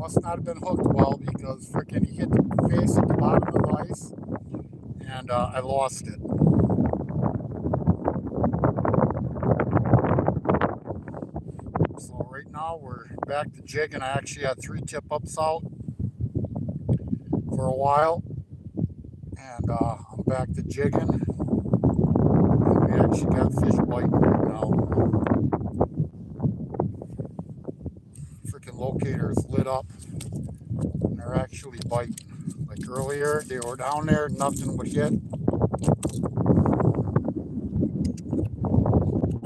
Must not have been hooked well because freaking he hit the face at the bottom of the ice and I lost it. So right now we're back to jigging. I actually had 3 tip-ups out for a while and I'm back to jigging. And we actually got fish biting right now. Freaking locator's lit up and they're actually biting. Like earlier, they were down there, nothing would hit.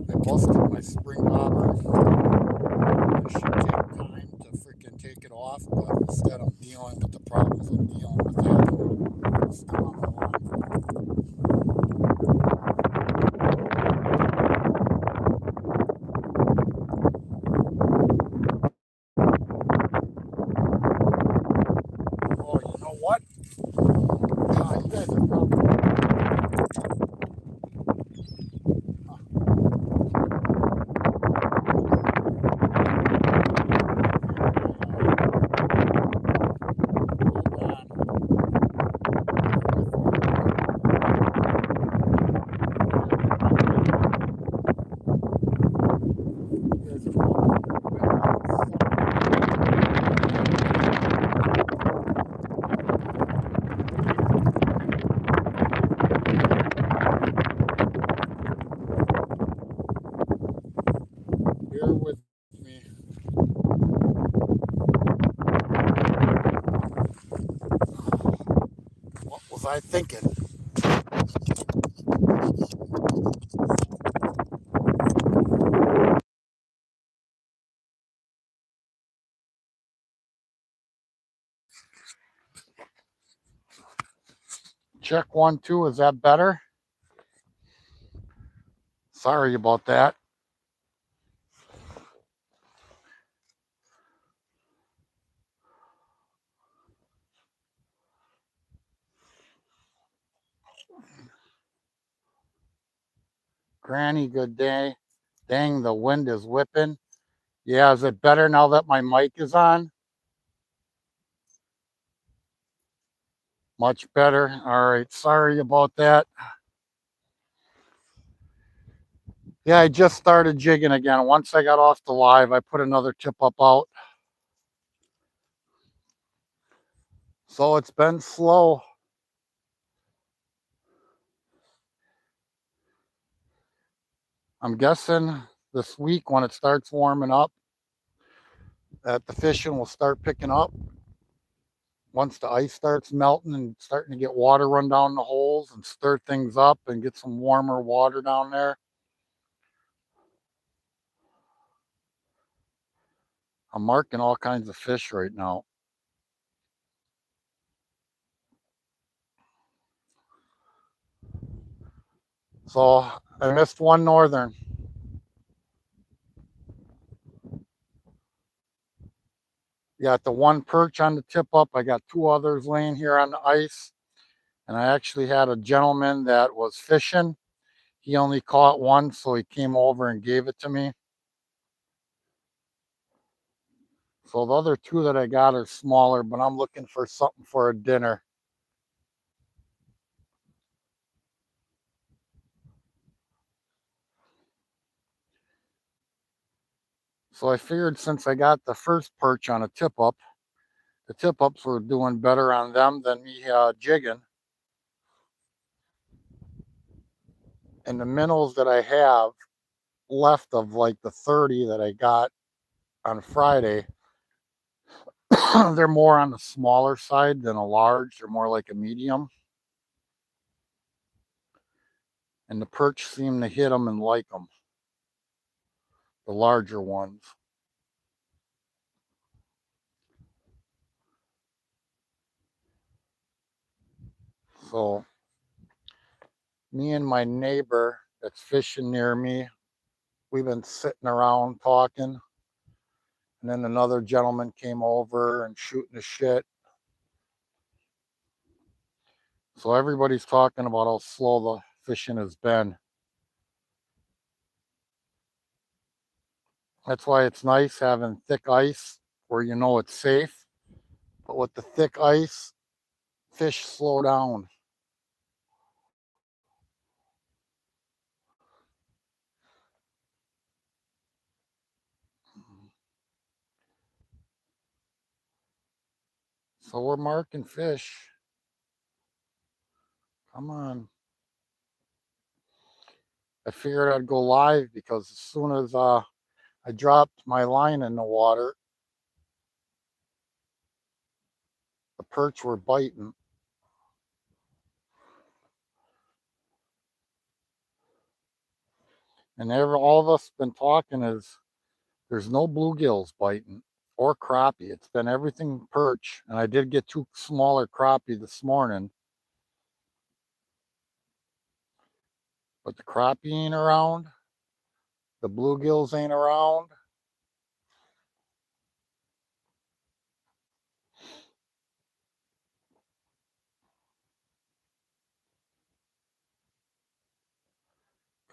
I busted my spring bobber. I should take time to freaking take it off, but instead I'm dealing with the problems I'm dealing with having still on the line. Oh, you know what? You guys are probably bear with me. What was I thinking? Check 1, 2. Is that better? Sorry about that. Granny, good day. Dang, the wind is whipping. Yeah, is it better now that my mic is on? Much better. All right, sorry about that. Yeah, I just started jigging again. Once I got off the live, I put another tip-up out. So it's been slow. I'm guessing this week when it starts warming up, that the fishing will start picking up. Once the ice starts melting and starting to get water run down the holes and stir things up and get some warmer water down there. I'm marking all kinds of fish right now. So I missed one northern. Got the one perch on the tip up. I got 2 others laying here on the ice. And I actually had a gentleman that was fishing. He only caught one, so he came over and gave it to me. So the other 2 that I got are smaller, but I'm looking for something for a dinner. So I figured since I got the first perch on a tip up, the tip ups were doing better on them than me jigging. And the minnows that I have left of like the 30 that I got on Friday, they're more on the smaller side than a large. They're more like a medium. And the perch seem to hit them and like them, the larger ones. So me and my neighbor that's fishing near me, we've been sitting around talking. And then another gentleman came over and shooting the shit. So everybody's talking about how slow the fishing has been. That's why it's nice having thick ice where you know it's safe. But with the thick ice, fish slow down. So we're marking fish. Come on. I figured I'd go live because as soon as I dropped my line in the water, the perch were biting. And all of us been talking is there's no bluegills biting or crappie. It's been everything perch. And I did get 2 smaller crappie this morning, but the crappie ain't around. The bluegills ain't around.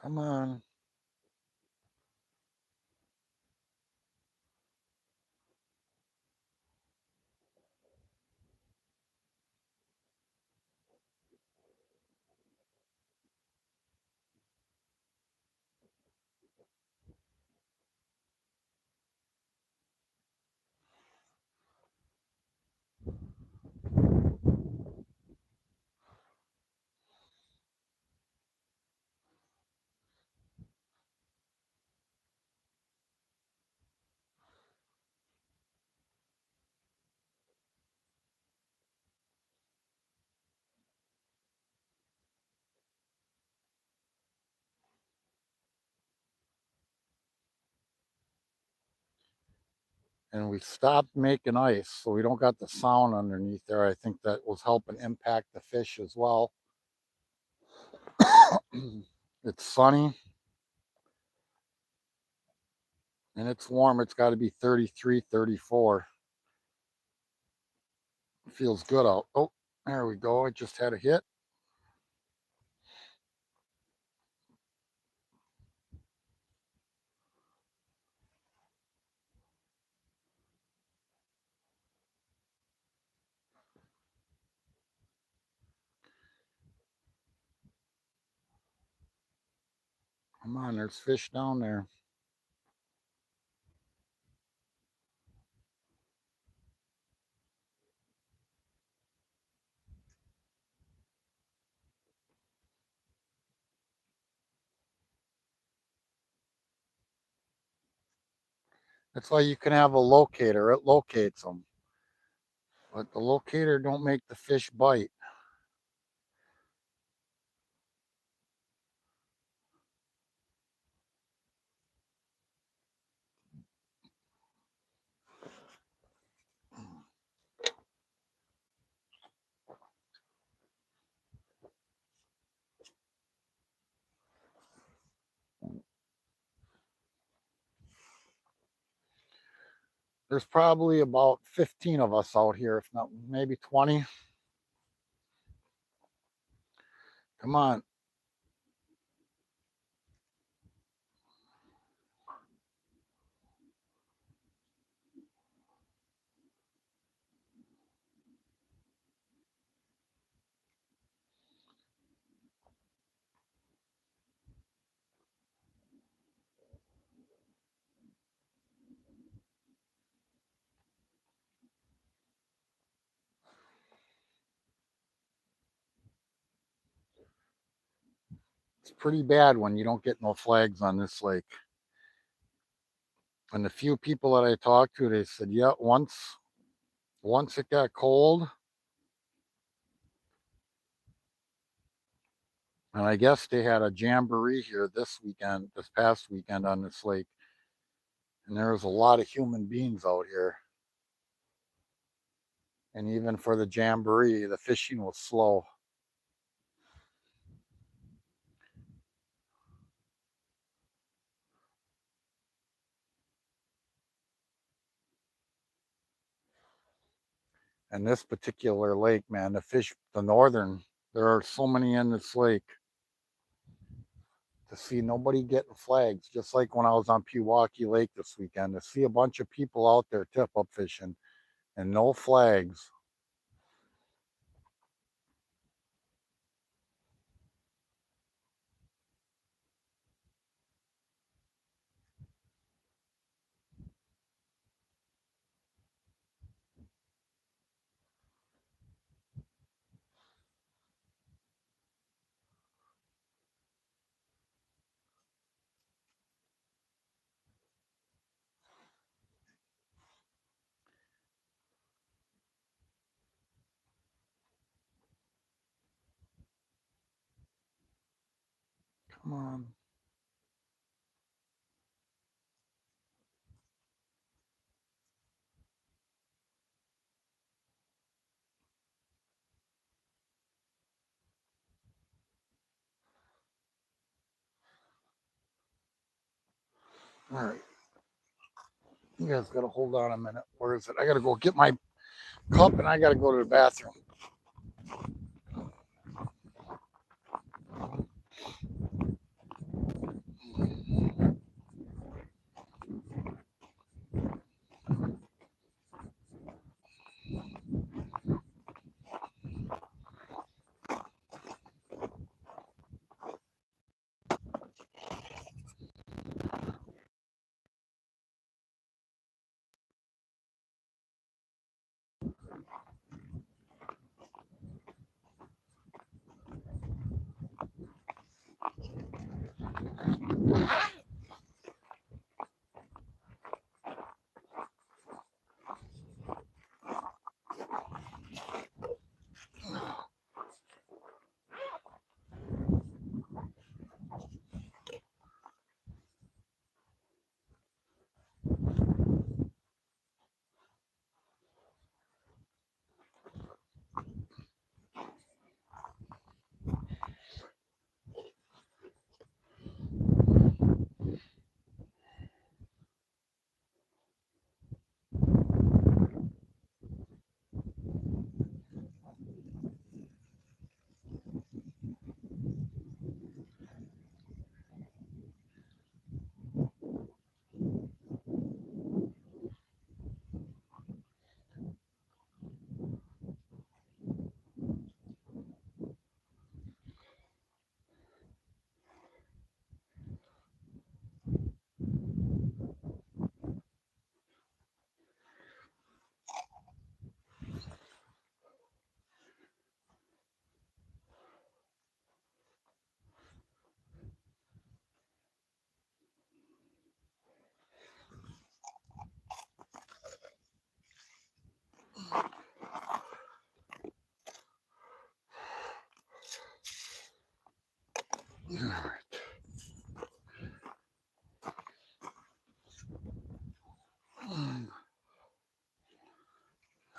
Come on. And we stopped making ice, so we don't got the sound underneath there. I think that was helping impact the fish as well. It's sunny and it's warm. It's got to be 33, 34. It feels good out. Oh, there we go. I just had a hit. Come on, there's fish down there. That's why you can have a locator. It locates them. But the locator don't make the fish bite. There's probably about 15 of us out here, if not maybe 20. Come on. It's pretty bad when you don't get no flags on this lake. And the few people that I talked to, they said, yeah, once it got cold, and I guess they had a jamboree here this past weekend on this lake, and there was a lot of human beings out here. And even for the jamboree, the fishing was slow. And this particular lake, man, the fish, the northern, there are so many in this lake. To see nobody getting flags, just like when I was on Pewaukee Lake this weekend, to see a bunch of people out there tip up fishing and no flags. Come on. All right. You guys got to hold on a minute. Where is it? I got to go get my cup and I got to go to the bathroom.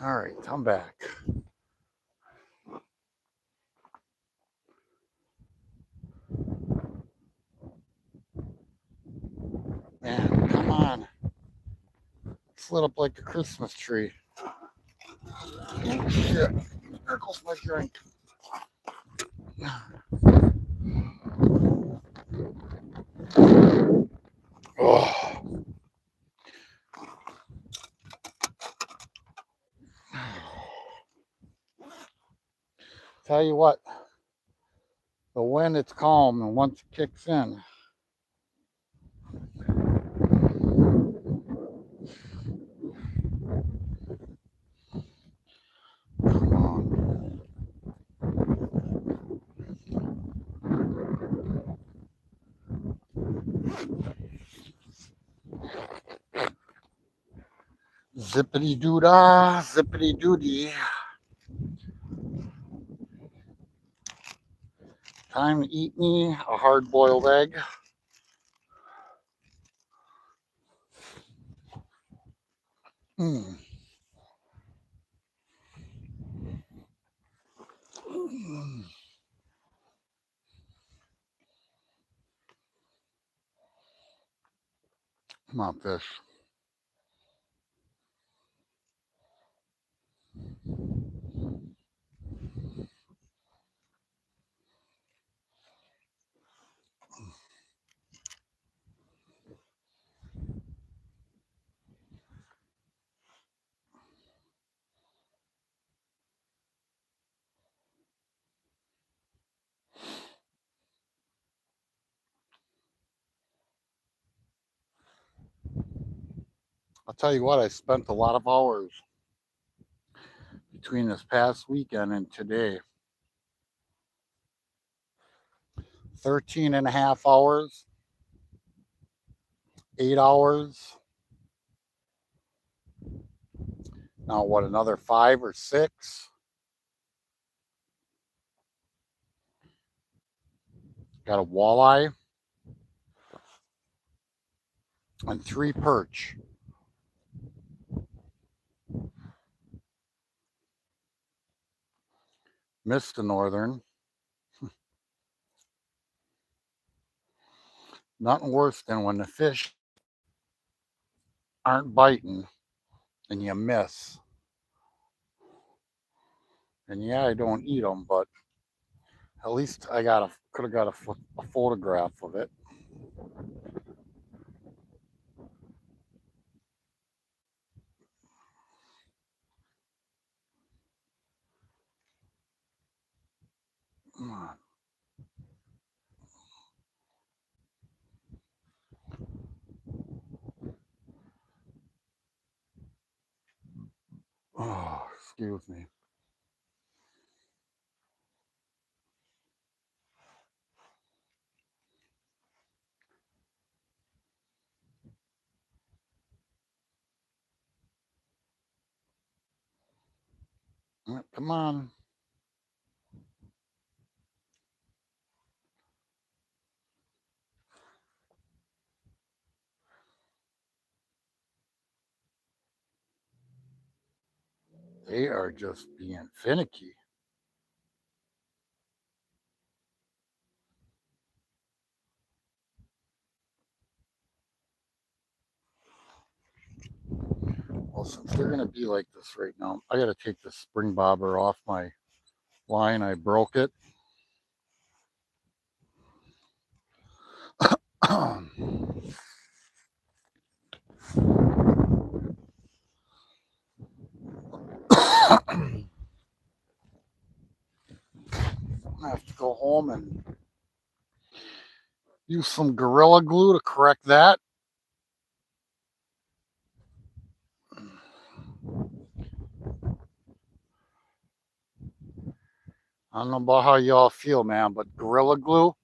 All right, I'm back. Man, come on. It's lit up like a Christmas tree. Oh, shit. There goes my drink. Oh. Tell you what, the wind, it's calm, and once it kicks in, come on. Zippity doo dah, zippity doody. Time to eat me a hard boiled egg. Mm. Mm. Come on, fish. I'll tell you what, I spent a lot of hours between this past weekend and today. 13 and a half hours, 8 hours. Now, what, another 5 or 6? Got a walleye and 3 perch. Missed the northern. Nothing worse than when the fish aren't biting and you miss. And yeah, I don't eat them, but at least I could have got a photograph of it. Come on. Oh, excuse me. Come on. They are just being finicky. Well, since they're going to be like this right now, I got to take the spring bobber off my line. I broke it. I have to go home and use some Gorilla Glue to correct that. I don't know about how y'all feel, man, but Gorilla Glue,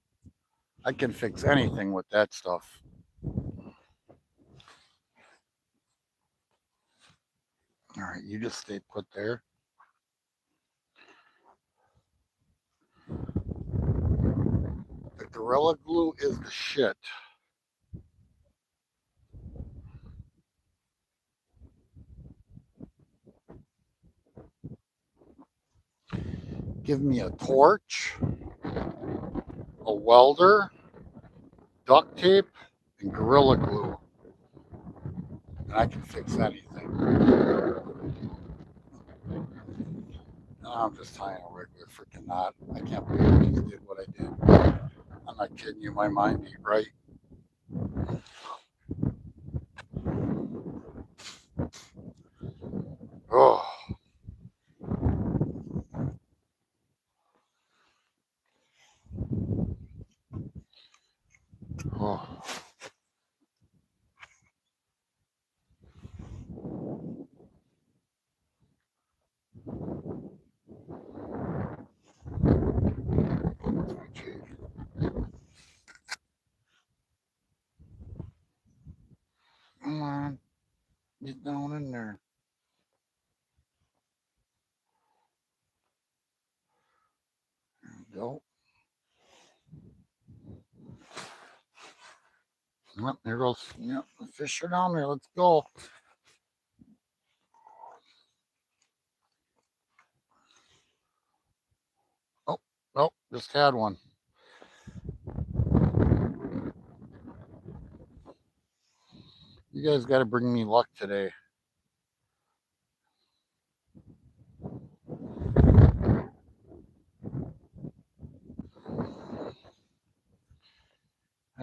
I can fix anything with that stuff. All right, you just stay put there. The Gorilla Glue is the shit. Give me a torch, a welder, duct tape, and Gorilla Glue, and I can fix anything. No, I'm just tying a regular freaking knot. I can't believe I just did what I did. I'm not kidding you. My mind ain't right. Oh. Oh. Come on. Get down in there. There we go. Yep, there goes. Yep, the fish are down there. Let's go. Oh, oh, just had one. You guys got to bring me luck today.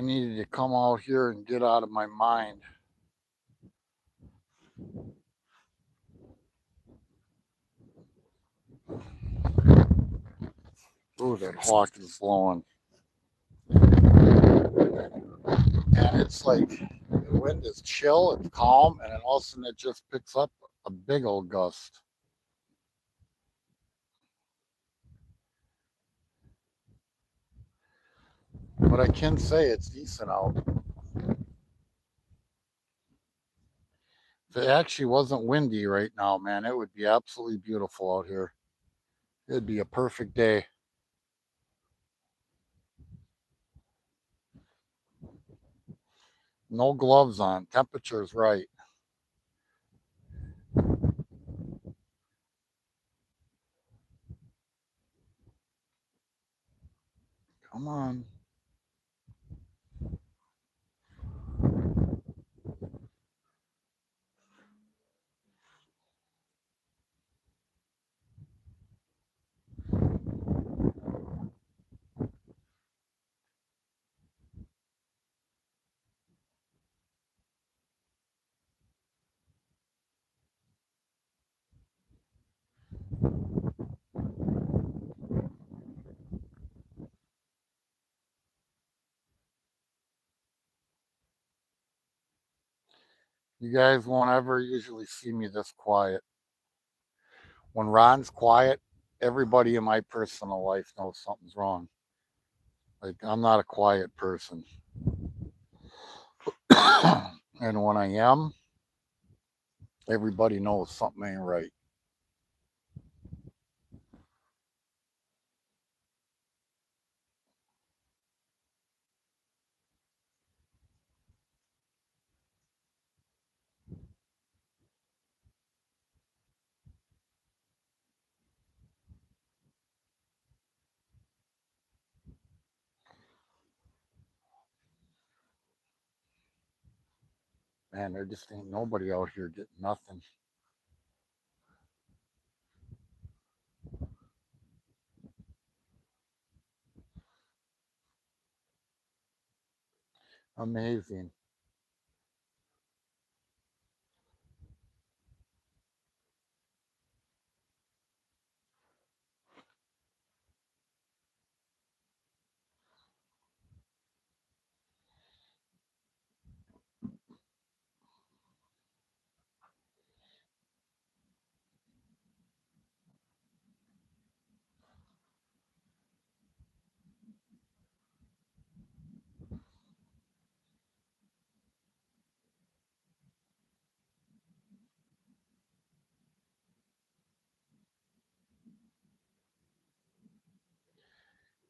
I needed to come out here and get out of my mind. Ooh, that hawk is blowing. And it's like the wind is chill, it's calm, and then all of a sudden it just picks up a big old gust. But I can say it's decent out. If it actually wasn't windy right now, man, it would be absolutely beautiful out here. It'd be a perfect day. No gloves on. Temperature's right. Come on. You guys won't ever usually see me this quiet. When Ron's quiet, everybody in my personal life knows something's wrong. Like, I'm not a quiet person. And when I am, everybody knows something ain't right. Man, there just ain't nobody out here getting nothing. Amazing.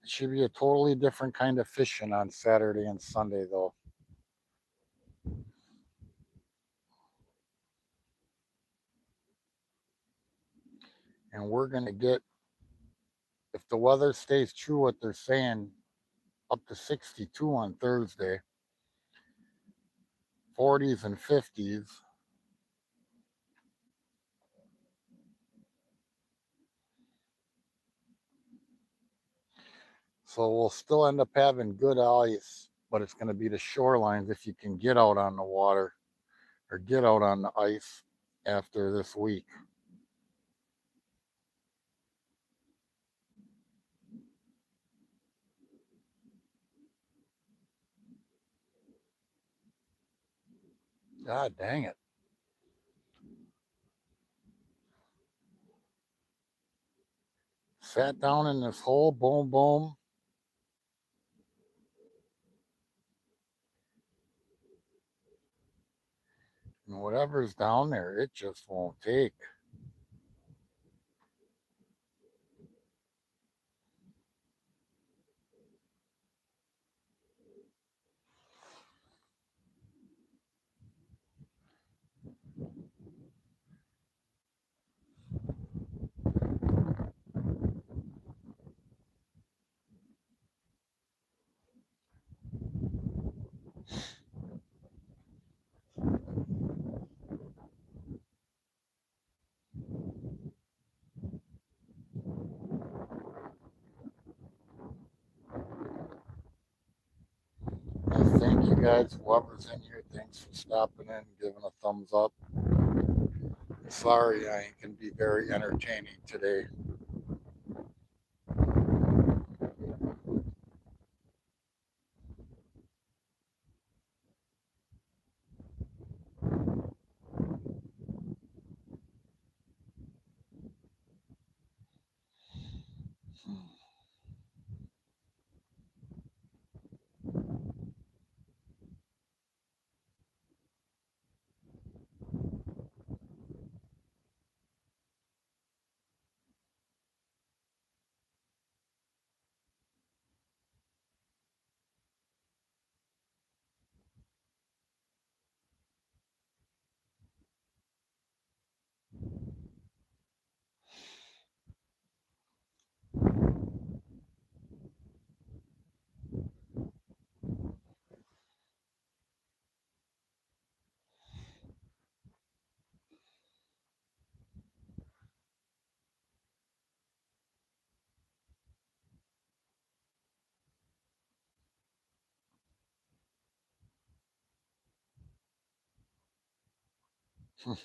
It should be a totally different kind of fishing on Saturday and Sunday, though. And we're going to get, if the weather stays true what they're saying, up to 62 on Thursday, 40s and 50s. So we'll still end up having good ice, but it's going to be the shorelines if you can get out on the water or get out on the ice after this week. God dang it. Sat down in this hole, boom, boom. And whatever's down there, it just won't take. guys, whoever's in here, thanks for stopping in and giving a thumbs up. Sorry, I ain't gonna be very entertaining today. I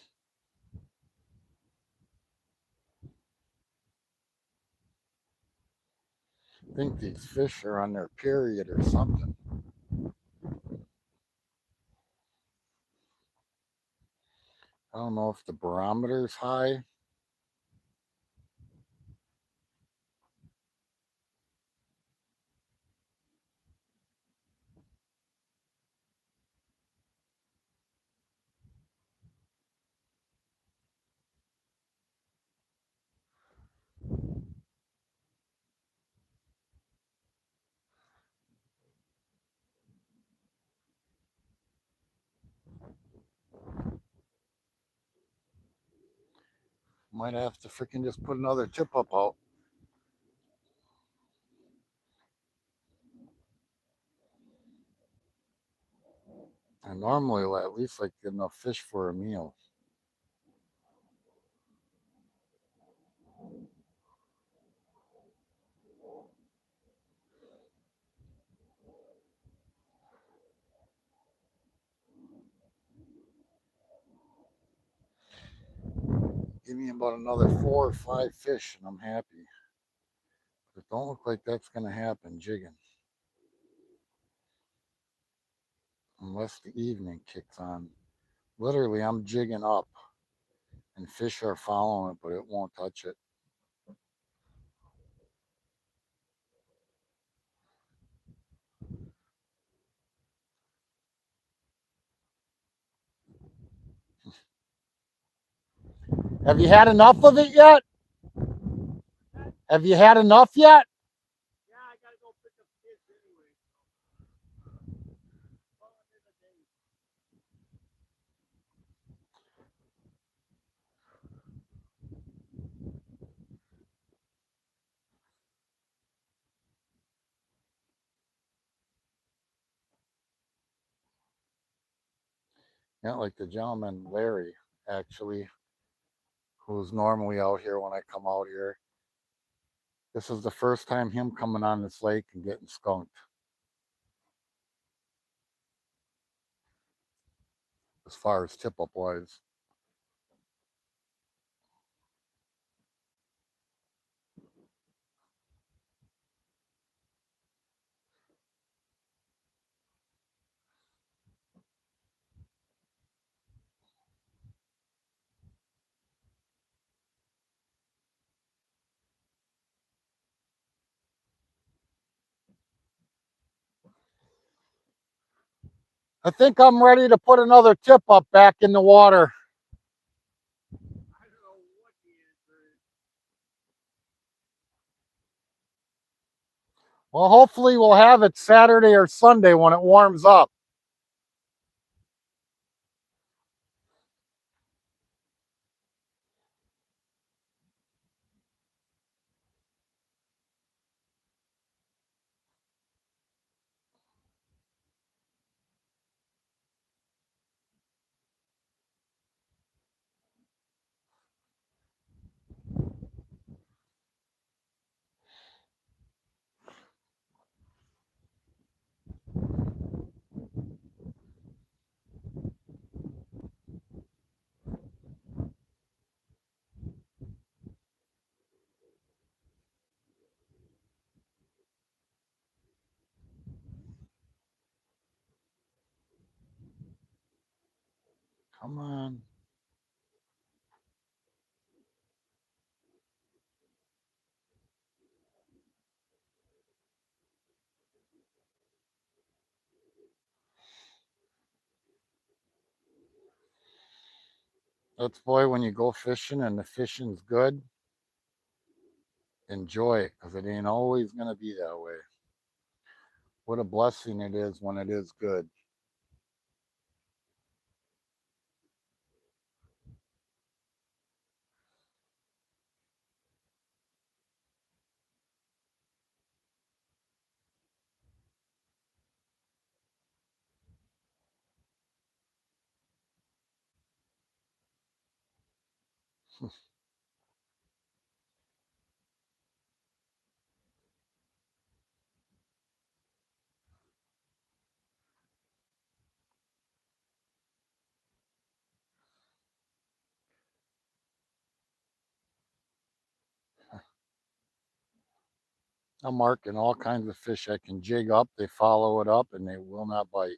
think these fish are on their period or something. I don't know if the barometer's high. Might have to freaking just put another tip up out. And normally I at least like get enough fish for a meal. Give me about another 4 or 5 fish and I'm happy. But it don't look like that's gonna happen jigging. Unless the evening kicks on. Literally I'm jigging up and fish are following it, but it won't touch it. Have you had enough of it yet? Have you had enough yet? Yeah, I gotta go pick up kids anyway. Yeah, like the gentleman Larry, actually, who's normally out here when I come out here. This is the first time him coming on this lake and getting skunked. As far as tip up wise. I think I'm ready to put another tip up back in the water. I don't know what the answer is. Well, hopefully we'll have it Saturday or Sunday when it warms up. Come on. That's boy, when you go fishing and the fishing's good, enjoy it because it ain't always going to be that way. What a blessing it is when it is good. I'm marking all kinds of fish I can jig up. They follow it up and they will not bite.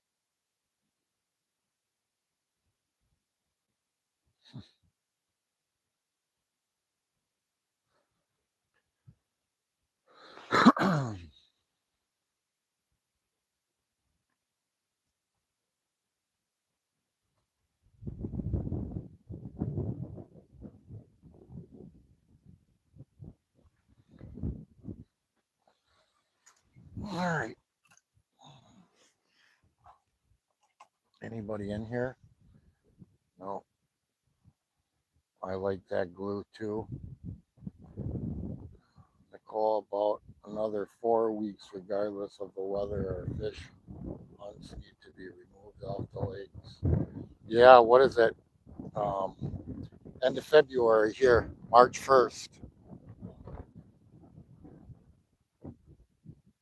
All right. Anybody in here? No. I like that glue too. Nicole, about another 4 weeks, regardless of the weather, our fish hunts need to be removed off the lakes. Yeah, what is it? Um, End of February here, March 1st.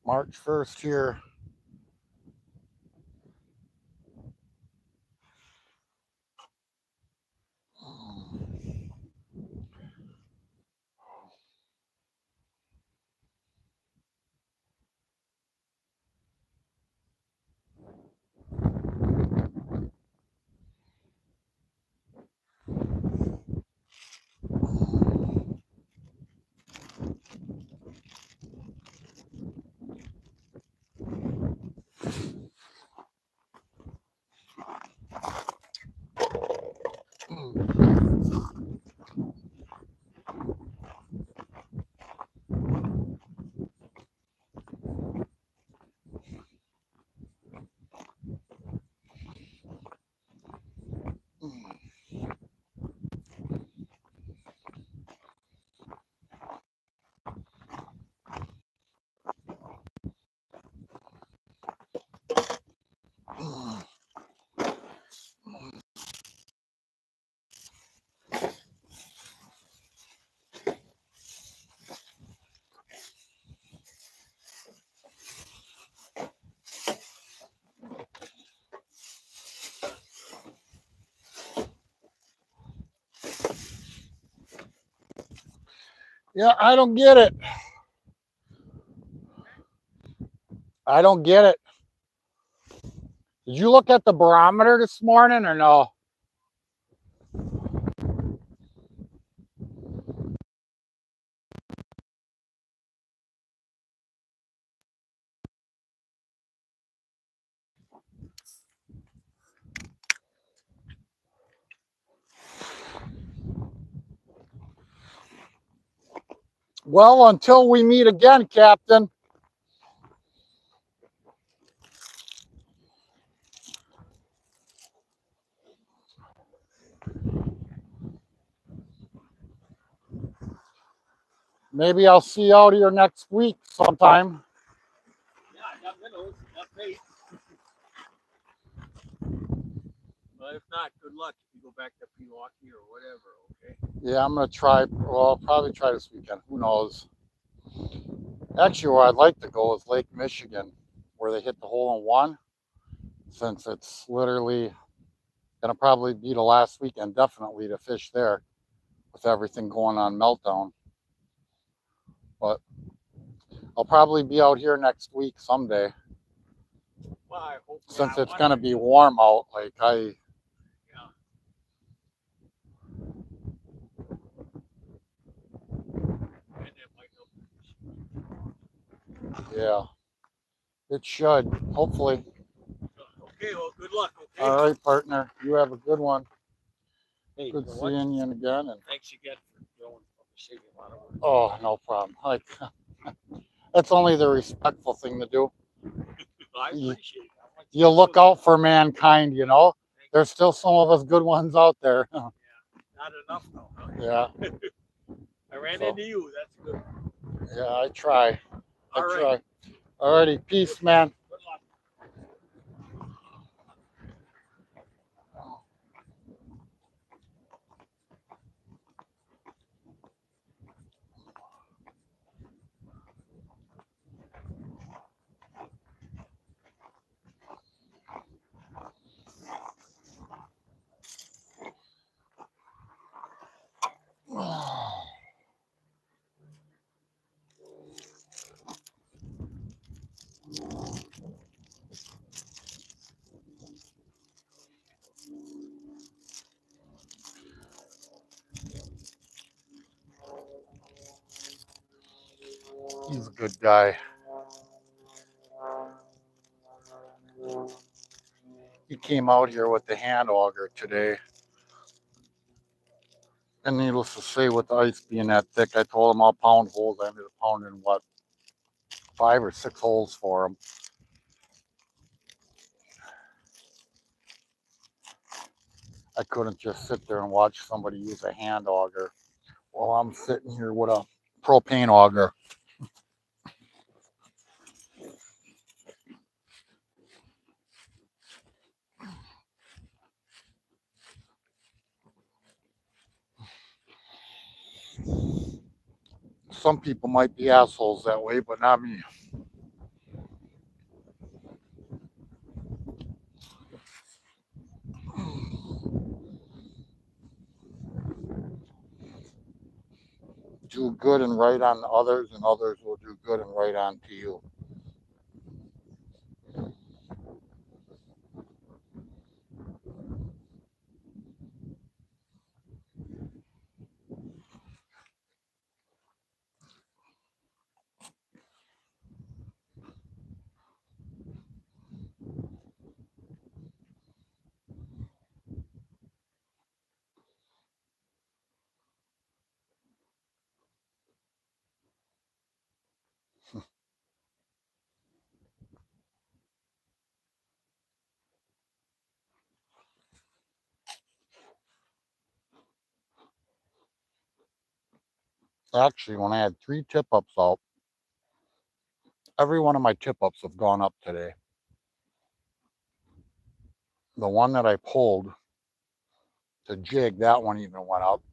March 1st here. Yeah, I don't get it. I don't get it. Did you look at the barometer this morning or no? Well, until we meet again, Captain. Maybe I'll see you out here next week sometime. Yeah, that bait. But if not, good luck if you go back to Pewaukee or whatever, okay? Yeah, I'm gonna try. Well, I'll probably try this weekend. Who knows? Actually, where I'd like to go is Lake Michigan, where they hit the hole in one. Since it's literally gonna probably be the last weekend, definitely to fish there, with everything going on Meltdown. But I'll probably be out here next week someday. Well, I hope. Since Yeah, it's gonna be warm out, like yeah. Yeah, it should. Hopefully. Okay, well, good luck, okay? All right, partner. You have a good one. Hey, Good you know what? seeing you again. And Thanks again for doing saving a lot of work. oh, no problem. Like that's only the respectful thing to do. I You, appreciate it. I want you you to know look that. out for mankind. You know, Thank there's still some of us good ones out there. you. Not enough though, huh? Yeah. I ran So into you. That's good. yeah, I try. I All right. try. Alrighty, peace, man. Good luck. He's a good guy. He came out here with the hand auger today. And needless to say, with the ice being that thick, I told him I'll pound holes. I ended up pounding what, 5 or 6 holes for him. I couldn't just sit there and watch somebody use a hand auger while I'm sitting here with a propane auger. Some people might be assholes that way, but not me. Do good and right on others, and others will do good and right on to you. Actually, when I had 3 tip-ups out, every one of my tip-ups have gone up today. The one that I pulled to jig, that one even went up.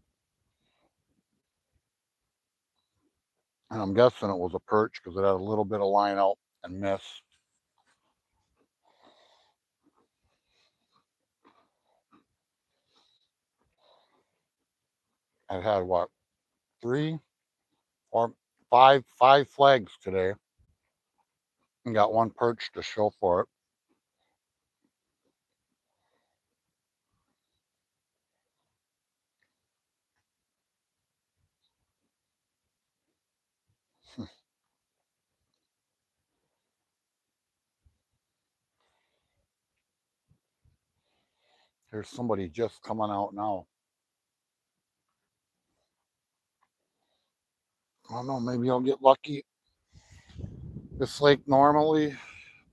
And I'm guessing it was a perch because it had a little bit of line out and miss. I've had what, 3 or 5 flags today and got 1 perch to show for it. Here's somebody just coming out now. I don't know, maybe I'll get lucky. This lake normally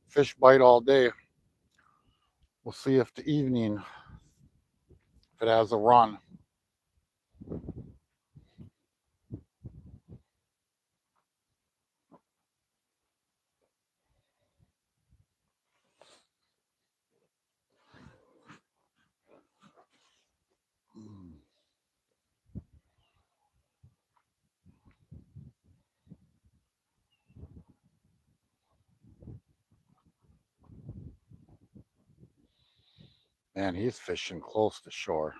fish bite all day. We'll see if the evening, if it has a run. Man, he's fishing close to shore.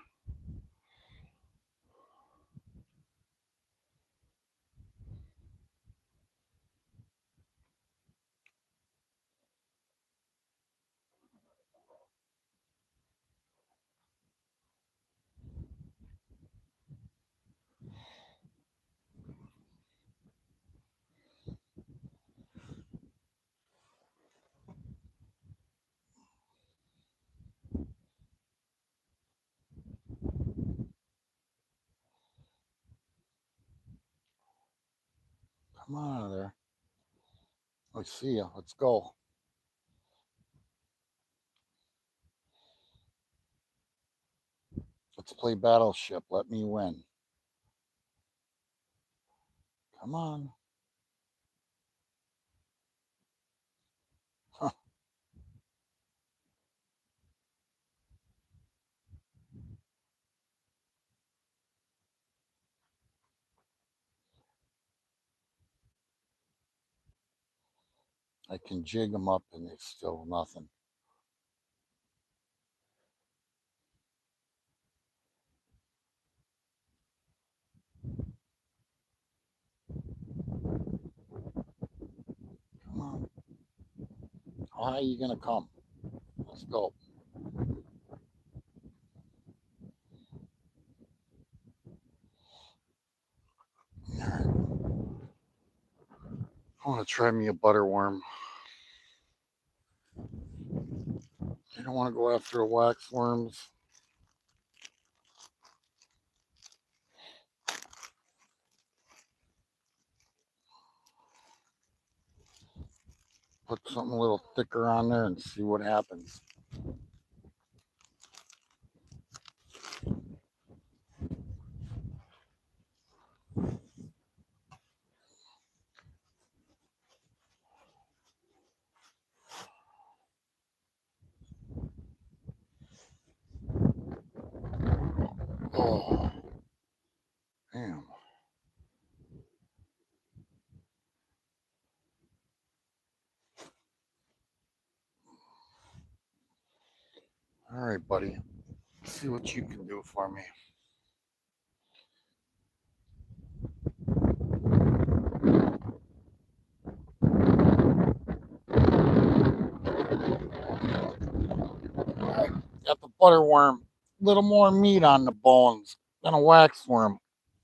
Come on out of there. I see ya. Let's go. Let's play Battleship. Let me win. Come on. Huh. I can jig them up and it's still nothing. Come on. How high are you going to come? Let's go. All right. I want to try me a butterworm. I don't want to go after a waxworms. Put something a little thicker on there and see what happens. Oh, damn. All right, buddy. Let's see what you can do for me. Got the butterworm. A little more meat on the bones than a waxworm.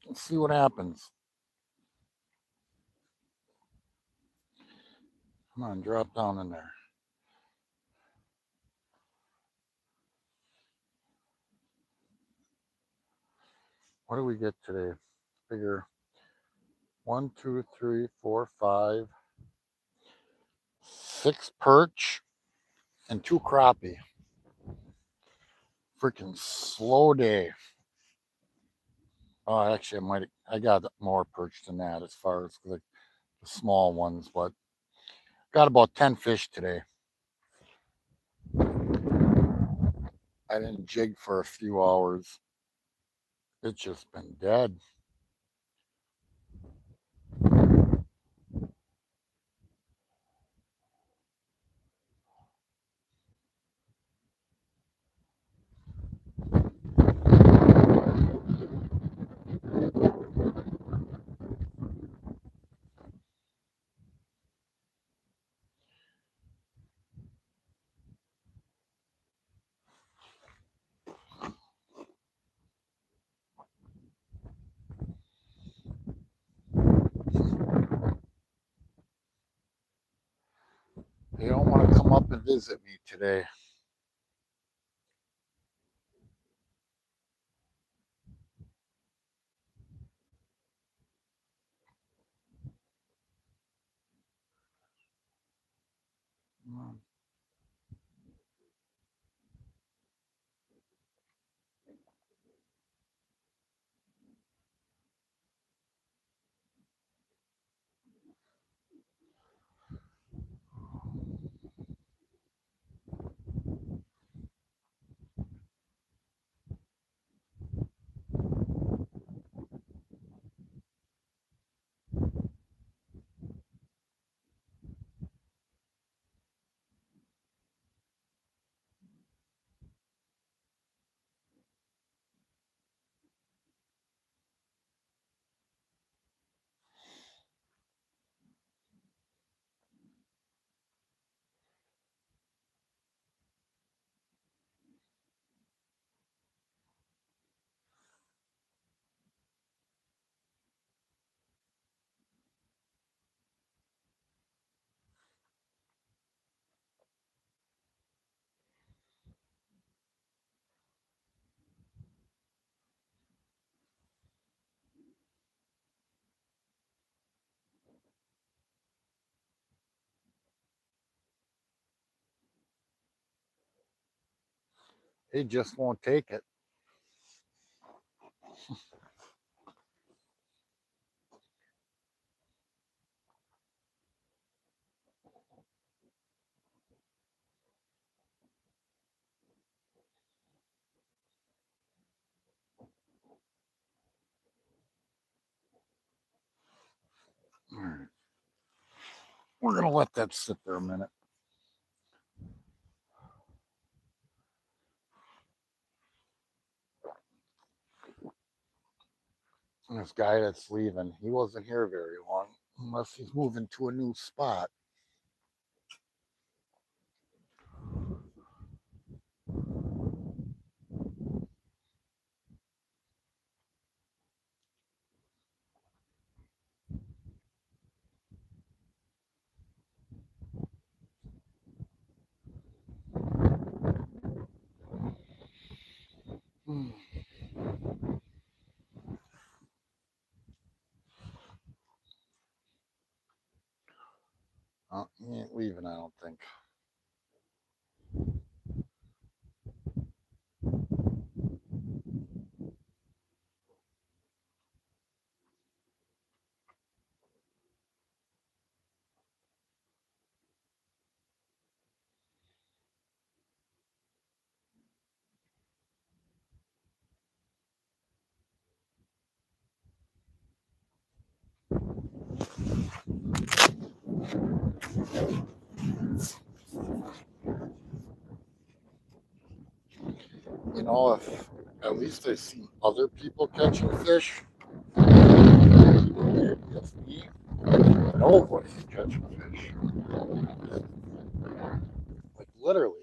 Let's see what happens. Come on, drop down in there. What do we get today? Figure 1, 2, 3, 4, 5, 6 perch and 2 crappie. Freaking slow day. Oh, actually, I got more perch than that as far as the small ones, but got about 10 fish today. I didn't jig for a few hours. It's just been dead. They don't want to come up and visit me today. They just won't take it. All right. We're gonna let that sit there a minute. And this guy that's leaving, he wasn't here very long, unless he's moving to a new spot. Hmm. He ain't leaving, I don't think. You know, if at least I see other people catching fish, it's me, nobody's catching fish. Like literally.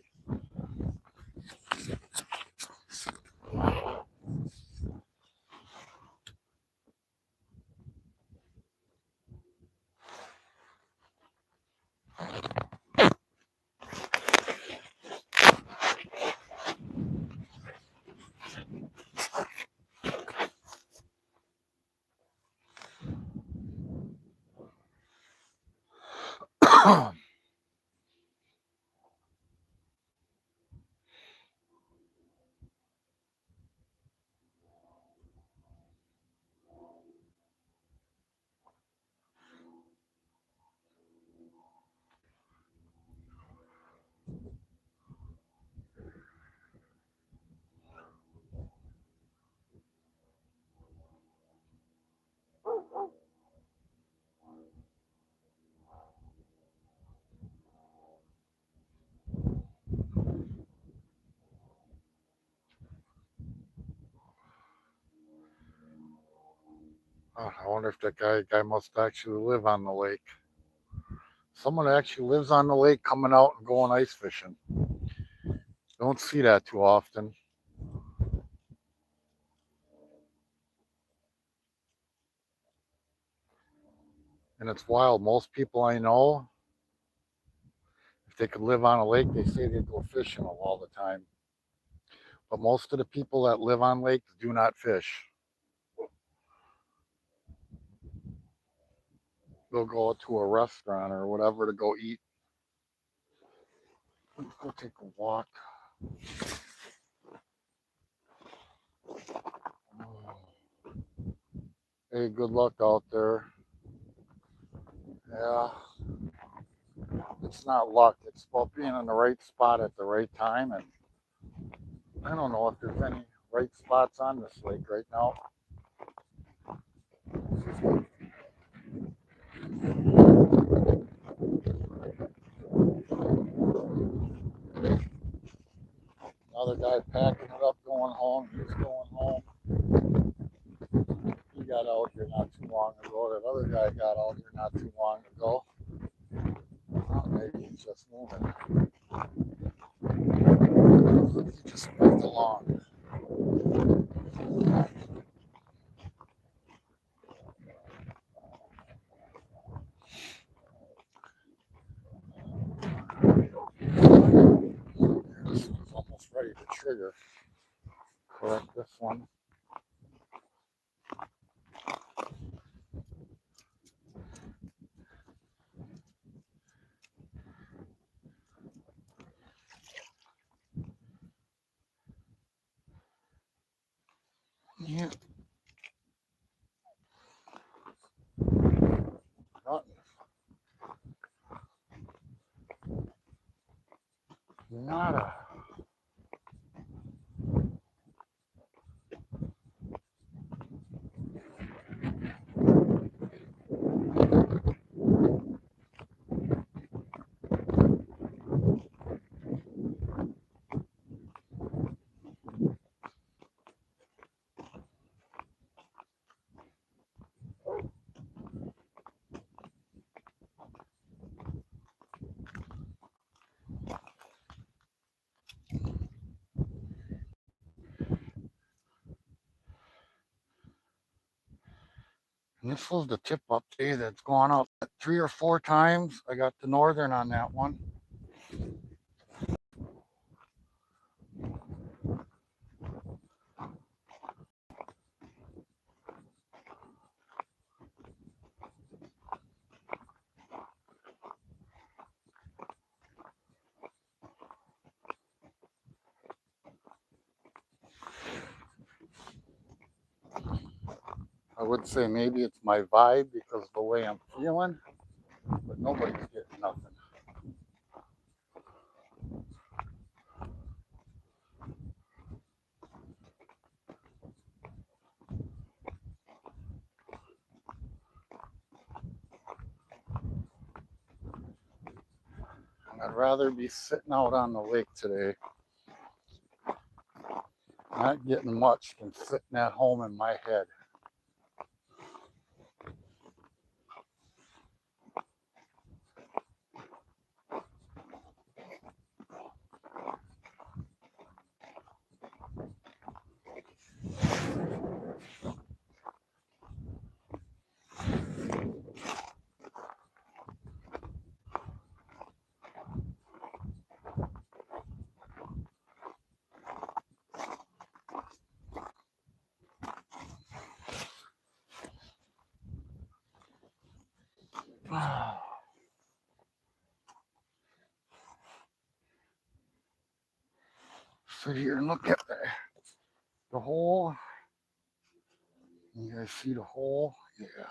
I wonder if that guy must actually live on the lake. Someone actually lives on the lake coming out and going ice fishing. Don't see that too often. And it's wild. Most people I know, if they could live on a lake, they say they go fishing all the time. But most of the people that live on lakes do not fish. They'll go to a restaurant or whatever to go eat. Let's go take a walk. Hey, good luck out there. Yeah, it's not luck. It's about being in the right spot at the right time. And I don't know if there's any right spots on this lake right now. Another guy packing it up, going home. He's going home. He got out here not too long ago. That other guy got out here not too long ago. Well, maybe he's just moving. He just moved along. This one's almost ready to trigger. Correct this one. And this was the tip up today that's gone up 3 or 4 times. I got the northern on that one. I would say maybe it's my vibe because of the way I'm feeling, but nobody's getting nothing. And I'd rather be sitting out on the lake today, not getting much than sitting at home in my head. Sit here and look at the hole. You guys see the hole? Yeah.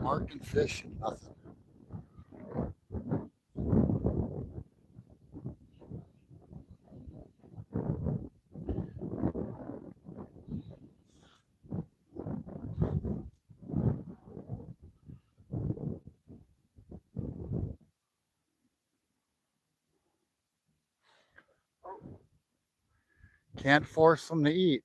Marking fish and nothing. Can't force them to eat.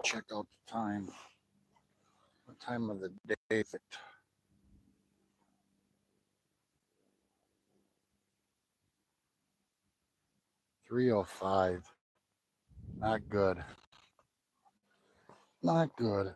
Check out the time. What time of the day is it? 3:05. Not good. Not good.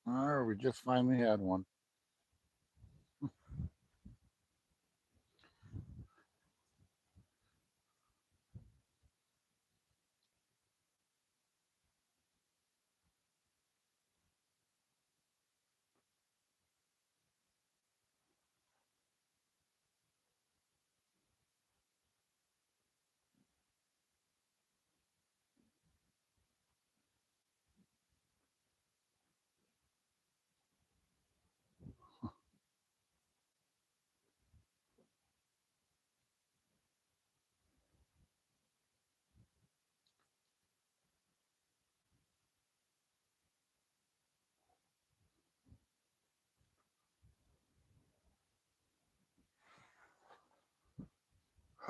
We just finally had one.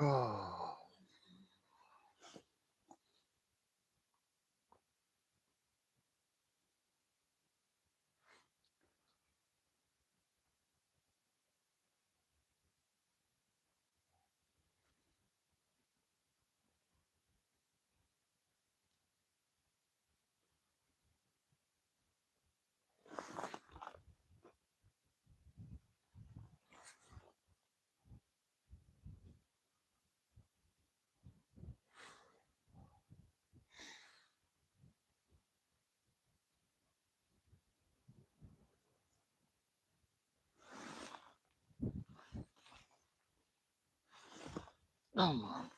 Oh, come on.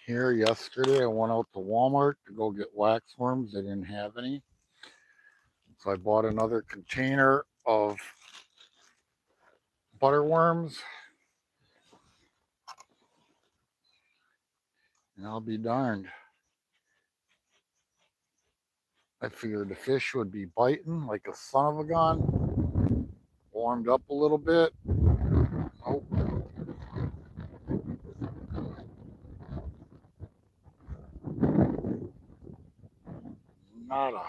Here yesterday, I went out to Walmart to go get waxworms. They didn't have any. So I bought another container of butterworms. And I'll be darned. I figured the fish would be biting like a son of a gun. Warmed up a little bit. Nope. Nada.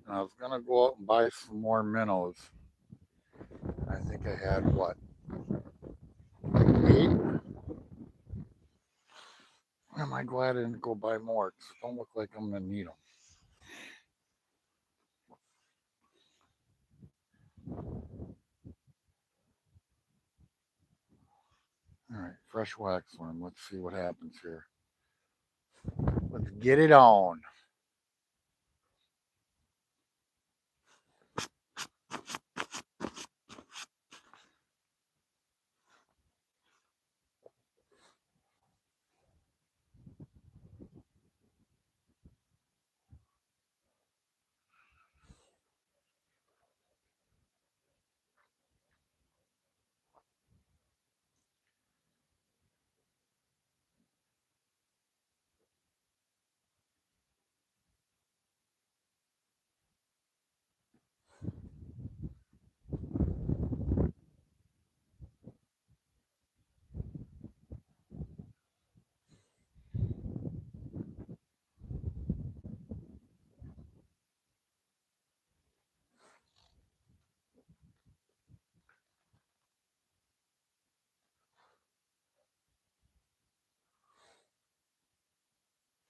And I was gonna go out and buy some more minnows. I think I had what, 8? Am I glad I didn't go buy more? 'Cause it don't look like I'm gonna need them. All right, fresh waxworm. Let's see what happens here. Let's get it on.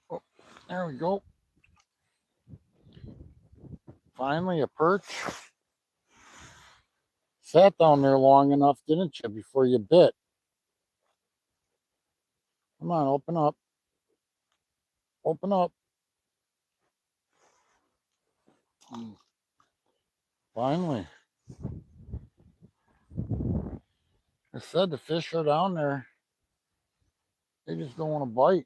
Oh, there we go. Finally, a perch. Sat down there long enough, didn't you, before you bit? Come on, open up. Open up. Mm. Finally. I said the fish are down there. They just don't want to bite.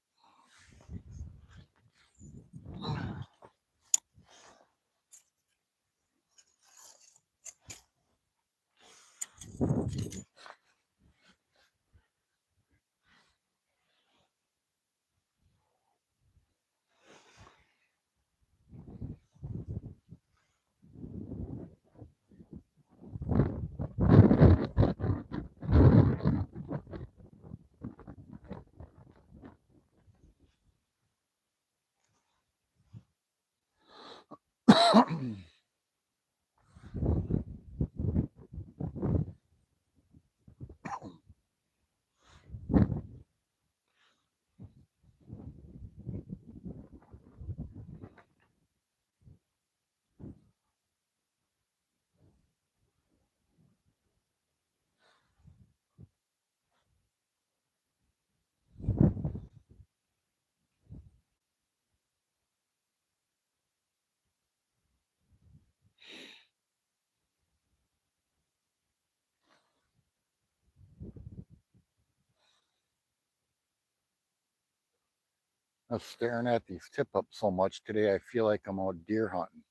I was staring at these tip ups so much today, I feel like I'm out deer hunting.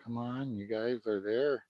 Come on, you guys are there.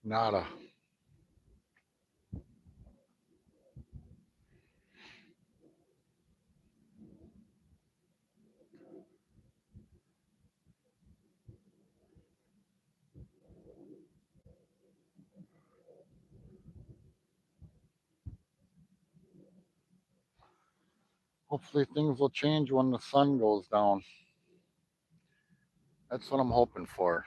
Nada. Hopefully things will change when the sun goes down. That's what I'm hoping for.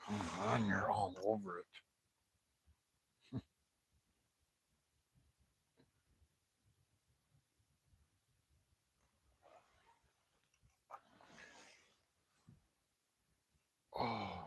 Come on, you're all over it. Oh.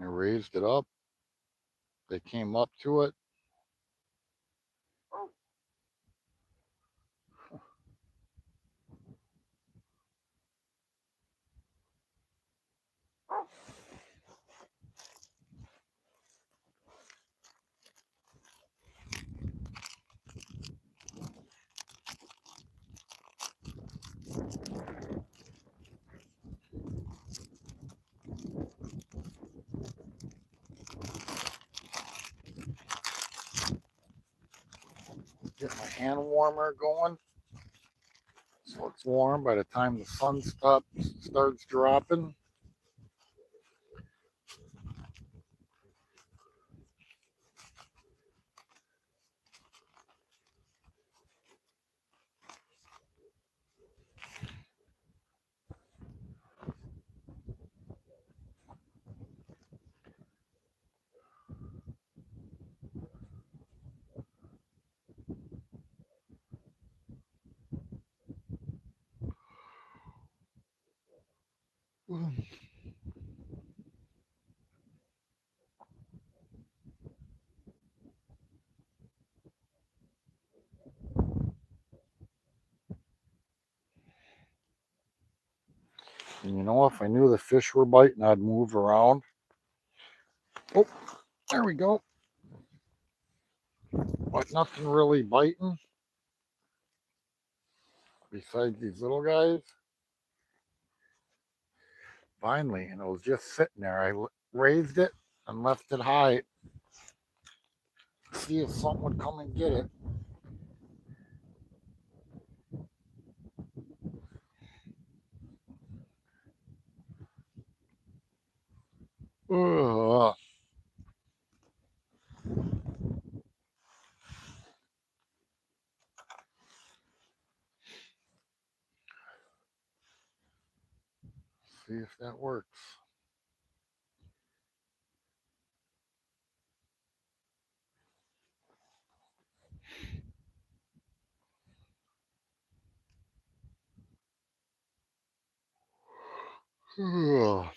I raised it up. They came up to it. Get my hand warmer going. So it's warm by the time the sun starts dropping. And you know, if I knew the fish were biting, I'd move around. Oh, there we go. But nothing really biting besides these little guys. Finally, and it was just sitting there. I raised it and left it high. See if something would come and get it. Ugh. See if that works. Ugh.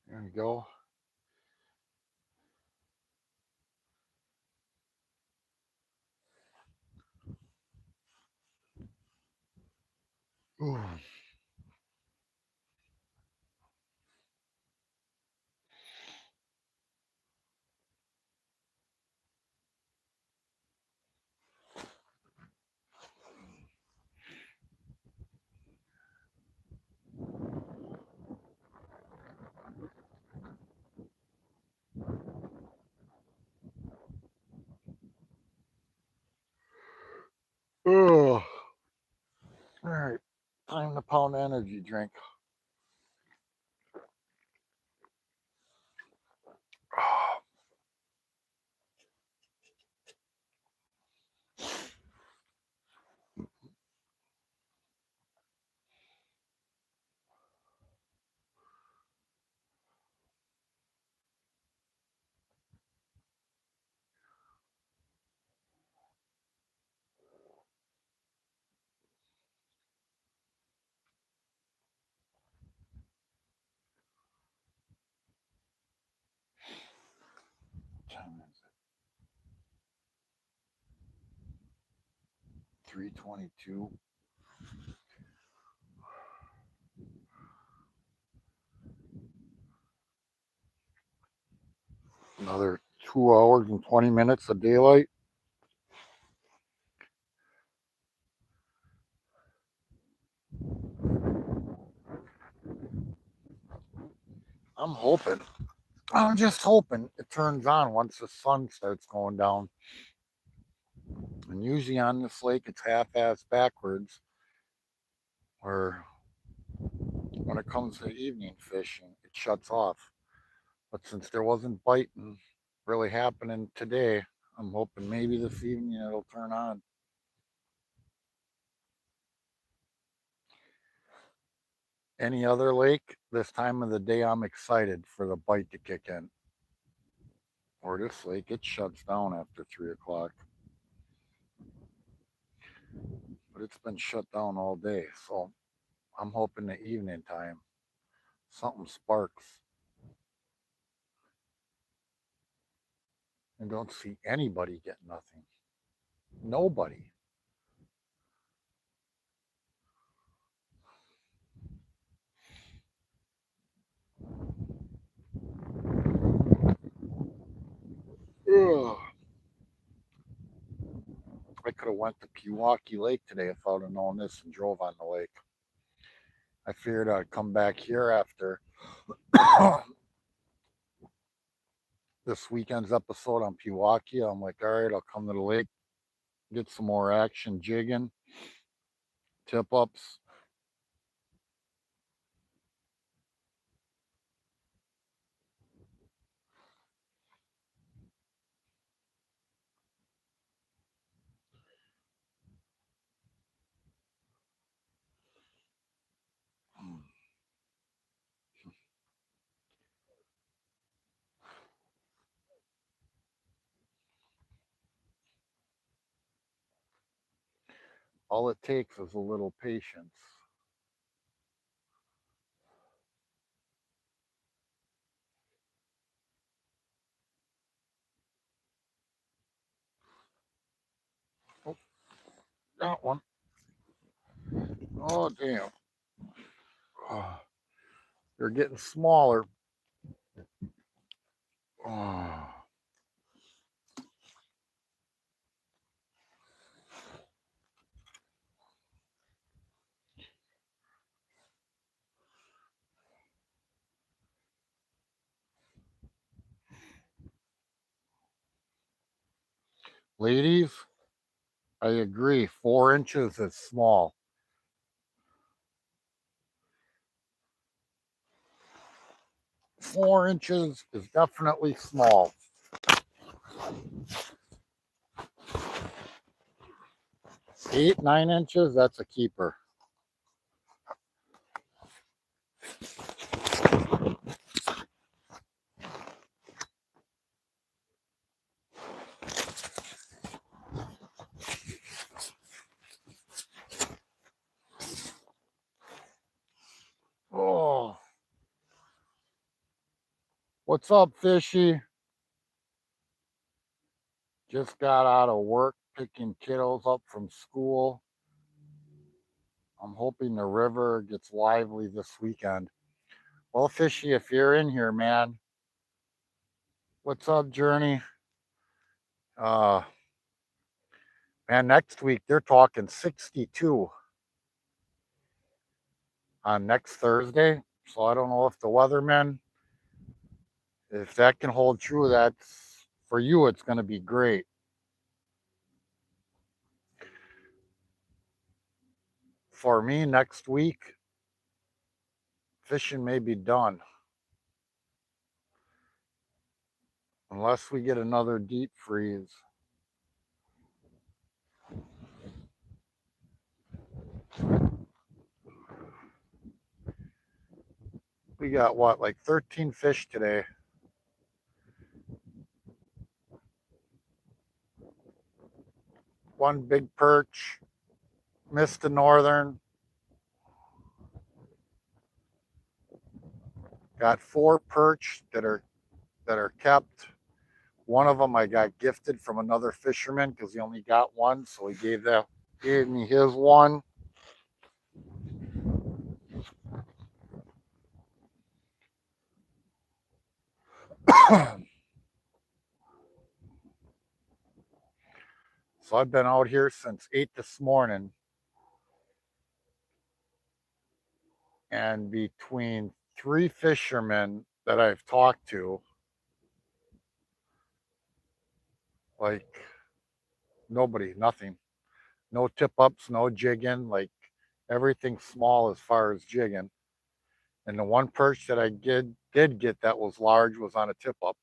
There we go. Ooh. Ugh. All right, time to pound energy drink. What time is it? 3:22. Another 2 hours and 20 minutes of daylight. I'm hoping. I'm just hoping it turns on once the sun starts going down. And usually on this lake, it's half-ass backwards. Where when it comes to evening fishing, it shuts off. But since there wasn't biting really happening today, I'm hoping maybe this evening it'll turn on. Any other lake, this time of the day, I'm excited for the bite to kick in. Or this lake, it shuts down after 3 o'clock. But it's been shut down all day, so I'm hoping the evening time something sparks. And don't see anybody get nothing. Nobody. Ugh. I could have went to Pewaukee Lake today if I would have known this and drove on the lake. I figured I'd come back here after this weekend's episode on Pewaukee. I'm like, all right, I'll come to the lake, get some more action jigging, tip ups. All it takes is a little patience. Oh, that one. Oh, damn. Oh, they're getting smaller. Oh. Ladies, I agree. 4 inches is small. 4 inches is definitely small. 8, 9 inches, that's a keeper. Oh, what's up, fishy? Just got out of work picking kiddos up from school. I'm hoping the river gets lively this weekend. Well, fishy, if you're in here, man, what's up, Journey? Uh, man, next week they're talking 62 on next Thursday. So I don't know if the weathermen, if that can hold true, that's for you, it's going to be great. For me, next week, fishing may be done unless we get another deep freeze. We got what, like 13 fish today. One big perch, missed the northern. Got 4 perch that are kept. One of them I got gifted from another fisherman because he only got one, so he gave me his one. So I've been out here since 8 this morning, and between 3 fishermen that I've talked to, like nobody, nothing. No tip ups, no jigging, like everything small as far as jigging. And the one perch that I did get that was large was on a tip up.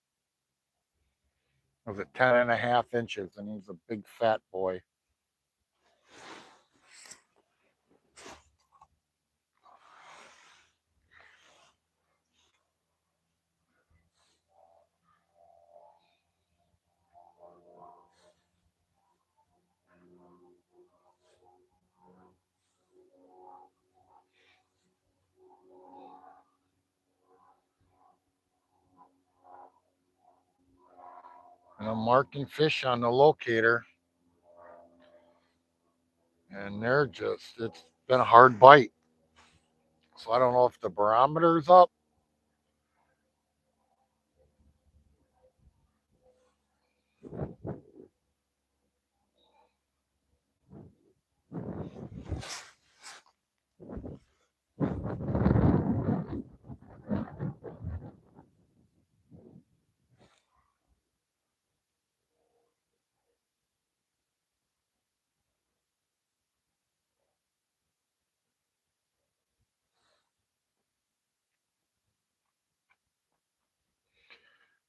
It was at 10.5 inches, and he's a big fat boy. And I'm marking fish on the locator, and it's been a hard bite. So I don't know if the barometer's up.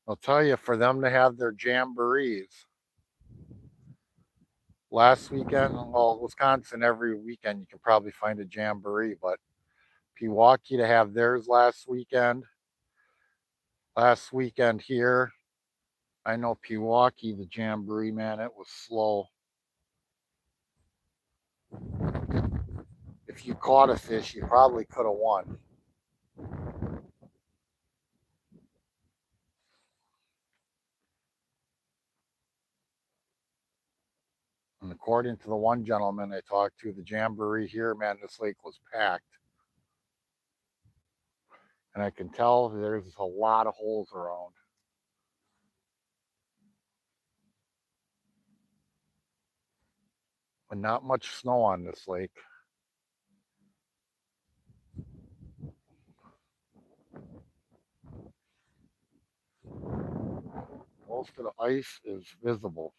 I'll tell you, for them to have their jamborees last weekend, well, Wisconsin, every weekend you can probably find a jamboree, but Pewaukee to have theirs last weekend here. I know Pewaukee, the jamboree, man, it was slow. If you caught a fish, you probably could have won. And according to the one gentleman I talked to, the jamboree here, man, this lake was packed. And I can tell there's a lot of holes around. But not much snow on this lake. Most of the ice is visible.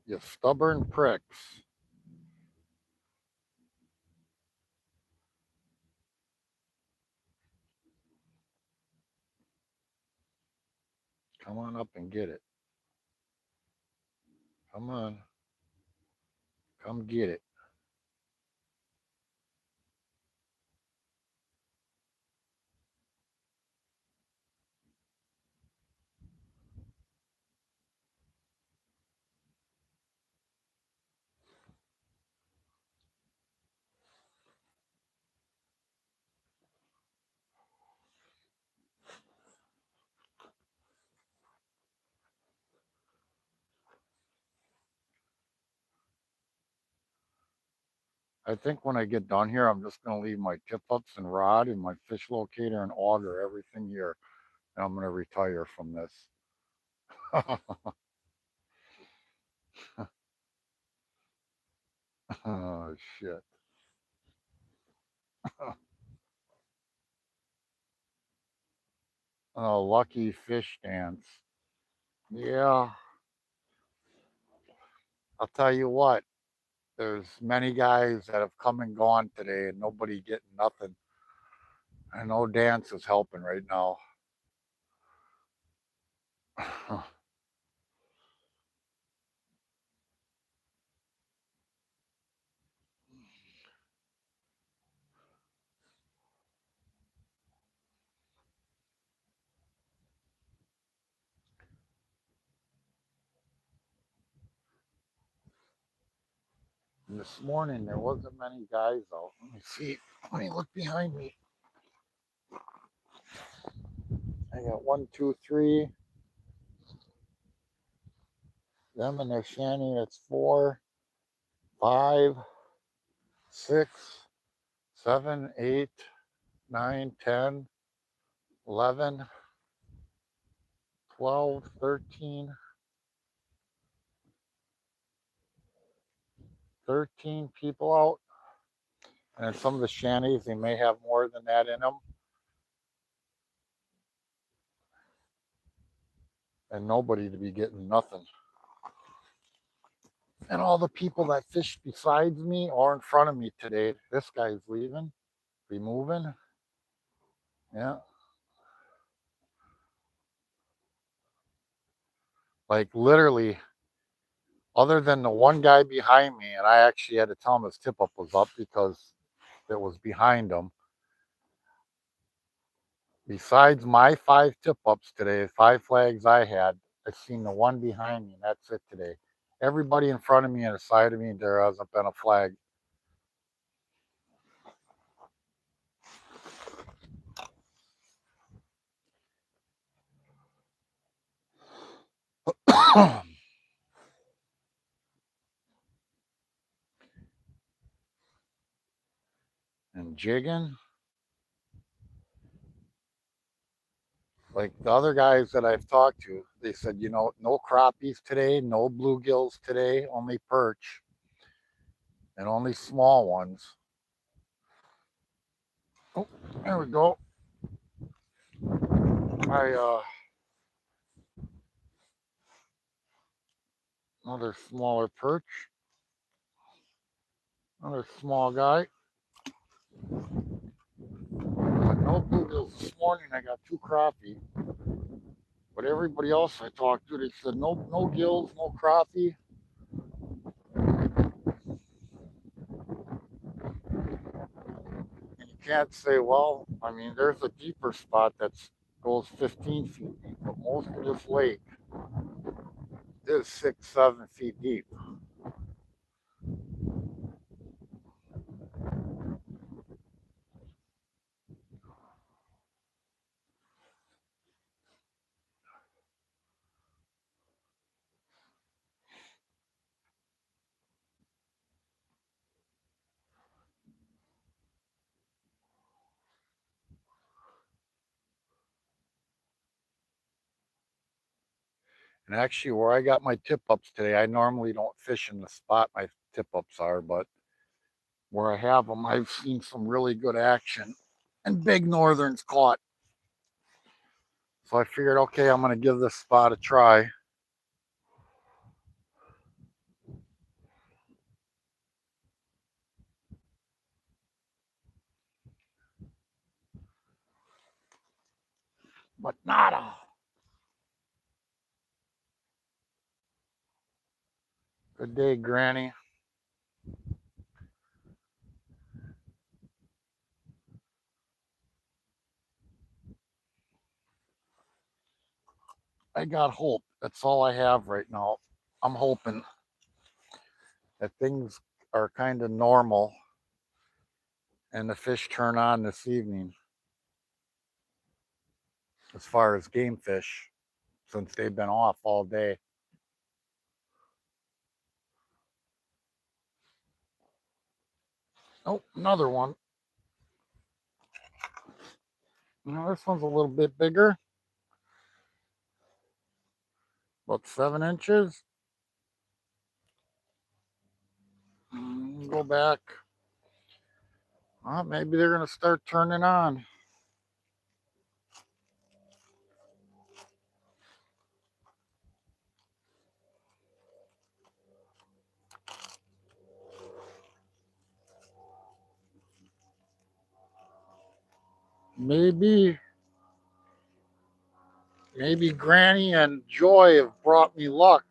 You stubborn pricks. Come on up and get it. Come on. Come get it. I think when I get done here, I'm just going to leave my tip ups and rod and my fish locator and auger, everything here. And I'm going to retire from this. Oh, shit. Oh, lucky fish dance. Yeah, I'll tell you what. There's many guys that have come and gone today, and nobody getting nothing. I know dance is helping right now. This morning there wasn't many guys out. Let me see. Let me look behind me. I got one, two, three. Them and their shanty. That's 4, 5, 6, 7, 8, 9, 10. 11, 12, 13, 13 people out. And some of the shanties, they may have more than that in them. And nobody to be getting nothing. And all the people that fished besides me or in front of me today, this guy's leaving, be moving. Yeah. Like literally, other than the one guy behind me, and I actually had to tell him his tip up was up because it was behind him. Besides my 5 tip ups today, 5 flags I had, I've seen the one behind me, and that's it today. Everybody in front of me and side of me, there hasn't been a flag. And jigging. Like the other guys that I've talked to, they said, you know, no crappies today, no bluegills today, only perch and only small ones. Oh, there we go. Another smaller perch. Another small guy. But no bluegills this morning. I got 2 crappie. But everybody else I talked to, they said no gills, no crappie. And you can't say, well, I mean, there's a deeper spot that goes 15 feet deep, but most of this lake is 6, 7 feet deep. And actually, where I got my tip ups today, I normally don't fish in the spot my tip ups are, but where I have them, I've seen some really good action and big northerns caught. So I figured, okay, I'm going to give this spot a try. But nada. Good day, Granny. I got hope. That's all I have right now. I'm hoping that things are kind of normal and the fish turn on this evening as far as game fish since they've been off all day. Oh, another one. No, this one's a little bit bigger. About 7 inches. Go back. Maybe they're going to start turning on. Maybe Granny and Joy have brought me luck.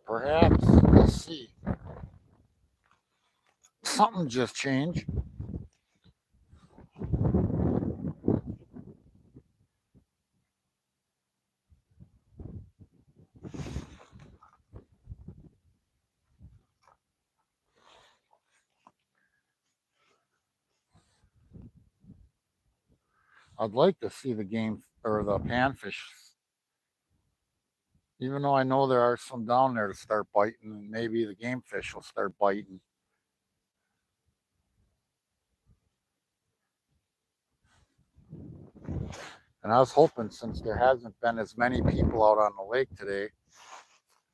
Perhaps. We'll see. Something just changed. I'd like to see the game or the panfish, even though I know there are some down there to start biting, and maybe the game fish will start biting. And I was hoping, since there hasn't been as many people out on the lake today,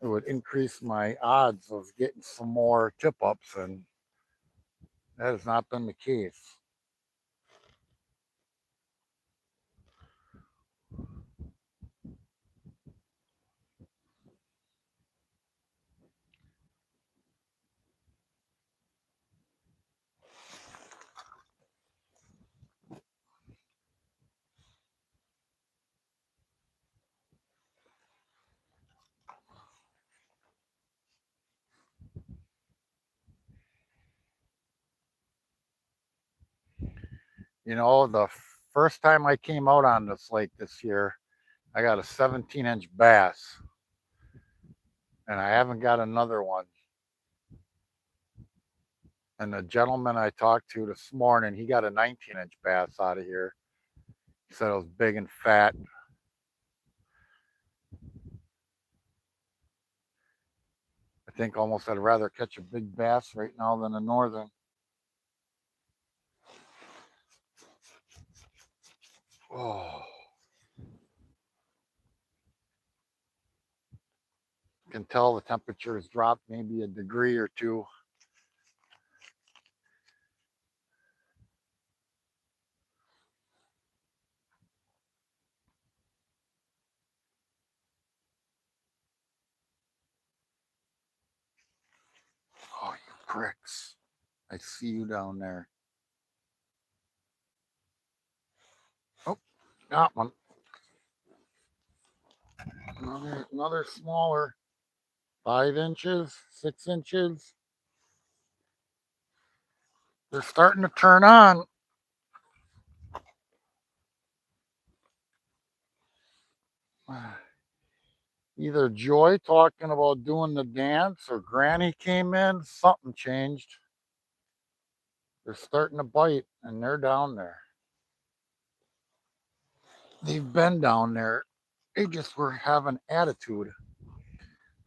it would increase my odds of getting some more tip ups, and that has not been the case. You know, the first time I came out on this lake this year, I got a 17-inch bass, and I haven't got another one. And the gentleman I talked to this morning, he got a 19-inch bass out of here. He said it was big and fat. I think almost I'd rather catch a big bass right now than a northern. Oh, you can tell the temperature has dropped maybe a degree or two. Oh, you pricks. I see you down there. Oh, got one. Another smaller. 5 inches, 6 inches. They're starting to turn on. Either Joy talking about doing the dance or Granny came in, something changed. They're starting to bite, and they're down there. They've been down there. They just were having attitude.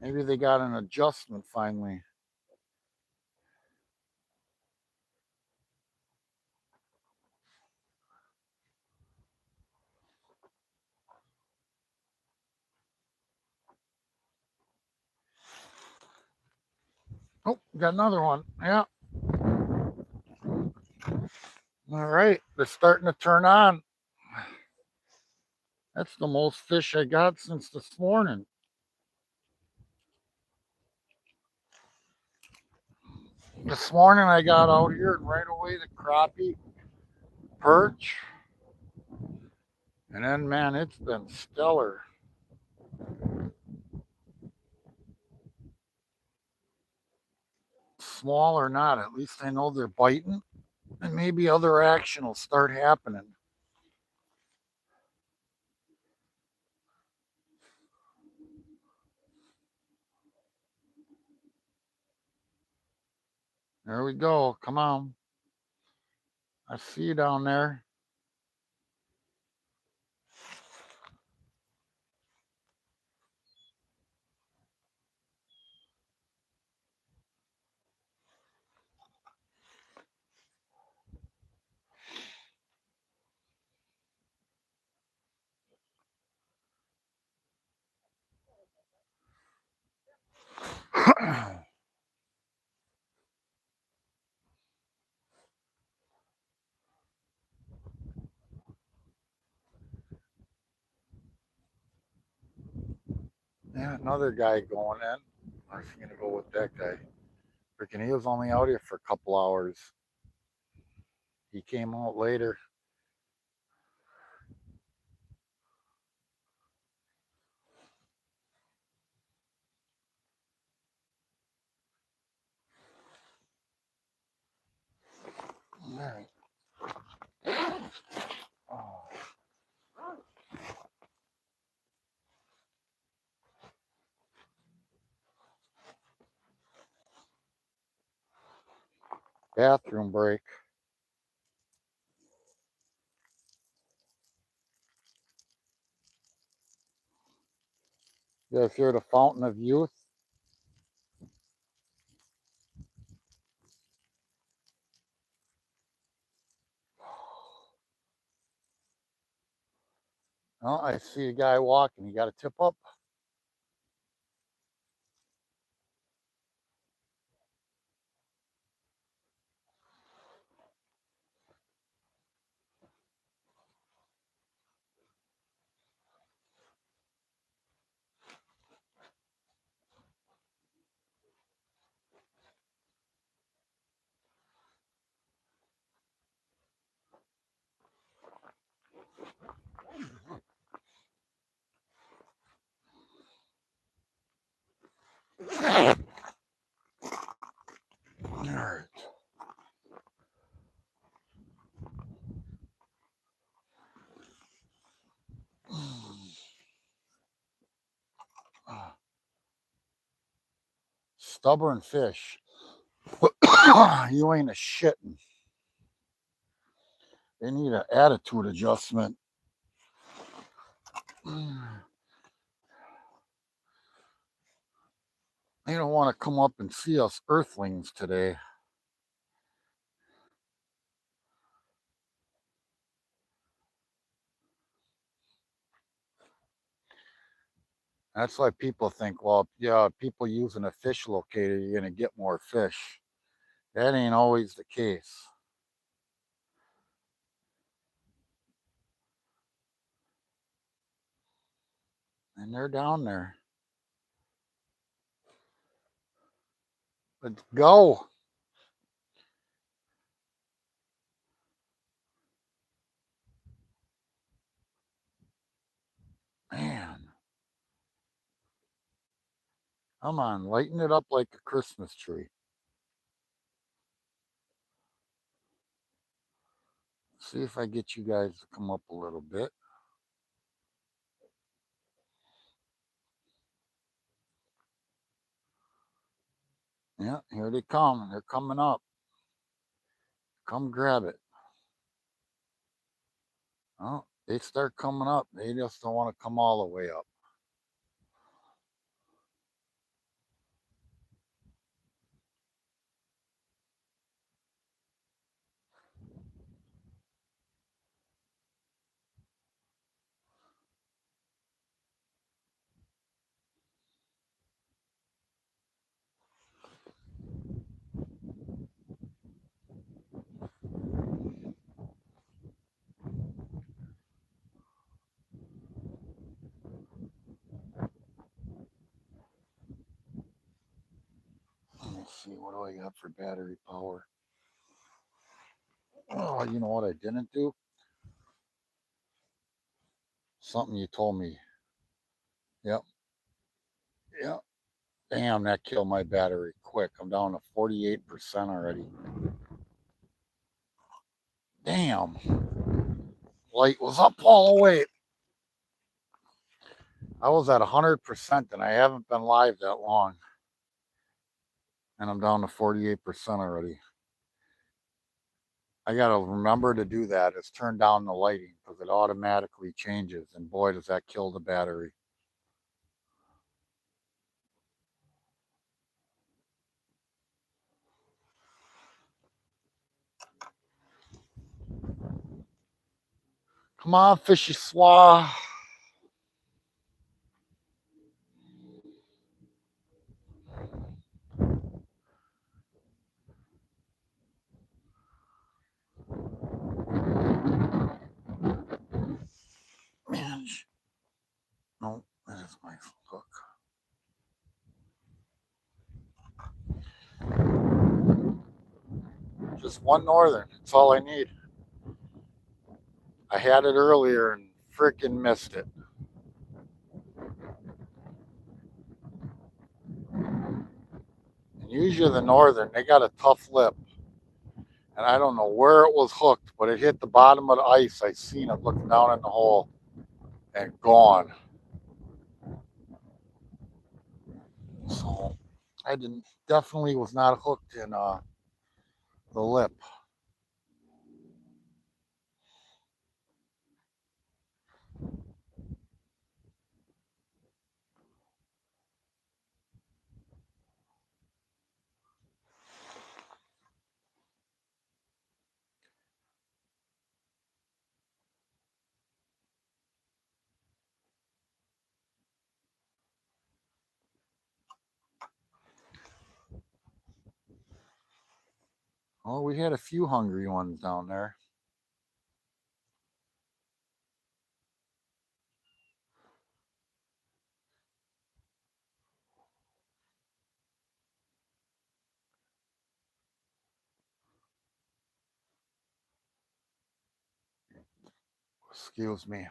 Maybe they got an adjustment finally. Oh, got another one. Yeah. All right. They're starting to turn on. That's the most fish I got since this morning. This morning I got out here and right away the crappie, perch, and then man, it's been stellar. Small or not, at least I know they're biting, and maybe other action will start happening. There we go. Come on. I see you down there. Yeah, another guy going in. I was gonna go with that guy. Freaking, he was only out here for a couple hours. He came out later. All right. Oh, bathroom break. You guys hear the fountain of youth? Oh, I see a guy walking. You got a tip up? All right. Stubborn fish. You ain't a shitting. They need an attitude adjustment. They don't want to come up and see us earthlings today. That's why people think, well, yeah, people using a fish locator, you're going to get more fish. That ain't always the case. And they're down there. Let's go. Man, come on, lighten it up like a Christmas tree. See if I get you guys to come up a little bit. Yeah, here they come. They're coming up. Come grab it. Oh, they start coming up. They just don't want to come all the way up. Let me see, what do I got for battery power? Oh, you know what I didn't do? Something you told me. Yep. Yep. Damn, that killed my battery quick. I'm down to 48% already. Damn. Light was up all the way. I was at 100% and I haven't been live that long. And I'm down to 48% already. I got to remember to do that is turn down the lighting because it automatically changes. And boy, does that kill the battery. Come on, fishy slaw. Man, no, that is my hook. Just one northern. That's all I need. I had it earlier and freaking missed it. And usually the northern, they got a tough lip. And I don't know where it was hooked, but it hit the bottom of the ice. I seen it looking down in the hole and gone. So I didn't definitely was not hooked in the lip. Oh, we had a few hungry ones down there. Excuse me.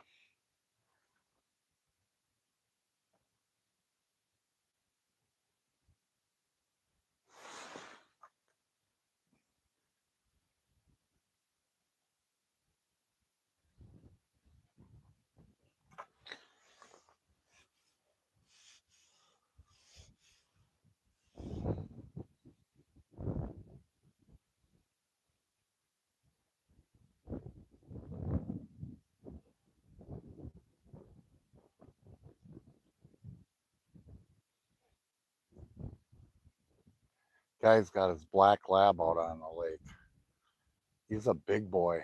Guy's got his black lab out on the lake. He's a big boy.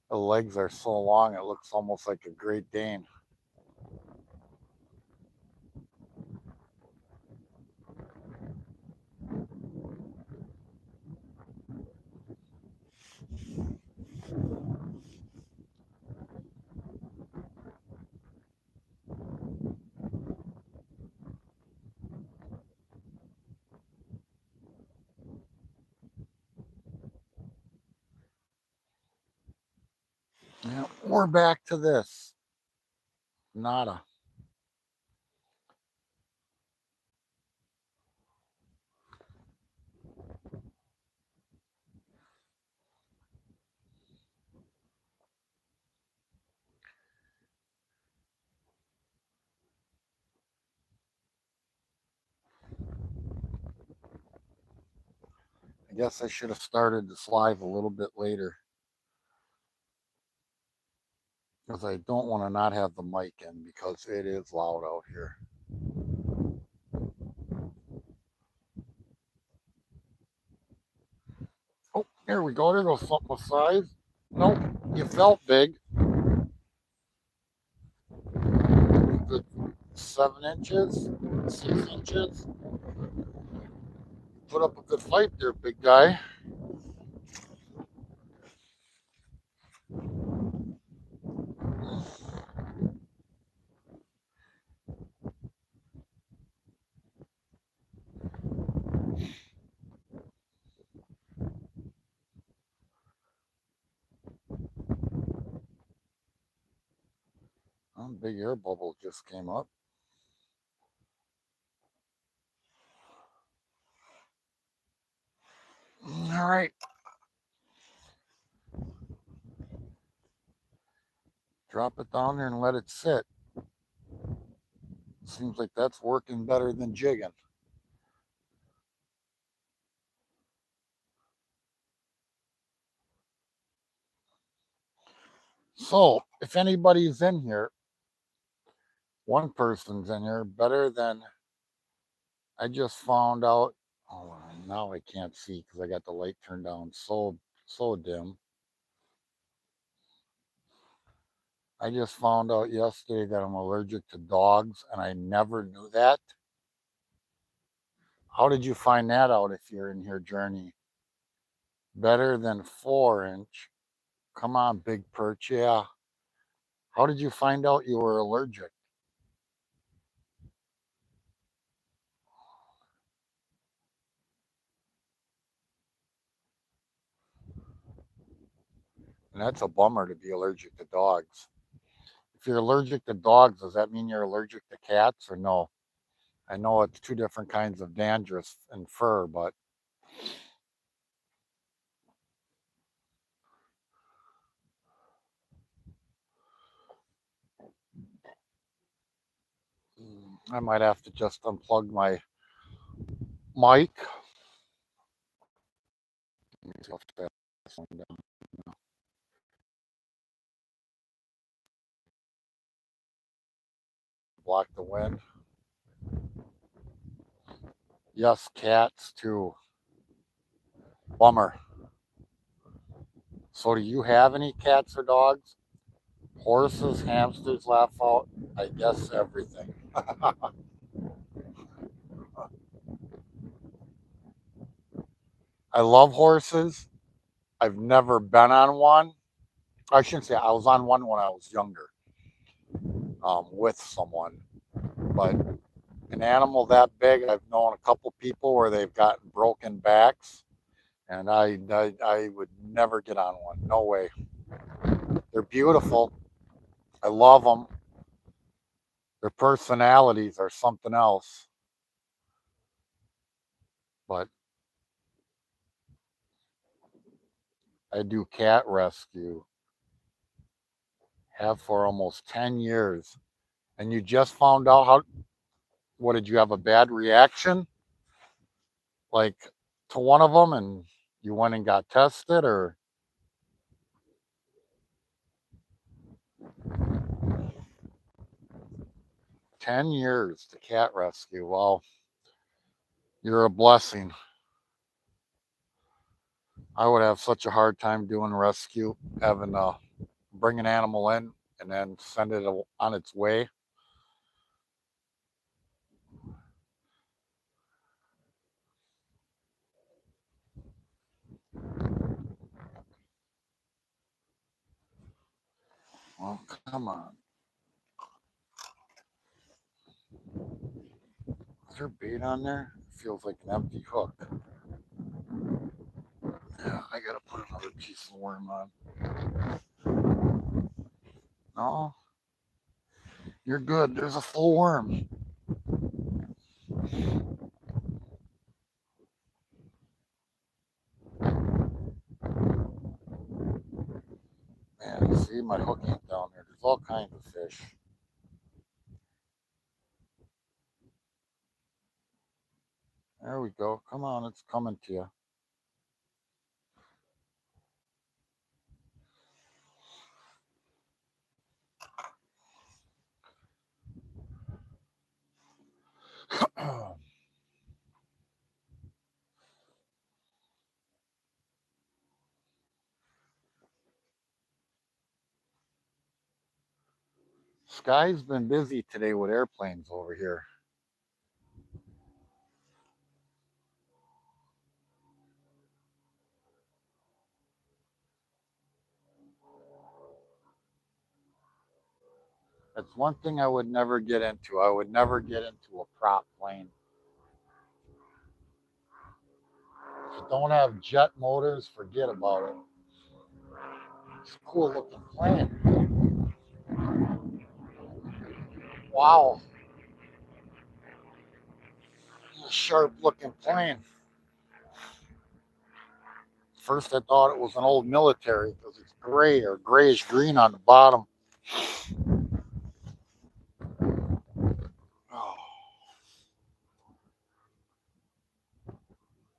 The legs are so long, it looks almost like a Great Dane. Yeah, we're back to this. Nada. I guess I should have started this live a little bit later because I don't want to not have the mic in because it is loud out here. Oh, here we go. There goes something with size. Nope, you felt big. Good 7 inches, 6 inches. Put up a good fight there, big guy. Oh, big air bubble just came up. All right. Drop it down there and let it sit. Seems like that's working better than jigging. So, if anybody's in here, one person's in here better than I just found out. Oh, now I can't see because I got the light turned down so dim. I just found out yesterday that I'm allergic to dogs, and I never knew that. How did you find that out if you're in here, Journey? Better than 4 inch. Come on, big perch. Yeah. How did you find out you were allergic? And that's a bummer to be allergic to dogs. If you're allergic to dogs, does that mean you're allergic to cats or no? I know it's two different kinds of dandruff and fur, but I might have to just unplug my mic. Block the wind. Yes, cats too. Bummer. So, do you have any cats or dogs? Horses, hamsters, laugh out. I guess everything. I love horses. I've never been on one. I shouldn't say I was on one when I was younger, with someone. But an animal that big, I've known a couple people where they've gotten broken backs, and I would never get on one. No way. They're beautiful. I love them. Their personalities are something else. But I do cat rescue, have for almost 10 years. And you just found out how, what did you have a bad reaction? Like to one of them and you went and got tested or 10 years to cat rescue? Well, you're a blessing. I would have such a hard time doing rescue, having to bring an animal in and then send it on its way. Well, come on. Is there bait on there? It feels like an empty hook. Yeah, I gotta put another piece of worm on. No, you're good. There's a full worm. Man, see, my hook ain't down there. There's all kinds of fish. There we go. Come on, it's coming to you. Sky's been busy today with airplanes over here. That's one thing I would never get into. I would never get into a prop plane. If you don't have jet motors, forget about it. It's a cool looking plane. Wow. A sharp looking plane. First, I thought it was an old military because it's gray or grayish green on the bottom. Oh,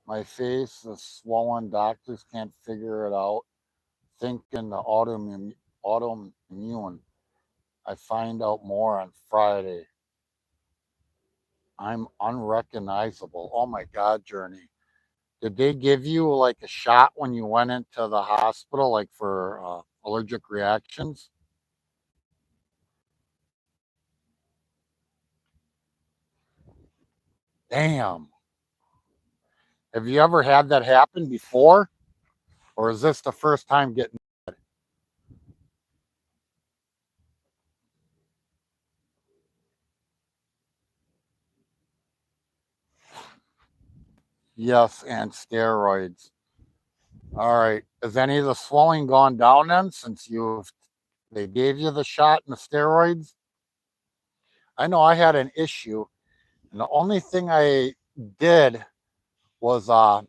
my face is swollen. Doctors can't figure it out. Thinking the autoimmune. I find out more on Friday. I'm unrecognizable. Oh my God, Journey. Did they give you like a shot when you went into the hospital, like for allergic reactions? Damn. Have you ever had that happen before? Or is this the first time getting? Yes, and steroids. All right. Has any of the swelling gone down then since they gave you the shot and the steroids? I know I had an issue, and the only thing I did was I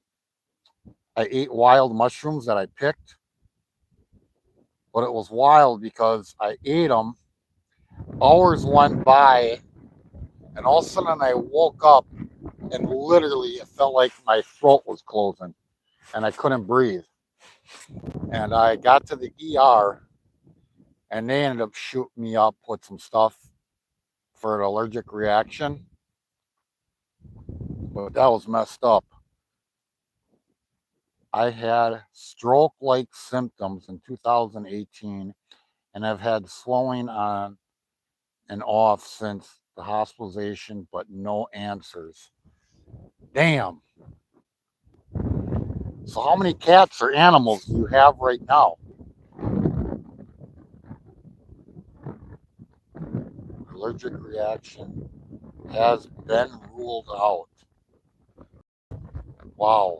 ate wild mushrooms that I picked, but it was wild because I ate them. Hours went by, and all of a sudden I woke up, and literally it felt like my throat was closing, and I couldn't breathe. And I got to the ER, and they ended up shooting me up with some stuff for an allergic reaction. But that was messed up. I had stroke-like symptoms in 2018, and I've had swelling on and off since the hospitalization, but no answers. Damn. So how many cats or animals do you have right now? Allergic reaction has been ruled out. Wow.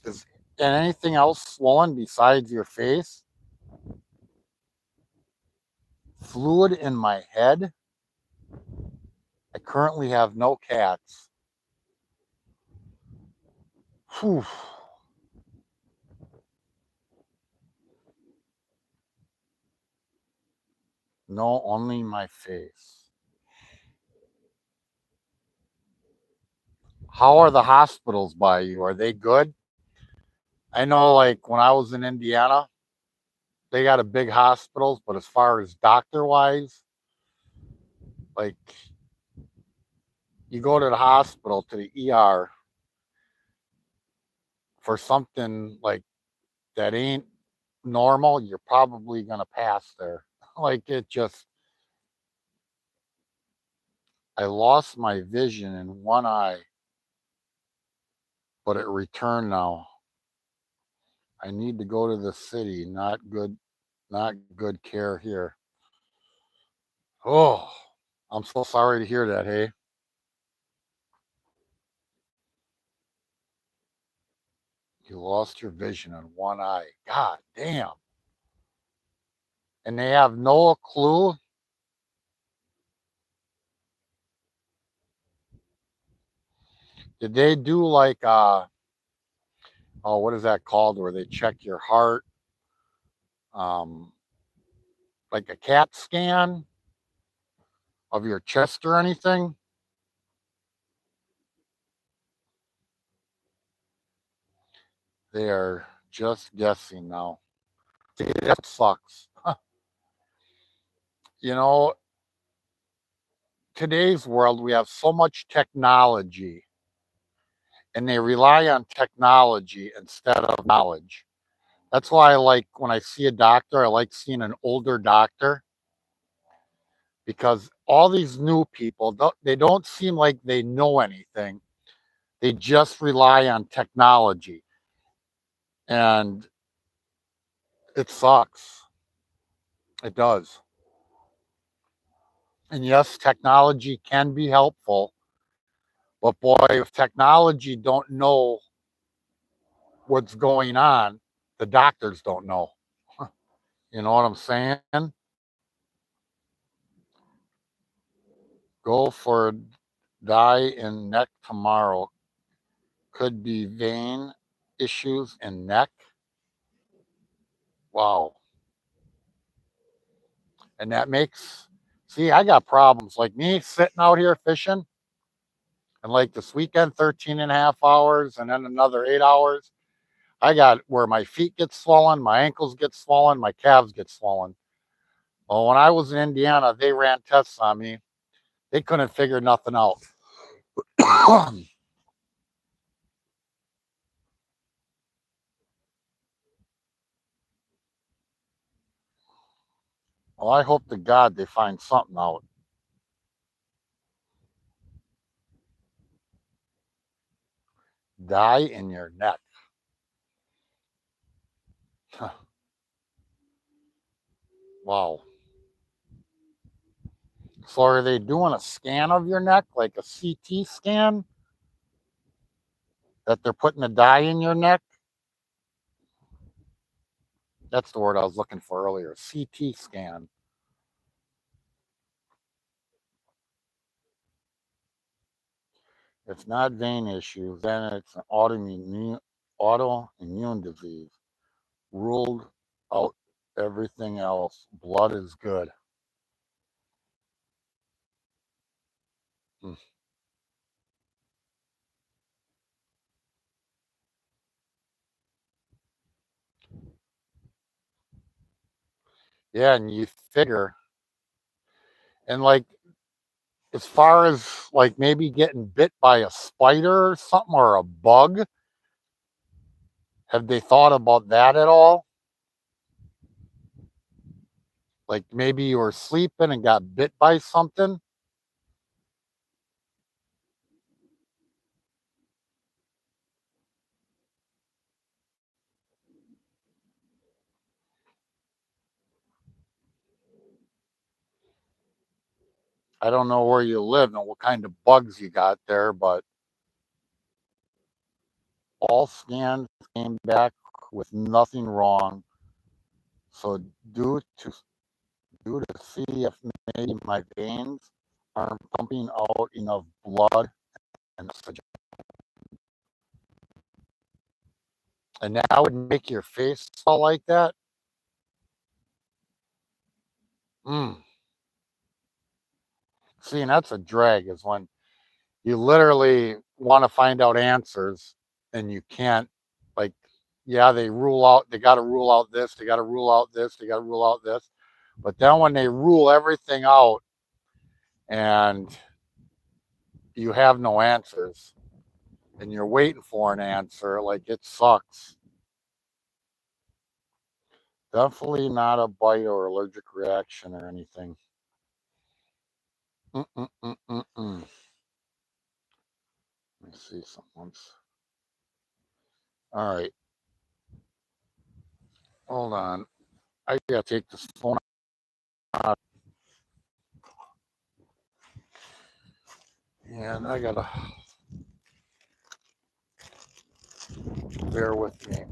Is anything else swollen besides your face? Fluid in my head? I currently have no cats. Whew. No, only my face. How are the hospitals by you? Are they good? I know, like, when I was in Indiana, they got a big hospitals, but as far as doctor wise, like, you go to the hospital, to the ER for something like that ain't normal, you're probably gonna pass there. Like, it just, I lost my vision in one eye, but it returned now. I need to go to the city. Not good care here. Oh, I'm so sorry to hear that. Hey, you lost your vision in one eye. God damn. And they have no clue. Did they do like oh, what is that called, where they check your heart, um like a CAT scan of your chest or anything? They are just guessing now. See, that sucks. You know, today's world, we have so much technology, and they rely on technology instead of knowledge. That's why I like, when I see a doctor, I like seeing an older doctor, because all these new people, they don't seem like they know anything. They just rely on technology, and it sucks. It does. And yes, technology can be helpful, but boy, if technology don't know what's going on, the doctors don't know. You know what I'm saying? Go for dye in neck tomorrow. Could be vein issues in neck. Wow. And that makes, see, I got problems like me sitting out here fishing, and like this weekend, 13 and a half hours, and then another 8 hours. I got where my feet get swollen, my ankles get swollen, my calves get swollen. Well, when I was in Indiana, they ran tests on me. They couldn't figure nothing out. Well, I hope to God they find something out. Dye in your neck. Wow. So are they doing a scan of your neck, like a CT scan, that they're putting a dye in your neck? That's the word I was looking for earlier. CT scan. It's not vein issues, then it's an autoimmune disease. Ruled out everything else. Blood is good. Hmm. Yeah, and you figure, and like, as far as like maybe getting bit by a spider or something, or a bug, have they thought about that at all? Like maybe you were sleeping and got bit by something? I don't know where you live and what kind of bugs you got there, but all scans came back with nothing wrong. So due to see if maybe my veins aren't pumping out enough blood and oxygen. And that would make your face swell like that. See, and that's a drag is when you literally want to find out answers and you can't, like, yeah, they got to rule out this, they got to rule out this, they got to rule out this. But then when they rule everything out and you have no answers and you're waiting for an answer, like, it sucks. Definitely not a bite or allergic reaction or anything. Let me see something. All right. Hold on. I gotta take this phone out. And I gotta bear with me.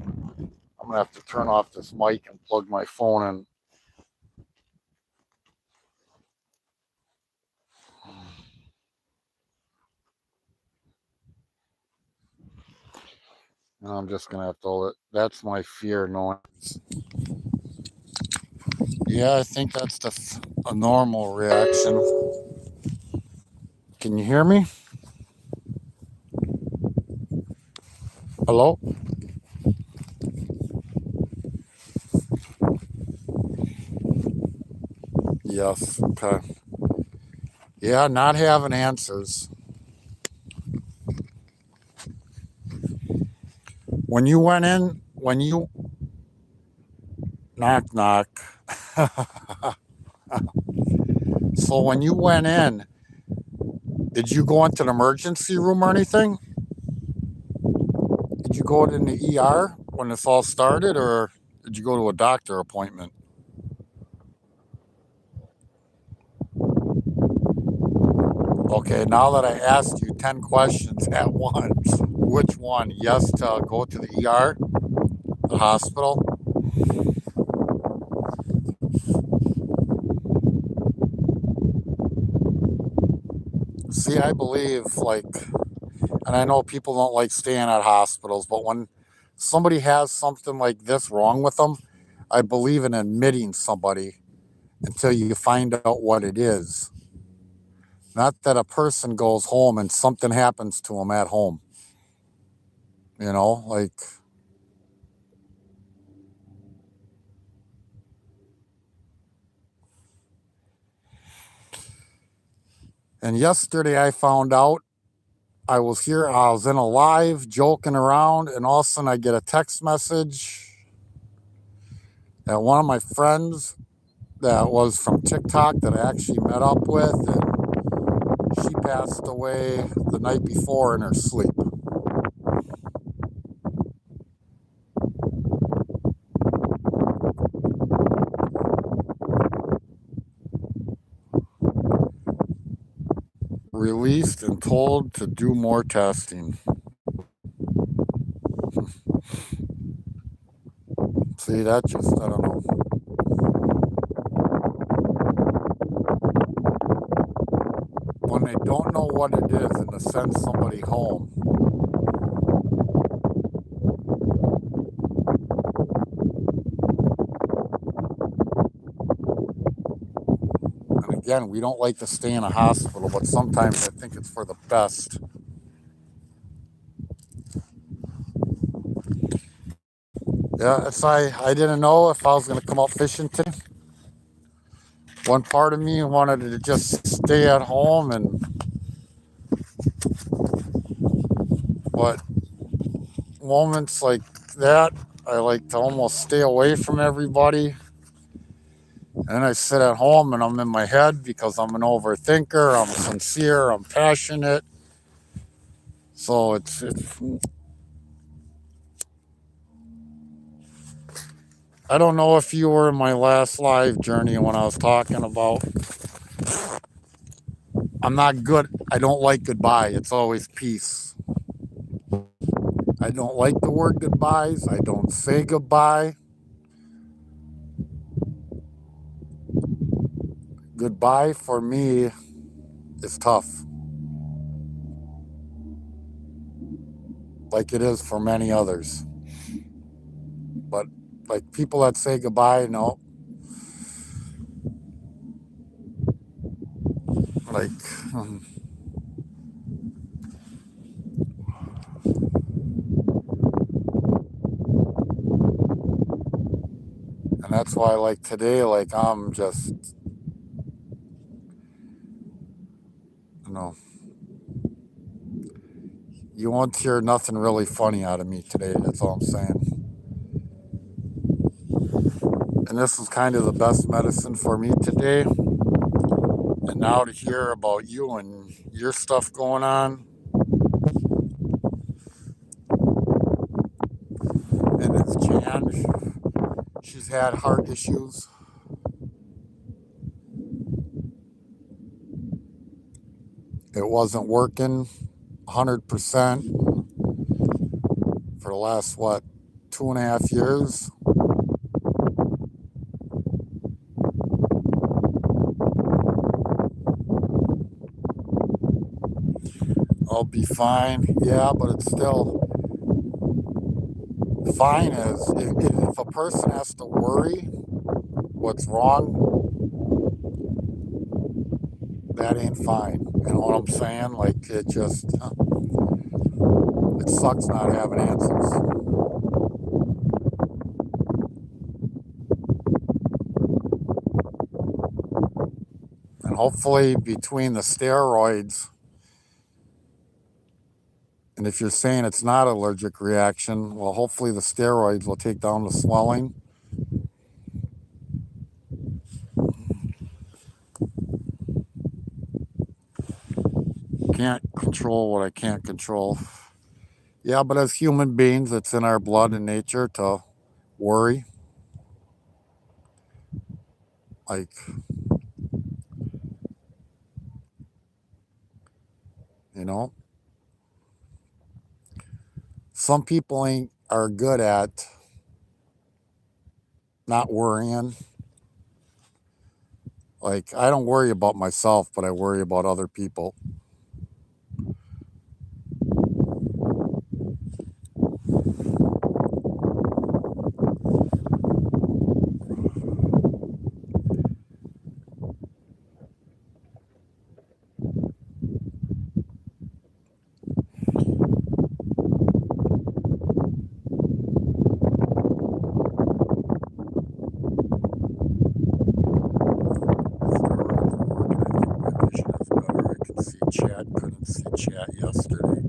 I'm gonna have to turn off this mic and plug my phone in. And I'm just gonna have to hold it. That's my fear knowing. Yeah, I think that's a normal reaction. Can you hear me? Hello? Yes. Okay. Yeah, not having answers. When you went in, knock knock. So when you went in, did you go into the emergency room or anything? Did you go in the ER when this all started, or did you go to a doctor appointment? Okay, now that I asked you 10 questions at once, which one? Yes to go to the ER, the hospital? See, I believe, like, and I know people don't like staying at hospitals, but when somebody has something like this wrong with them, I believe in admitting somebody until you find out what it is. Not that a person goes home and something happens to them at home. You know, like, and yesterday I found out I was in a live joking around, and all of a sudden I get a text message that one of my friends that was from TikTok that I actually met up with, and she passed away the night before in her sleep. Released and told to do more testing. See, that just, I don't know. When they don't know what it is and to send somebody home. And again, we don't like to stay in a hospital, but sometimes I think it's for the best. Yeah, I didn't know if I was going to come out fishing today. One part of me wanted to just stay at home, but moments like that, I like to almost stay away from everybody. And I sit at home and I'm in my head because I'm an overthinker, I'm sincere, I'm passionate. So it's I don't know if you were in my last live journey when I was talking about I'm not good. I don't like goodbye. It's always peace. I don't like the word goodbyes. I don't say goodbye. Goodbye for me is tough, like it is for many others. But like people that say goodbye, no. Like, and that's why, like today, like I'm just, you know, you won't hear nothing really funny out of me today. That's all I'm saying. And this is kind of the best medicine for me today. And now to hear about you and your stuff going on, and it's Jan. She's had heart issues. It wasn't working 100% for the last, what, 2.5 years. I'll be fine. Yeah, but it's still fine as if a person has to worry what's wrong, that ain't fine. You know what I'm saying? Like it just, it sucks not having answers. And hopefully between the steroids, and if you're saying it's not an allergic reaction, well, hopefully the steroids will take down the swelling. Can't control what I can't control. Yeah, but as human beings, it's in our blood and nature to worry. Like, you know, some people are good at not worrying. Like, I don't worry about myself, but I worry about other people. Chat, couldn't see chat yesterday.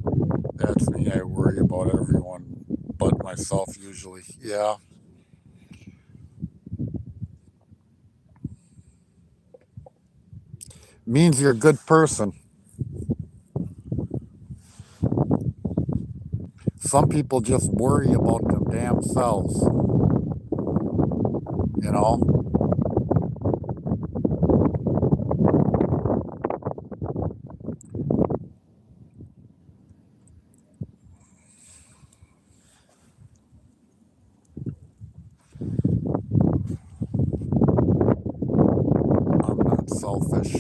That's me. I worry about everyone but myself usually. Yeah. Means you're a good person. Some people just worry about them damn selves. You know? I'm not selfish.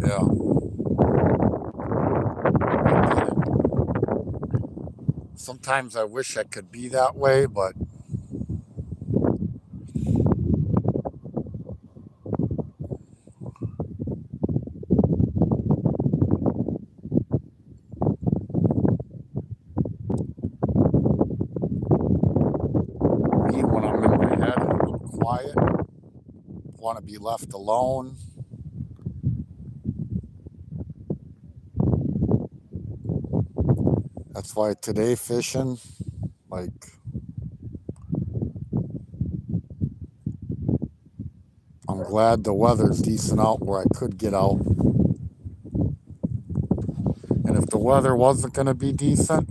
Yeah. Sometimes I wish I could be that way, but me, when I'm in my head, I'm quiet, want to be left alone. That's why today fishing, like, I'm glad the weather's decent out where I could get out. And if the weather wasn't going to be decent,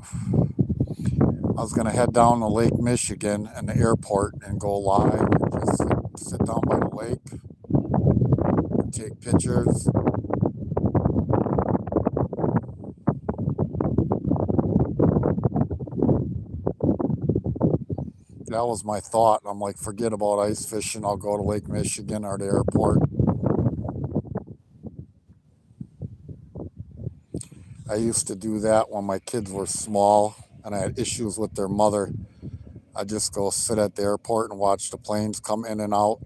I was going to head down to Lake Michigan and the airport and go live and just sit down by the lake. pictures. That was my thought. I'm like, forget about ice fishing. I'll go to Lake Michigan or the airport. I used to do that when my kids were small and I had issues with their mother. I'd just go sit at the airport and watch the planes come in and out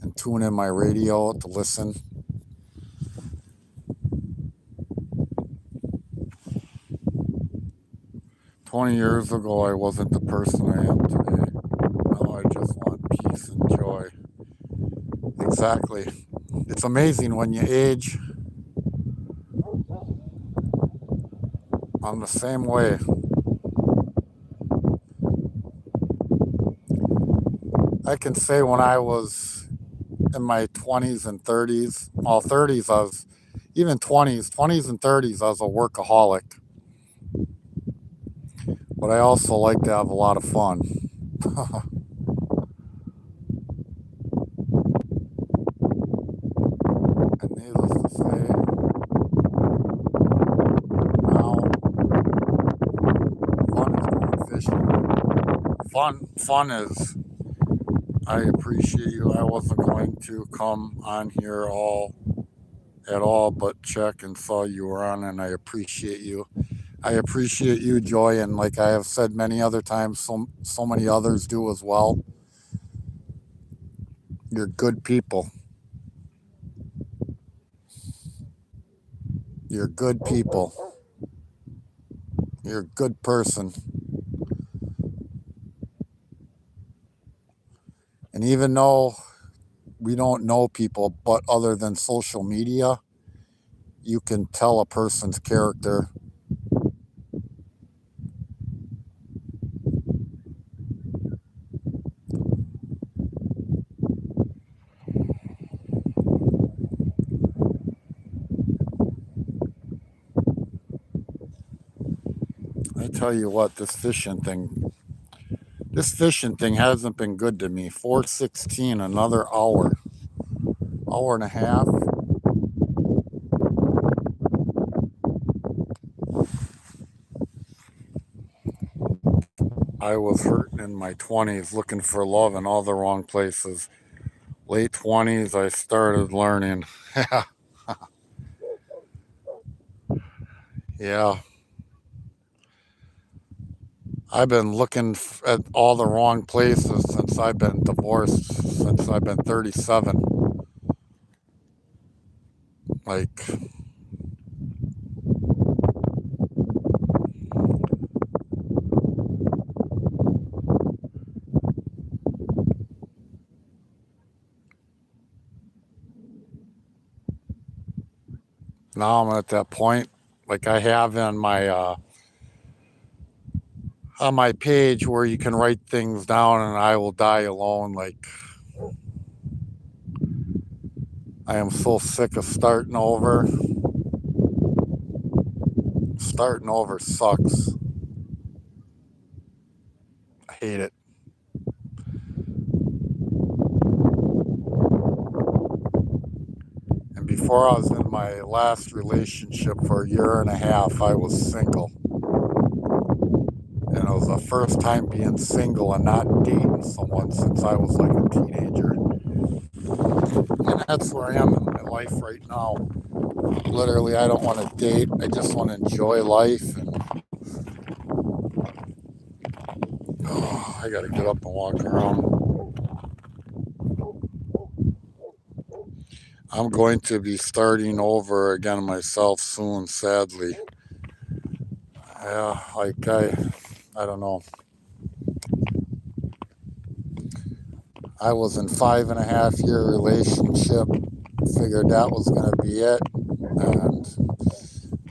and tune in my radio to listen. "20 years ago, I wasn't the person I am today. Now I just want peace and joy." Exactly. It's amazing when you age. I'm the same way. I can say when I was in my 20s and 30s, well, 30s, I was, even 20s and 30s, I was a workaholic. But I also like to have a lot of fun. And needless to say, now fun is going fishing. Fun is, I appreciate you. I wasn't going to come on here at all, but check and saw you were on, and I appreciate you. I appreciate you, Joy, and like I have said many other times, so many others do as well. You're good people. You're good people. You're a good person. And even though we don't know people, but other than social media, you can tell a person's character. I tell you what, this fishing thing hasn't been good to me. 4:16, another hour and a half. I was hurting in my 20s, looking for love in all the wrong places. Late 20s, I started learning. Yeah. I've been looking at all the wrong places since I've been divorced, since I've been 37. Like, now I'm at that point, like I have in my on my page where you can write things down, and I will die alone. Like, I am so sick of starting over. Starting over sucks. I hate it. And before I was in my last relationship for a year and a half, I was single. And it was the first time being single and not dating someone since I was like a teenager. And that's where I am in my life right now. Literally, I don't want to date. I just want to enjoy life. And I got to get up and walk around. I'm going to be starting over again myself soon, sadly. Yeah, like I don't know. I was in 5.5-year relationship. Figured that was going to be it. And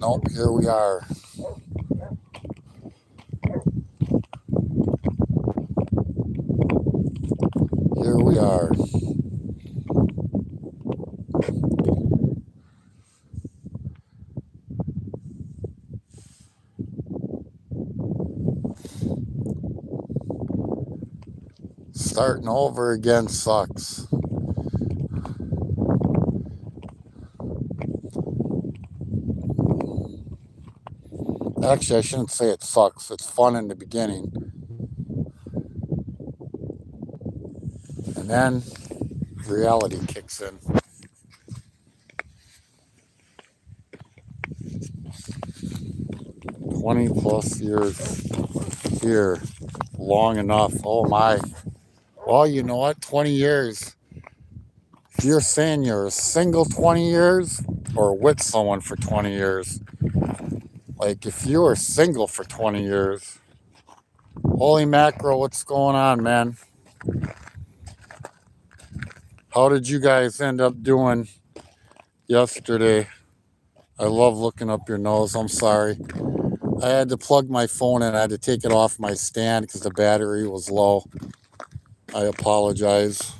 nope, here we are. Here we are. Starting over again sucks. Actually, I shouldn't say it sucks. It's fun in the beginning. And then reality kicks in. +20 years here. Long enough. Oh my. Well, you know what? 20 years. If you're saying you're single 20 years or with someone for 20 years, like if you were single for 20 years, holy mackerel, what's going on, man? How did you guys end up doing yesterday? I love looking up your nose. I'm sorry. I had to plug my phone in. I had to take it off my stand because the battery was low. I apologize.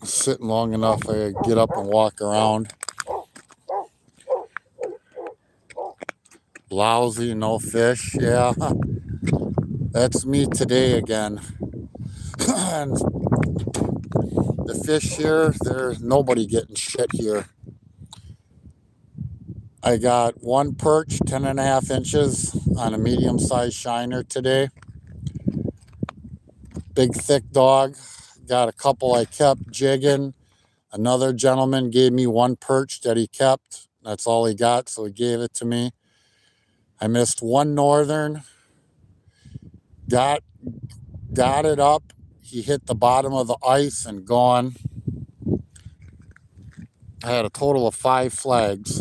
Sitting long enough, I get up and walk around. Lousy, no fish. Yeah, that's me today again. And the fish here, there's nobody getting shit here. I got one perch, 10.5 inches on a medium-sized shiner today. Big, thick dog. Got a couple I kept jigging. Another gentleman gave me one perch that he kept. That's all he got, so he gave it to me. I missed one northern. Got it up. He hit the bottom of the ice and gone. I had a total of 5 flags.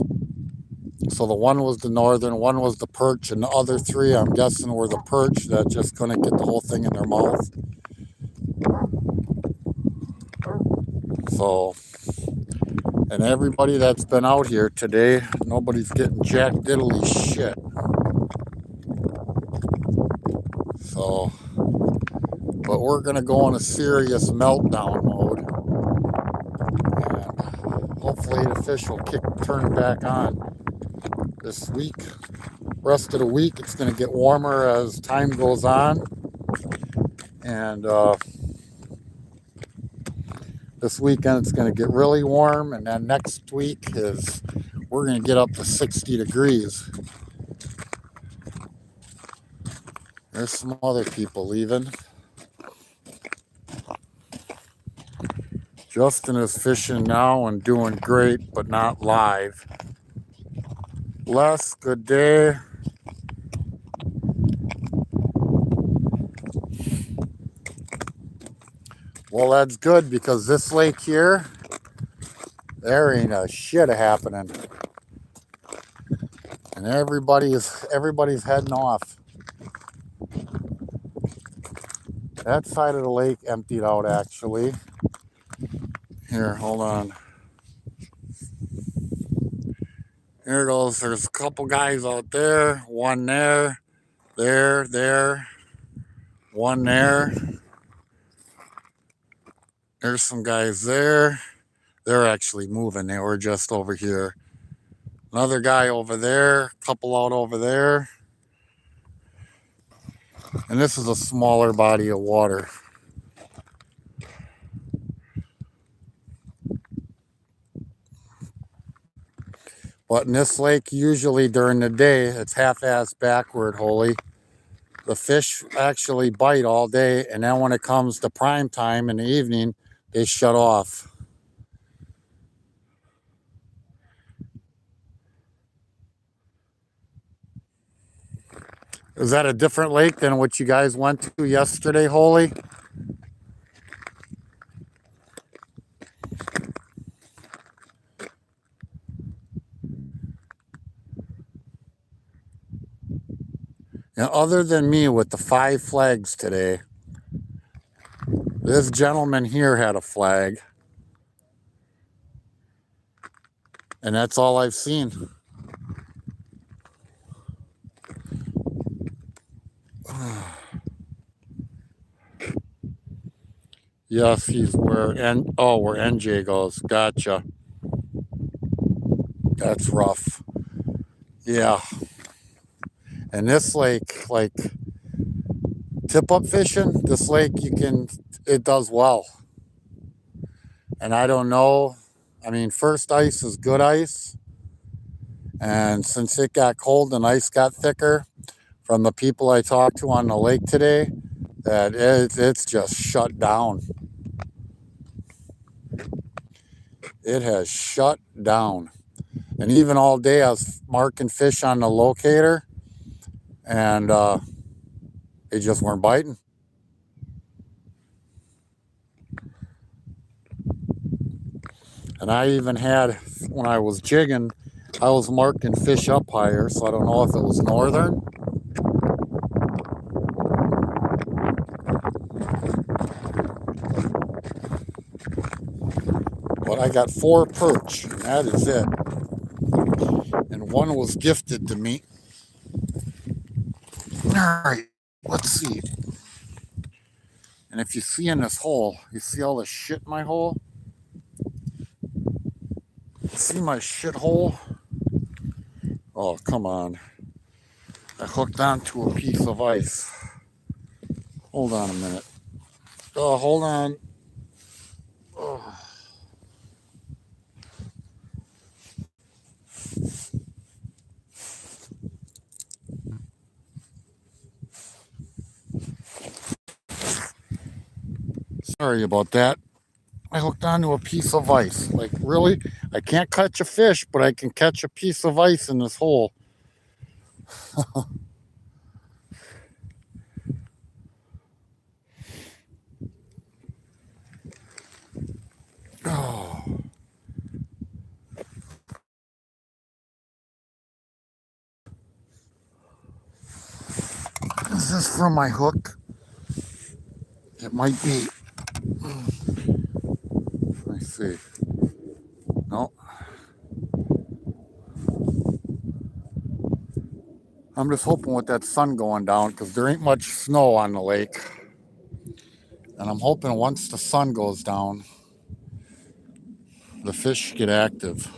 So the one was the northern, one was the perch, and the other 3, I'm guessing, were the perch that just couldn't get the whole thing in their mouth. So, and everybody that's been out here today, nobody's getting jack diddly shit. So, but we're going to go in a serious meltdown mode. And hopefully the fish will turn back on this week. Rest of the week, it's going to get warmer as time goes on. And this weekend it's going to get really warm, and then next week we're going to get up to 60 degrees. There's some other people leaving. Justin is fishing now and doing great, but not live. Les, good day. Well, that's good because this lake here, there ain't a shit happening. And everybody's heading off. That side of the lake emptied out actually. Here, hold on. Here it goes. There's a couple guys out there. One there. There. One there. There's some guys there. They're actually moving. They were just over here. Another guy over there. Couple out over there. And this is a smaller body of water. But in this lake, usually during the day, it's half-ass backward, holy. The fish actually bite all day, and then when it comes to prime time in the evening, they shut off. Is that a different lake than what you guys went to yesterday, holy? Now, other than me with the 5 flags today, this gentleman here had a flag. And that's all I've seen. Yes, he's where NJ goes. Gotcha. That's rough. Yeah. And this lake, like tip-up fishing, this lake it does well. And I don't know. I mean, first ice is good ice. And since it got cold and ice got thicker, from the people I talked to on the lake today, that it's just shut down. It has shut down. And even all day I was marking fish on the locator, and they just weren't biting. And I even had, when I was jigging, I was marking fish up higher, so I don't know if it was northern. But I got 4 perch, and that is it. And one was gifted to me. All right, let's see. And if you see in this hole, you see all the shit in my hole? See my shit hole? Oh, come on. I hooked onto a piece of ice. Hold on a minute. Oh, hold on. Oh. Sorry about that. I hooked onto a piece of ice. Like, really? I can't catch a fish, but I can catch a piece of ice in this hole. Oh. Is this from my hook? It might be. Let me see. No. I'm just hoping with that sun going down, because there ain't much snow on the lake. And I'm hoping once the sun goes down, the fish get active.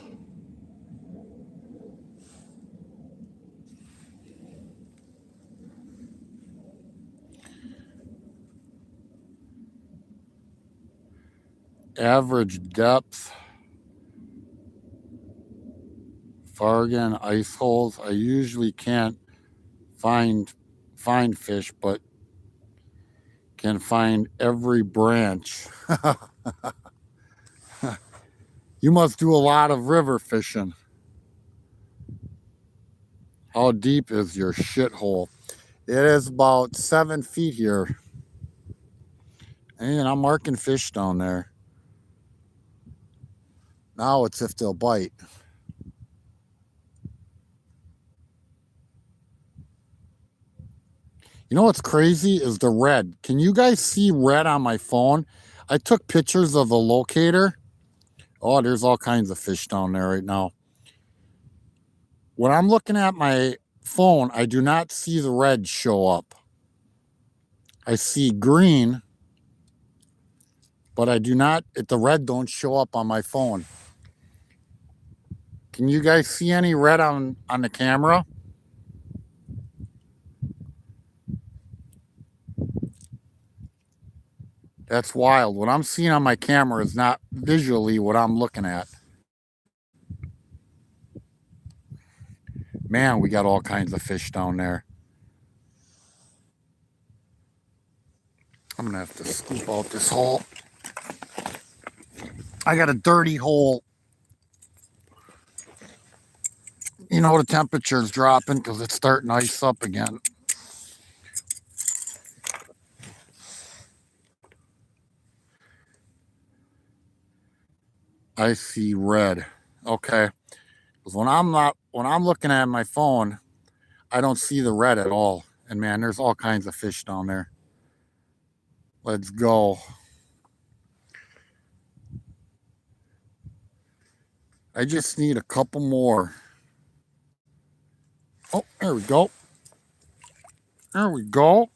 Average depth, Fargan ice holes. I usually can't find fish, but can find every branch. You must do a lot of river fishing. How deep is your shithole? It is about 7 feet here. And I'm marking fish down there. Now it's if they'll bite. You know what's crazy is the red. Can you guys see red on my phone? I took pictures of the locator. Oh, there's all kinds of fish down there right now. When I'm looking at my phone, I do not see the red show up. I see green, but I do not, the red don't show up on my phone. Can you guys see any red on the camera? That's wild. What I'm seeing on my camera is not visually what I'm looking at. Man, we got all kinds of fish down there. I'm gonna have to scoop out this hole. I got a dirty hole. You know, the temperature's dropping because it's starting to ice up again. I see red. Okay. Because when I'm looking at my phone, I don't see the red at all. And man, there's all kinds of fish down there. Let's go. I just need a couple more. Oh, there we go. There we go.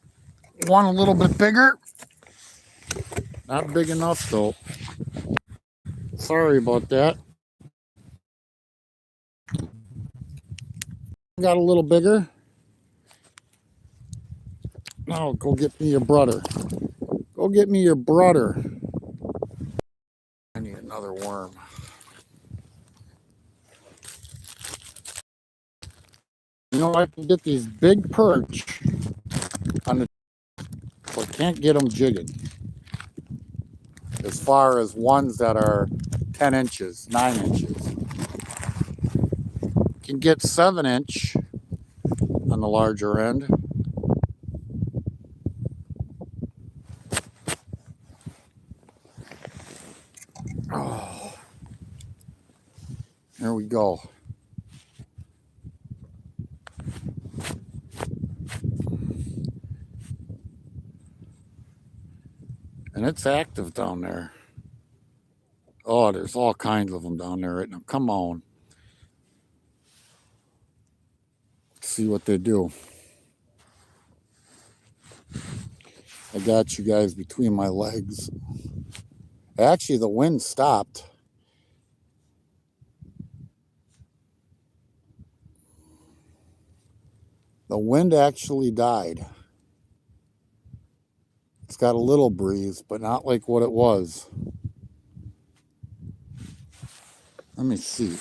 One a little bit bigger. Not big enough though. Sorry about that. Got a little bigger. Now go get me your brother. Go get me your brother. I need another worm. You know, I can get these big perch on the, but can't get them jigging. As far as ones that are 10 inches, 9 inches. Can get 7-inch on the larger end. Oh, here we go. And it's active down there. Oh, there's all kinds of them down there right now. Come on. Let's see what they do. I got you guys between my legs. Actually, the wind stopped. The wind actually died. It's got a little breeze, but not like what it was. Let me see.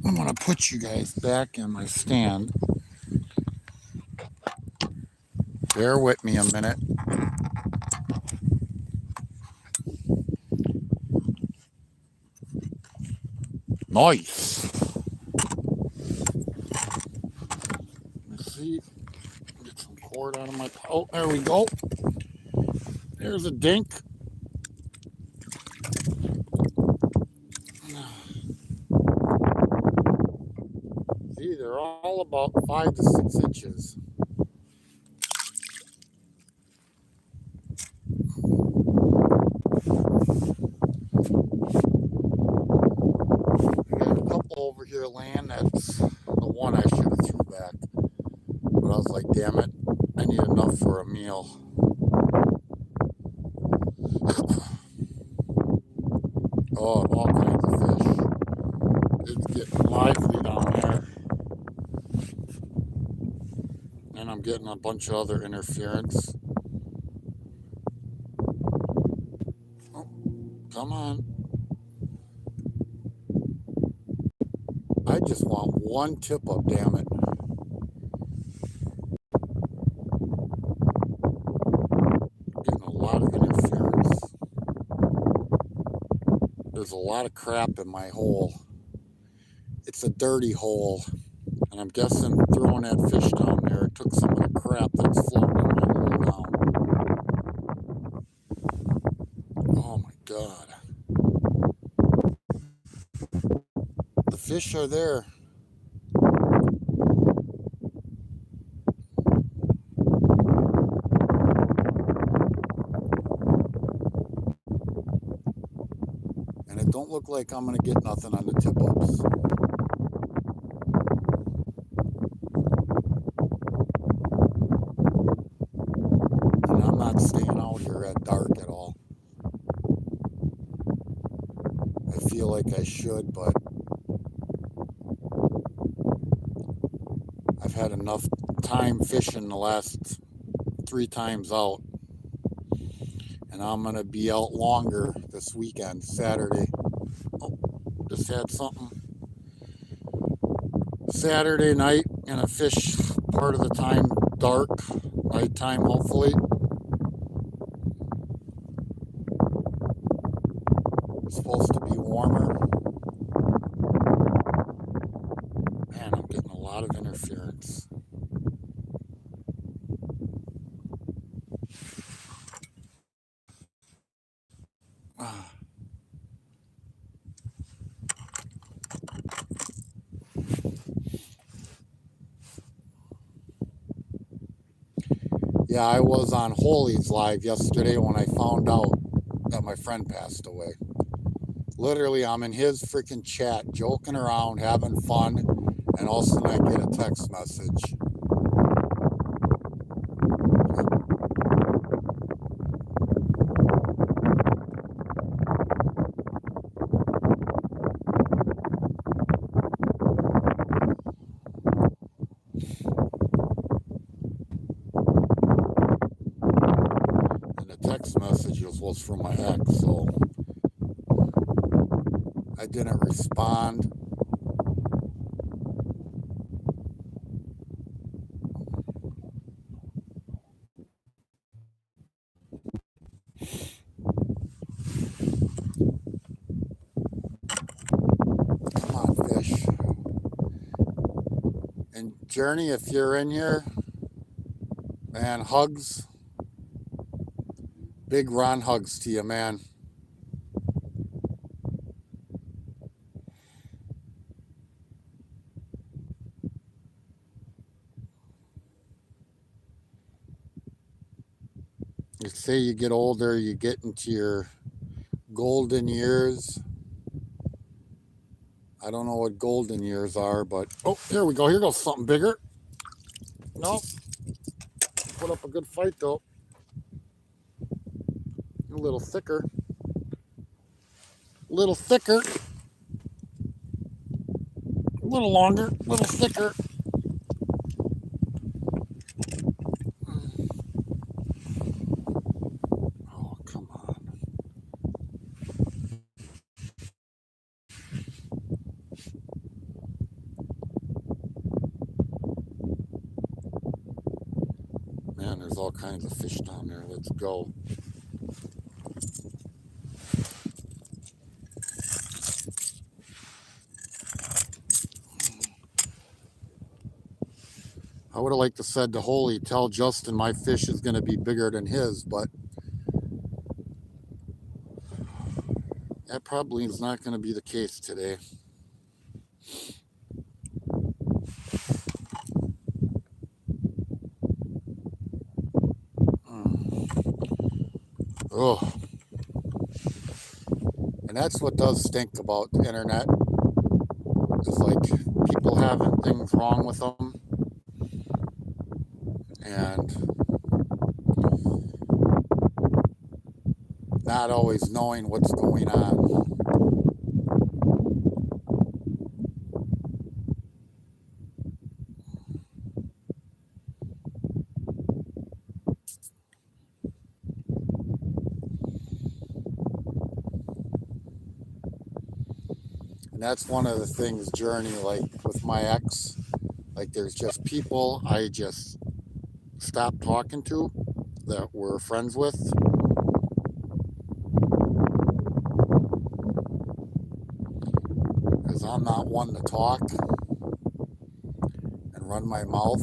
I'm going to put you guys back in my stand. Bear with me a minute. Nice. Let's see. Get some cord out of my... Oh, there we go. There's a dink. See, they're all about 5 to 6 inches. I got a couple over here laying. That's the one I should have threw back. But I was like, damn it, I need enough for a meal. Oh, all kinds of fish. It's getting lively down there. And I'm getting a bunch of other interference. Oh, come on. I just want one tip up, damn it. Getting a lot of interference. There's a lot of crap in my hole. It's a dirty hole. And I'm guessing throwing that fish down there took some of the crap that's floating in my hole down. Oh my God. The fish are there. And it don't look like I'm going to get nothing on the tip-ups. And I'm not staying out here at dark at all. I feel like I should, but I've had enough time fishing the last 3 times out. And I'm going to be out longer this weekend, Saturday. Oh, just had something. Saturday night, gonna fish part of the time dark, nighttime hopefully. It's supposed to be warmer. Man, I'm getting a lot of interference. Yeah, I was on Holy's live yesterday when I found out that my friend passed away. Literally, I'm in his freaking chat, joking around, having fun, and all of a sudden I get a text message. And the text message was from my ex, so I didn't respond. And Journey, if you're in here, man, hugs. Big Ron hugs to you, man. You say you get older, you get into your golden years. I don't know what golden years are, but oh, here we go. Here goes something bigger. No, put up a good fight though. A little thicker. A little thicker. A little longer. A little thicker. Oh, come on. Man, there's all kinds of fish down there. Let's go. I would have liked to said to Holy, tell Justin my fish is going to be bigger than his, but that probably is not going to be the case today. Oh, and that's what does stink about the internet. It's like people having things wrong with them, and not always knowing what's going on. And that's one of the things, Journey, like with my ex, like there's just people I just stopped talking to that we're friends with. Because I'm not one to talk and run my mouth.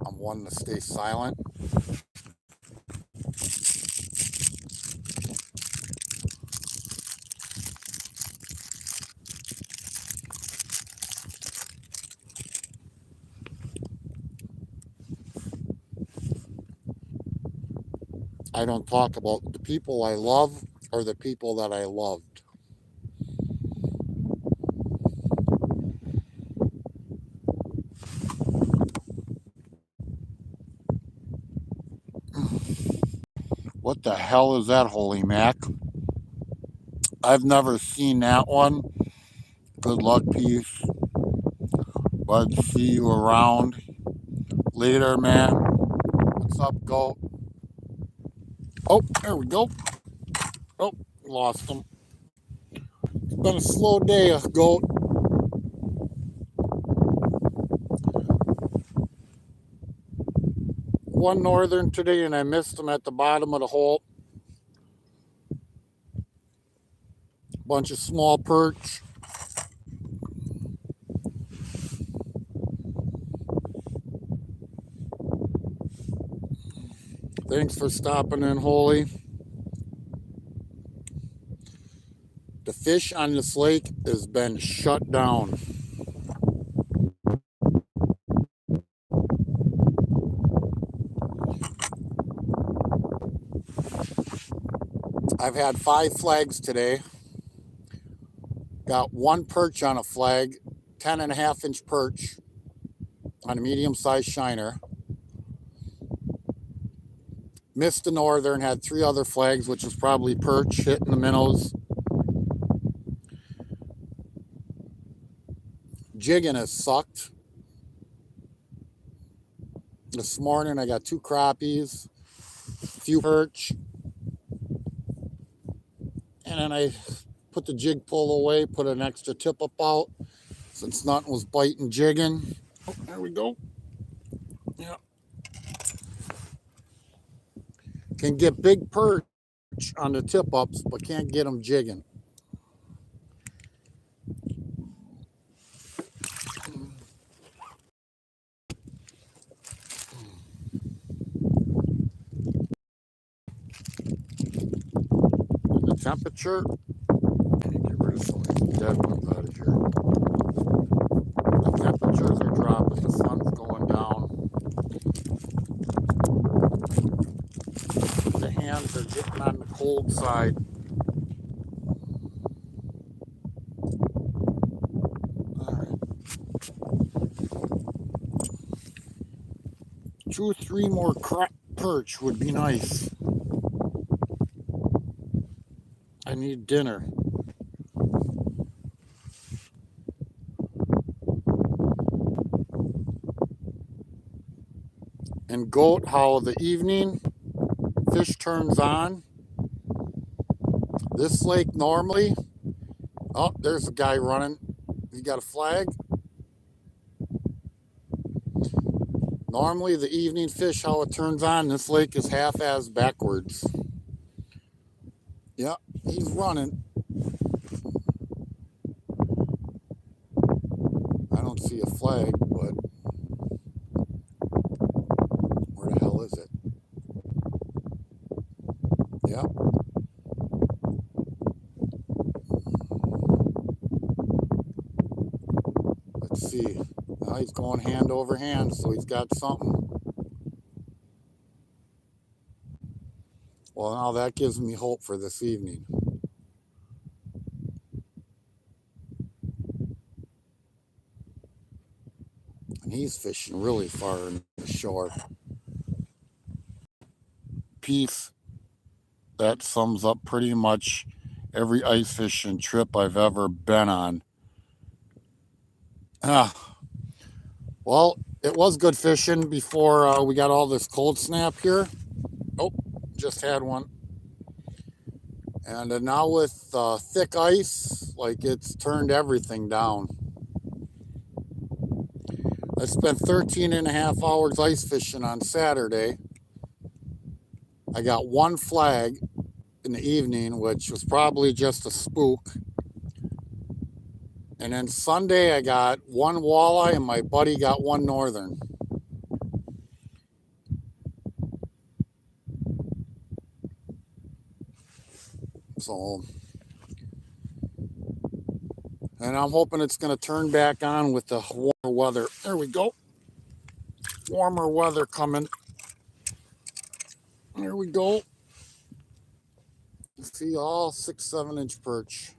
I'm one to stay silent. I don't talk about the people I love or the people that I loved. What the hell is that, Holy Mac? I've never seen that one. Good luck, peace. Let's see you around later, man. What's up, goat? Oh, there we go. Oh, lost him. It's been a slow day, goat. One northern today, and I missed him at the bottom of the hole. Bunch of small perch. Thanks for stopping in, Holy. The fish on this lake has been shut down. I've had 5 flags today. Got 1 perch on a flag, 10.5-inch perch on a medium-sized shiner. Missed the northern, had 3 other flags, which was probably perch hitting the minnows. Jigging has sucked. This morning I got 2 crappies, a few perch, and then I put the jig pull away, put an extra tip up out since nothing was biting jigging. Oh, there we go. Yeah. Can get big perch on the tip ups, but can't get them jigging. temperature. Let me get rid of some of these dead ones out of here. The temperatures are dropping, the sun's going down. The hands are getting on the cold side. Alright. 2 or 3 more perch would be nice. I need dinner. And goat, how the evening fish turns on. This lake normally, oh, there's a guy running. He got a flag. Normally the evening fish, how it turns on, this lake is half-as backwards. Yeah, he's running. I don't see a flag, but where the hell is it? Yeah. Let's see. Now he's going hand over hand, so he's got something. Well, now that gives me hope for this evening. And he's fishing really far in the shore. Peace. That sums up pretty much every ice fishing trip I've ever been on. Well, it was good fishing before we got all this cold snap here. Oh, just had one. And now with thick ice, like it's turned everything down. I spent 13.5 hours ice fishing on Saturday. I got 1 flag in the evening, which was probably just a spook. And then Sunday I got 1 walleye and my buddy got 1 northern. So, and I'm hoping it's going to turn back on with the warmer weather. There we go. Warmer weather coming. There we go. See all 6-7 inch perch.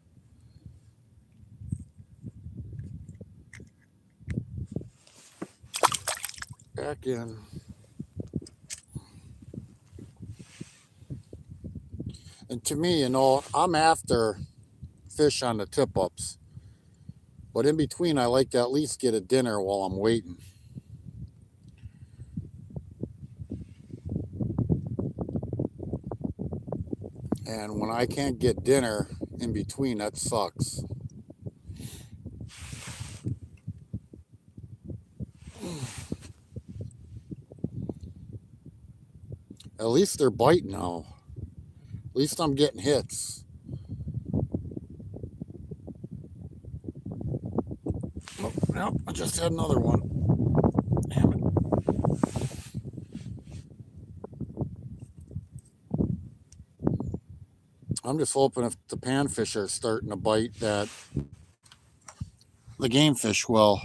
Back in. And to me, you know, I'm after fish on the tip ups. But in between, I like to at least get a dinner while I'm waiting. And when I can't get dinner in between, that sucks. At least they're biting now. At least I'm getting hits. Oh, no, I just had another one. Damn it. I'm just hoping if the panfish are starting to bite that the game fish will.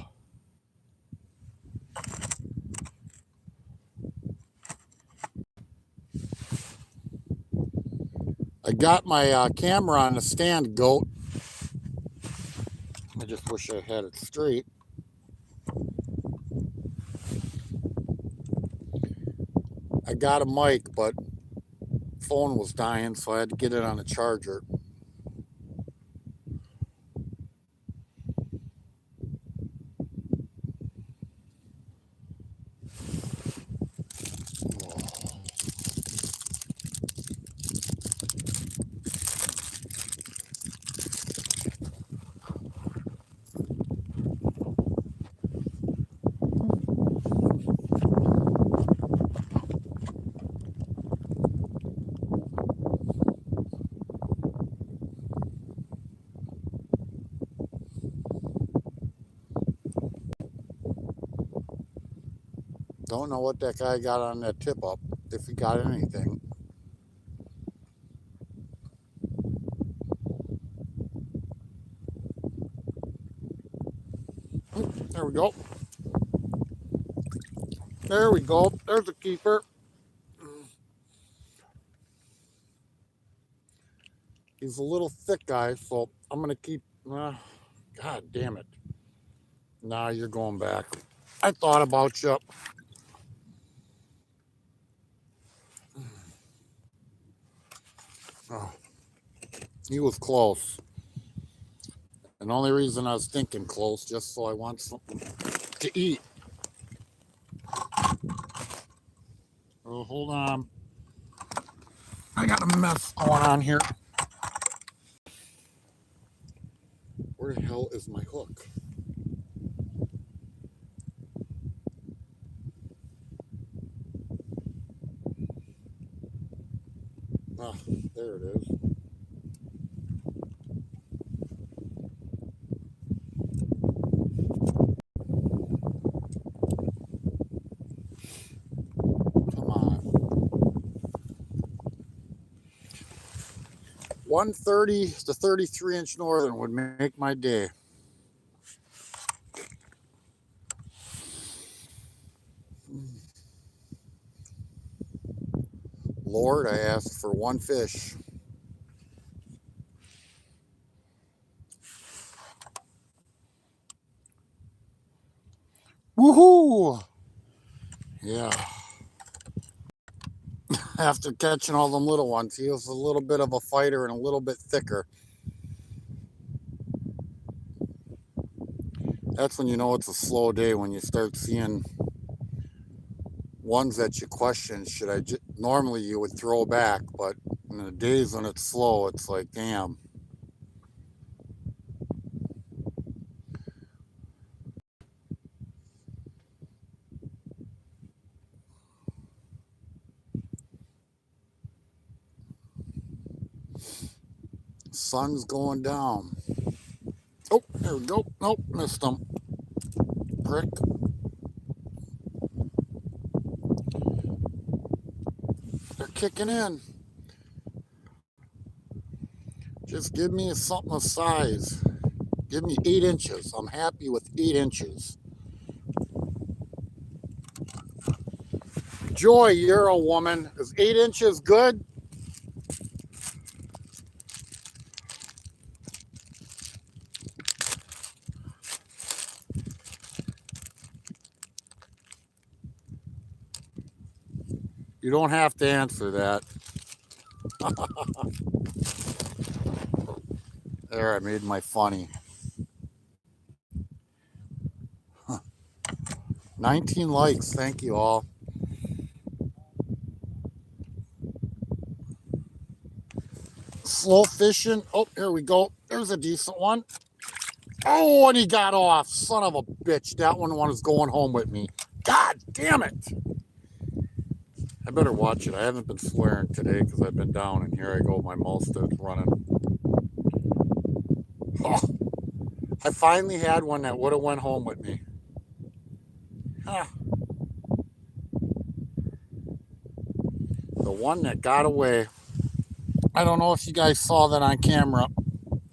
I got my camera on the stand, goat. I just wish I had it straight. I got a mic, but phone was dying, so I had to get it on a charger. Don't know what that guy got on that tip up, if he got anything. There we go. There we go. There's a keeper. He's a little thick guy, so I'm going to keep... God damn it. Nah, you're going back. I thought about you. Oh, he was close. And the only reason I was thinking close, just so I want something to eat. Oh, hold on. I got a mess going on here. Where the hell is my hook? Ah, there it is. Come on. 130 to 33-inch northern would make my day. Lord, I asked for one fish. Woohoo! Yeah. After catching all them little ones, he was a little bit of a fighter and a little bit thicker. That's when you know it's a slow day, when you start seeing ones that you question, should I normally you would throw back, but in the days when it's slow, it's like, damn. Sun's going down. Oh, there we go. Nope, missed him. Prick. They're kicking in. Just give me something of size. Give me 8 inches. I'm happy with 8 inches. Joy, you're a woman. Is 8 inches good? You don't have to answer that. There, I made my funny. 19 likes. Thank you all. Slow fishing. Oh, here we go. There's a decent one. Oh, and he got off. Son of a bitch. That one was going home with me. God damn it. I better watch it. I haven't been swearing today because I've been down, and here I go. My mouth starts running. Oh, I finally had one that would have went home with me. Huh. The one that got away. I don't know if you guys saw that on camera.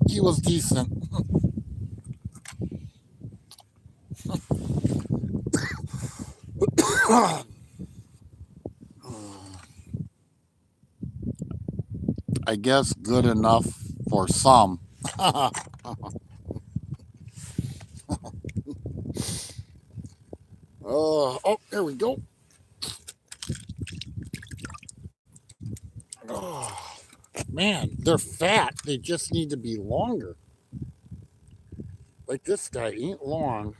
He was decent. I guess good enough for some. Oh, there we go. Oh, man, they're fat. They just need to be longer. Like this guy ain't long.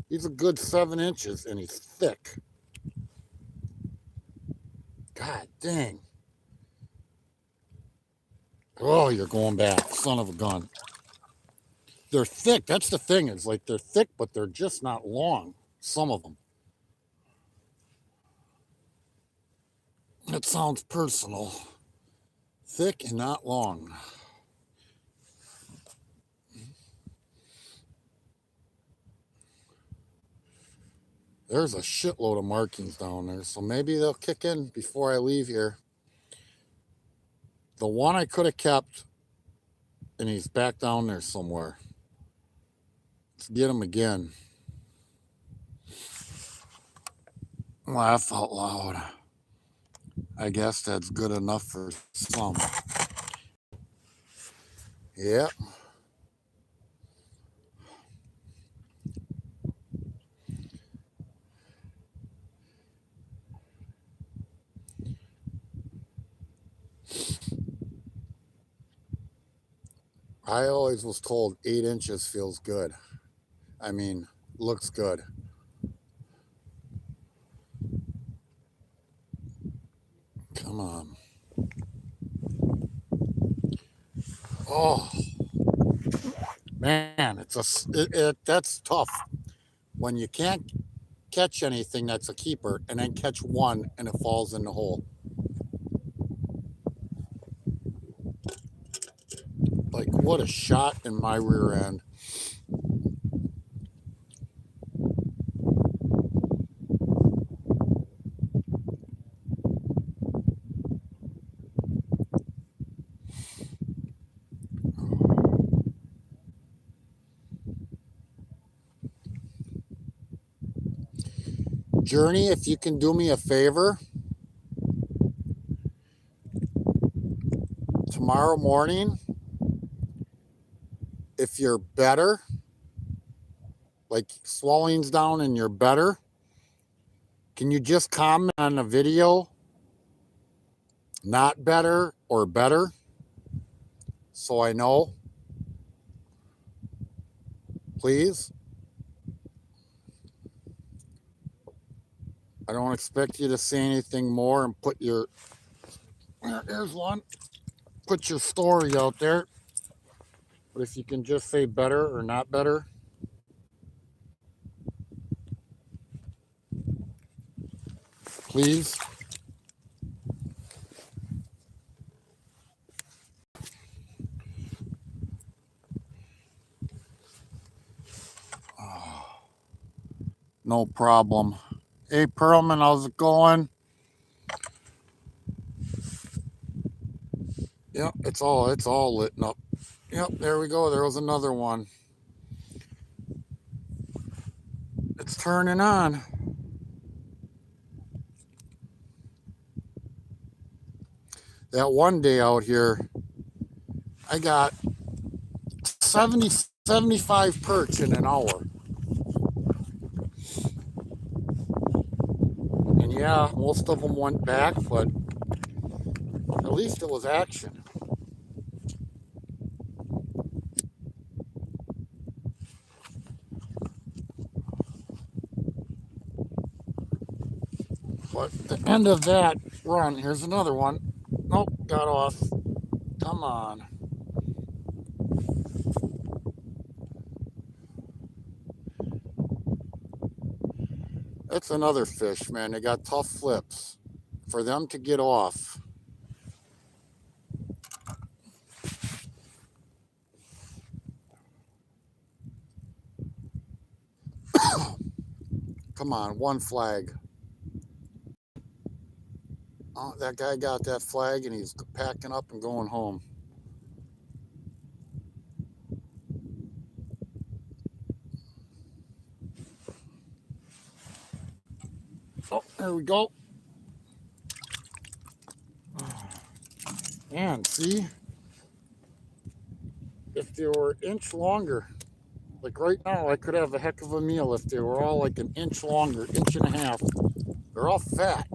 He's a good 7 inches and he's thick. God dang. Oh, you're going back. Son of a gun. They're thick. That's the thing. It's like they're thick, but they're just not long. Some of them. That sounds personal. Thick and not long. There's a shitload of markings down there, so maybe they'll kick in before I leave here. The one I could have kept, and he's back down there somewhere. Let's get him again. Laugh out loud. I guess that's good enough for some. Yep. I always was told 8 inches feels good. I mean, looks good. Come on. Oh, man, that's tough when you can't catch anything that's a keeper and then catch one and it falls in the hole. Like, what a shot in my rear end. Journey, if you can do me a favor, tomorrow morning, if you're better, like swelling's down and you're better, can you just comment on the video, not better or better, so I know, please? I don't expect you to say anything more and put your, here's one, put your story out there. But if you can just say better or not better. Please. Oh, no problem. Hey, Pearlman, how's it going? Yep, it's all lit up. Yep, there we go. There was another one. It's turning on. That one day out here, I got 70, 75 perch in an hour. And yeah, most of them went back, but at least it was action. But the end of that run, here's another one. Nope, got off. Come on. That's another fish, man. They got tough flips. For them to get off. Come on, one flag. Oh, that guy got that flag and he's packing up and going home. Oh, there we go. And see, if they were an inch longer, like right now, I could have a heck of a meal if they were all like an inch longer, inch and a half. They're all fat.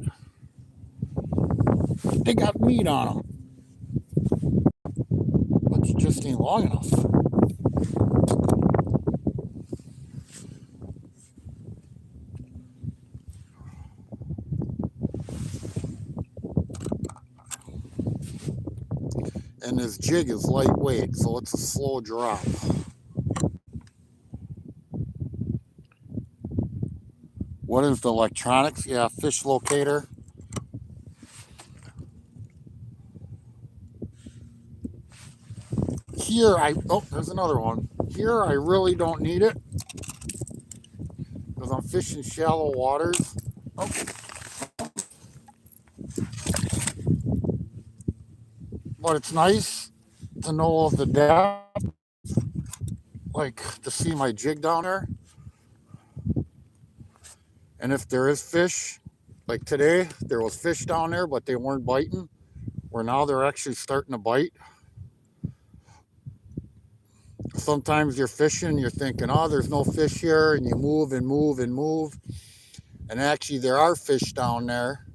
They got meat on them, but you just ain't long enough. And this jig is lightweight, so it's a slow drop. What is the electronics? Yeah, fish locator. Here, there's another one. Here, I really don't need it because I'm fishing shallow waters. Oh. But it's nice to know of the depth. like to see my jig down there. And if there is fish, like today, there was fish down there, but they weren't biting. Where now they're actually starting to bite. Sometimes you're fishing, you're thinking, oh, there's no fish here, and you move and move and move. And actually, there are fish down there,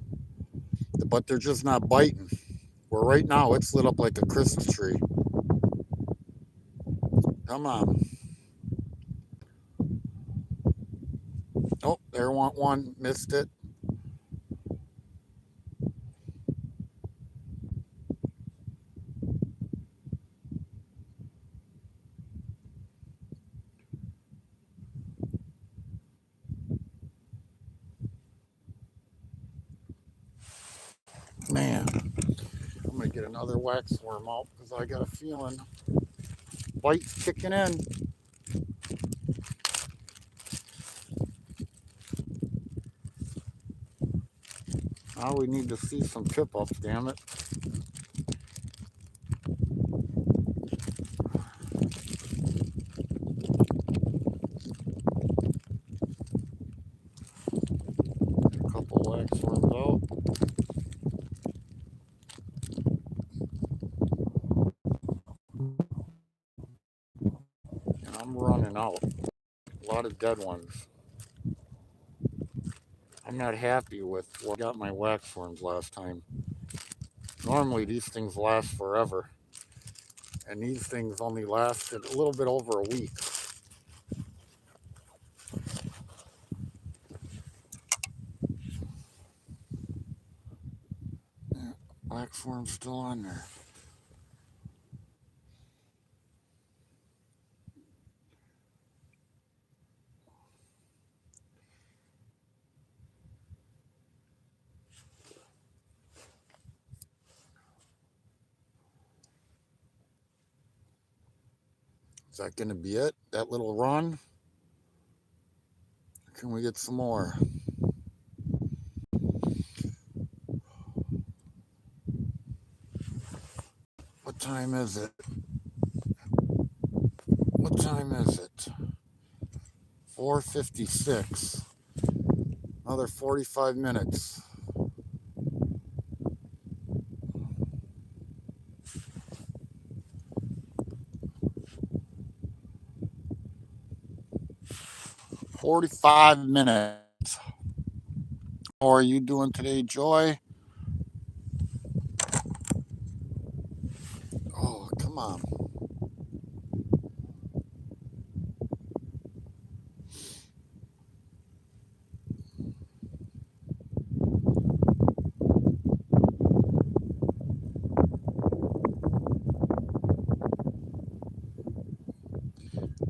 but they're just not biting. Where right now, it's lit up like a Christmas tree. Come on. Oh, there went one, missed it. Man, I'm gonna get another wax worm out because I got a feeling bite's kicking in. Now we need to see some tip up, damn it. A couple wax worms out. And I'm running out. A lot of dead ones. I'm not happy with what I got my wax worms last time. Normally these things last forever. And these things only lasted a little bit over a week. Yeah, wax worm's still on there. Is that going to be it? That little run? Or can we get some more? What time is it? What time is it? 4:56. Another 45 minutes. $45. How are you doing today, Joy? Oh, come on.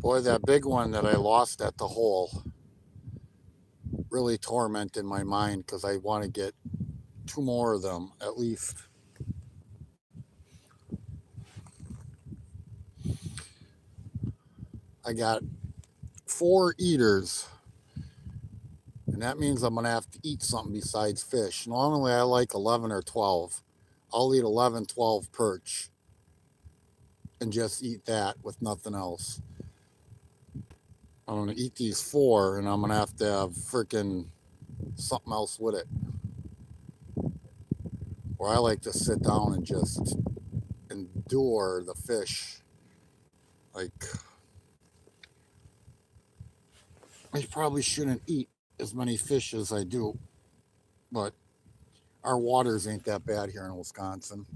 Boy, that big one that I lost at the hole really tormented my mind because I want to get 2 more of them at least. I got 4 eaters, and that means I'm going to have to eat something besides fish. Normally I like 11 or 12. I'll eat 11, 12 perch and just eat that with nothing else. I'm going to eat these 4, and I'm going to have freaking something else with it. Or I like to sit down and just endure the fish. Like, I probably shouldn't eat as many fish as I do, but our waters ain't that bad here in Wisconsin.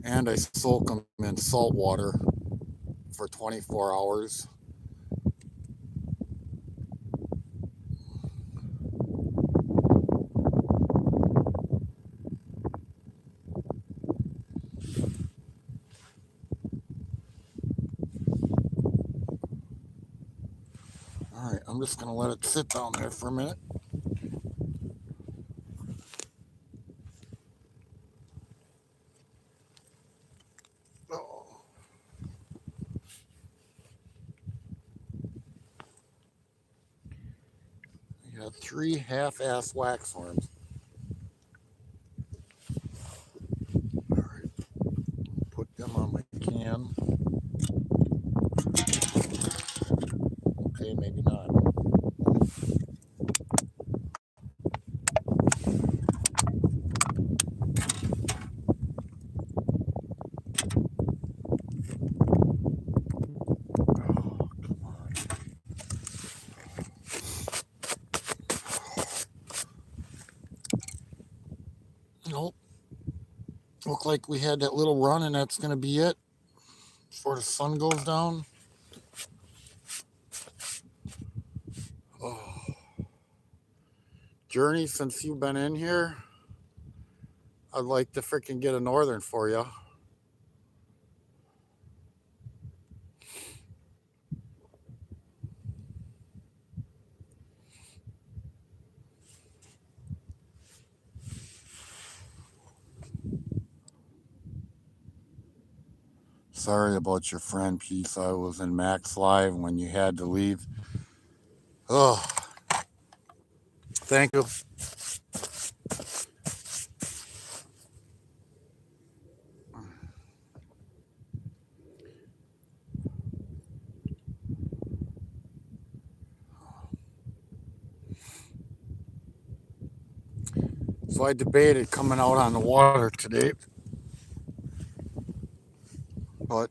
And I soak them in salt water for 24 hours. All right, I'm just going to let it sit down there for a minute. I got 3 half-ass wax worms. All right, put them on my can. Nope. Look like we had that little run and that's going to be it before the sun goes down. Oh. Journey, since you've been in here, I'd like to freaking get a northern for you. Sorry about your friend piece. I was in Max Live when you had to leave. Oh, thank you. So I debated coming out on the water today, but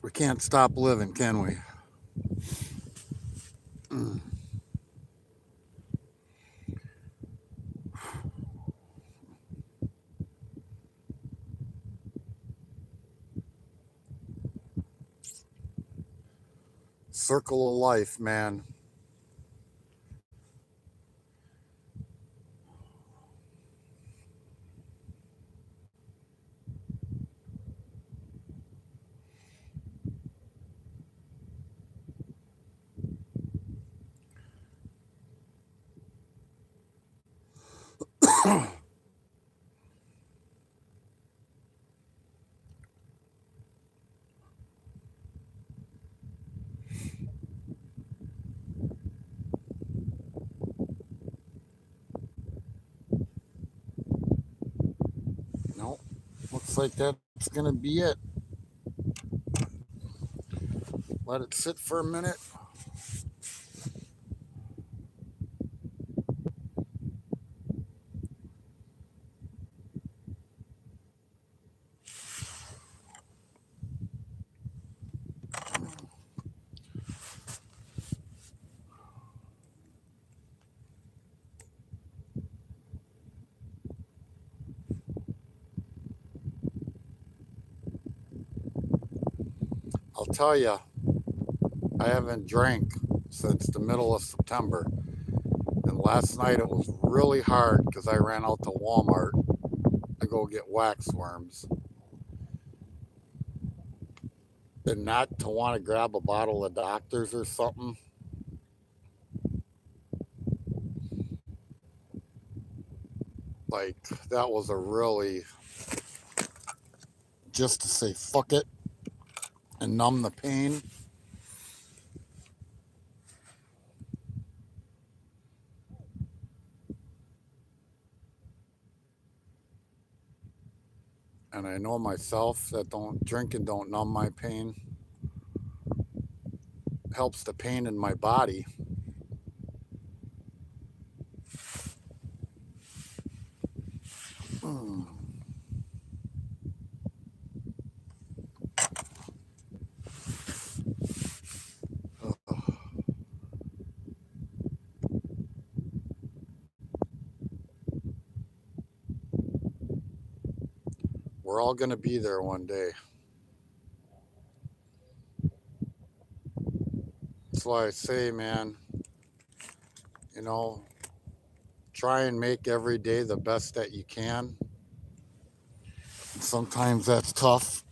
we can't stop living, can we? Circle of life, man. No, looks like that's gonna be it. Let it sit for a minute. I'll tell you, I haven't drank since the middle of September. And last night it was really hard because I ran out to Walmart to go get wax worms. And not to want to grab a bottle of Doctors or something. Like, that was a really, just to say fuck it and numb the pain. And I know myself that drinking don't numb my pain. Helps the pain in my body. We're all going to be there one day. That's why I say, man, you know, try and make every day the best that you can. Sometimes that's tough.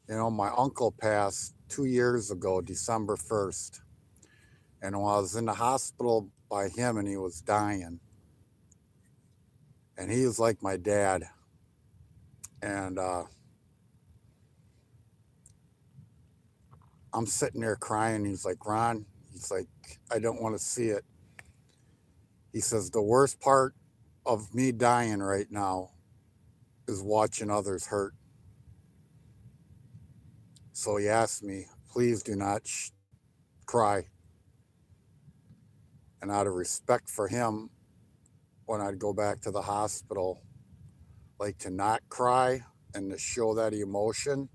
You know, my uncle passed 2 years ago, December 1st. And when I was in the hospital by him and he was dying, and he was like my dad. And I'm sitting there crying. He's like, Ron, he's like, I don't want to see it. He says, the worst part of me dying right now is watching others hurt. So he asked me, please do not cry. And out of respect for him, when I'd go back to the hospital, like to not cry and to show that emotion.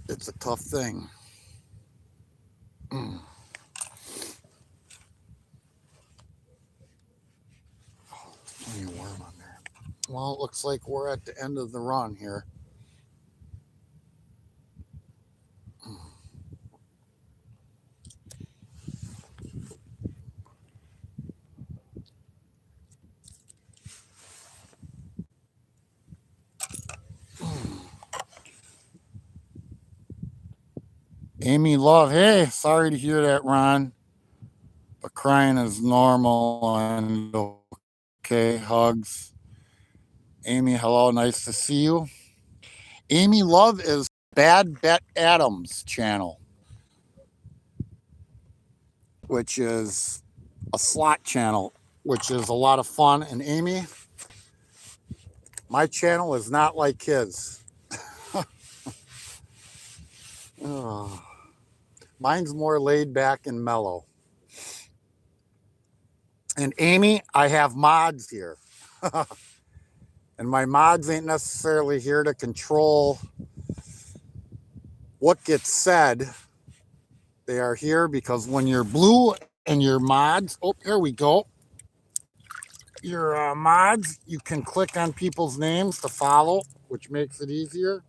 It's a tough thing. Mm. Oh, plenty of worm on there. Well, it looks like we're at the end of the run here. Amy Love, hey, sorry to hear that, Ron. But crying is normal and okay. Hugs. Amy, hello, nice to see you. Amy Love is Bad Bet Adams channel, which is a slot channel, which is a lot of fun. And Amy, my channel is not like his. Oh, mine's more laid back and mellow. And Amy, I have mods here. And my mods ain't necessarily here to control what gets said. They are here because when you're blue and your mods, oh, here we go. Your mods, you can click on people's names to follow, which makes it easier.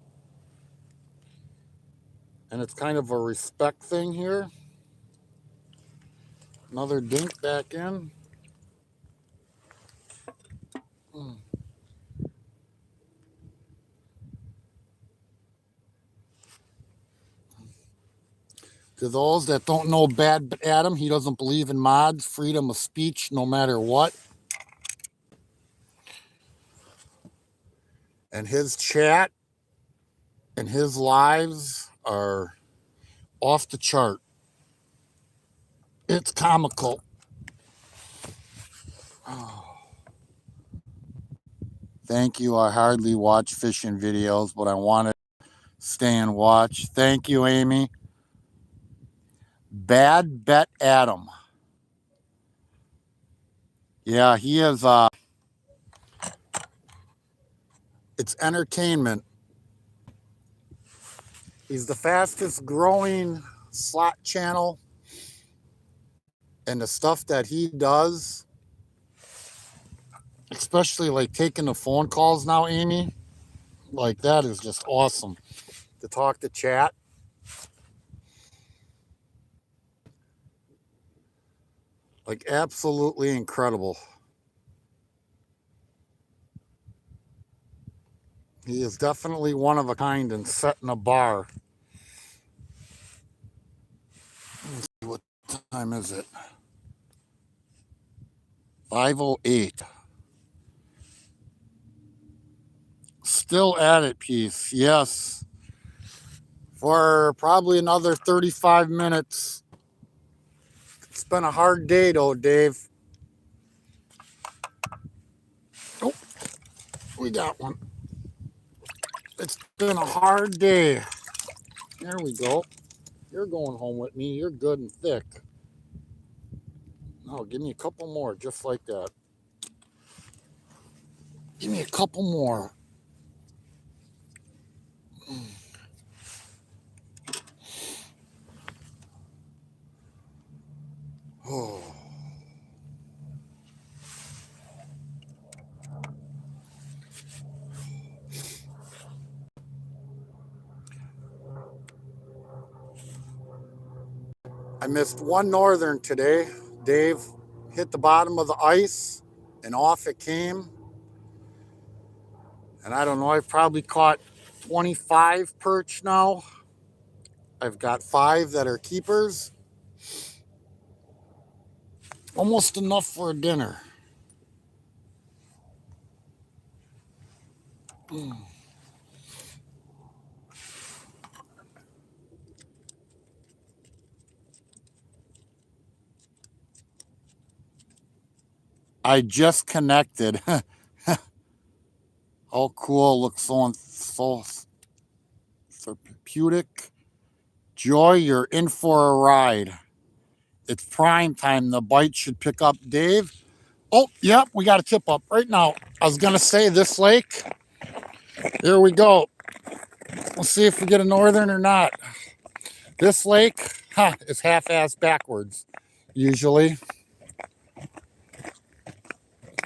And it's kind of a respect thing here. Another dink back in. To those that don't know Bad Adam, he doesn't believe in mods, freedom of speech, no matter what. And his chat and his lives are off the chart. It's comical. Oh. Thank you. I hardly watch fishing videos, but I want to stay and watch. Thank you, Amy. Bad Bet Adam. Yeah, he is. It's entertainment. He's the fastest growing slot channel, and the stuff that he does, especially like taking the phone calls now, Amy, like that is just awesome to talk to chat. Like absolutely incredible. He is definitely one of a kind and setting a bar. Let's see, what time is it? 5:08. Still at it, Peace. Yes. For probably another 35 minutes. It's been a hard day though, Dave. Oh, we got one. It's been a hard day. There we go. You're going home with me. You're good and thick. No, give me a couple more, just like that. Give me a couple more. Oh. I missed one northern today. Dave hit the bottom of the ice and off it came. And I don't know, I've probably caught 25 perch now. I've got 5 that are keepers. Almost enough for a dinner. I just connected. How cool. Looks so therapeutic. Joy, you're in for a ride. It's prime time. The bite should pick up Dave. Oh, yep, we got a tip up right now. I was going to say this lake. Here we go. We'll see if we get a northern or not. This lake is half-assed backwards, usually.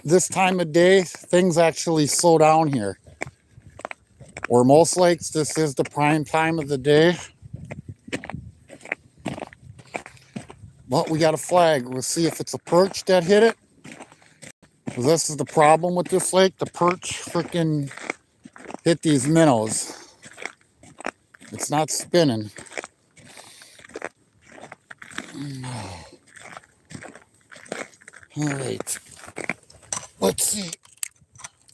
This time of day, things actually slow down here. Or most lakes, this is the prime time of the day. But we got a flag. We'll see if it's a perch that hit it. This is the problem with this lake. The perch freaking hit these minnows. It's not spinning. All right. Let's see.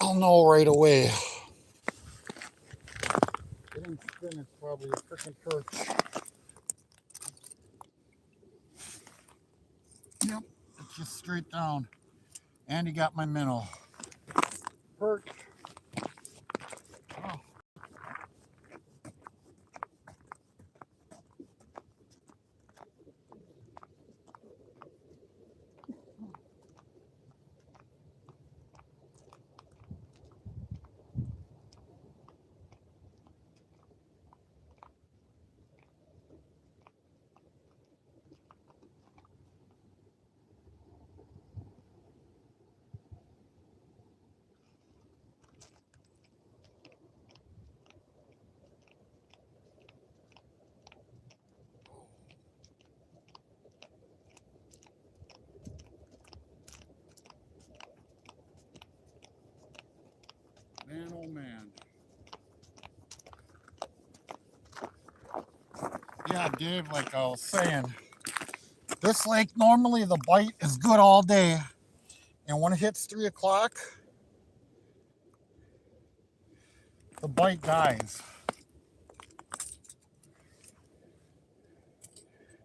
I'll know right away. It didn't spin. It's probably a freaking perch. Yep. It's just straight down. And he got my minnow. Perch. Oh. Man, oh man. Yeah, Dave, like I was saying, this lake, normally the bite is good all day. And when it hits 3 o'clock, the bite dies.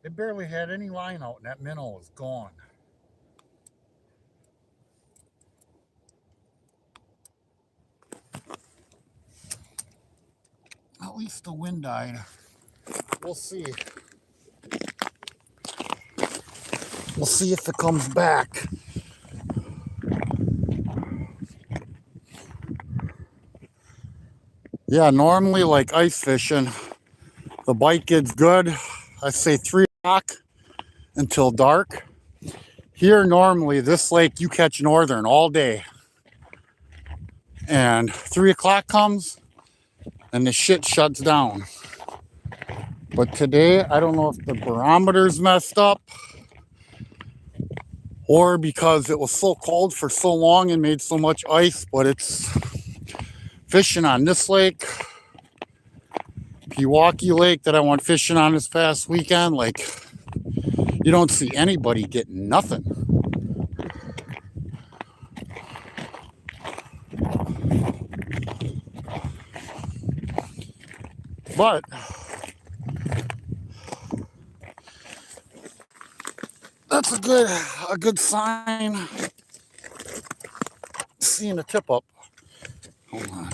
It barely had any line out and that minnow was gone. At least the wind died. We'll see. We'll see if it comes back. Yeah, normally like ice fishing, the bite gets good, I say 3 o'clock until dark. Here, normally, this lake, you catch northern all day. And 3 o'clock comes and the shit shuts down. But today, I don't know if the barometer's messed up or because it was so cold for so long and made so much ice, but it's fishing on this lake, Pewaukee Lake that I went fishing on this past weekend, like you don't see anybody getting nothing. But that's a good sign. Seeing a tip up. Hold on.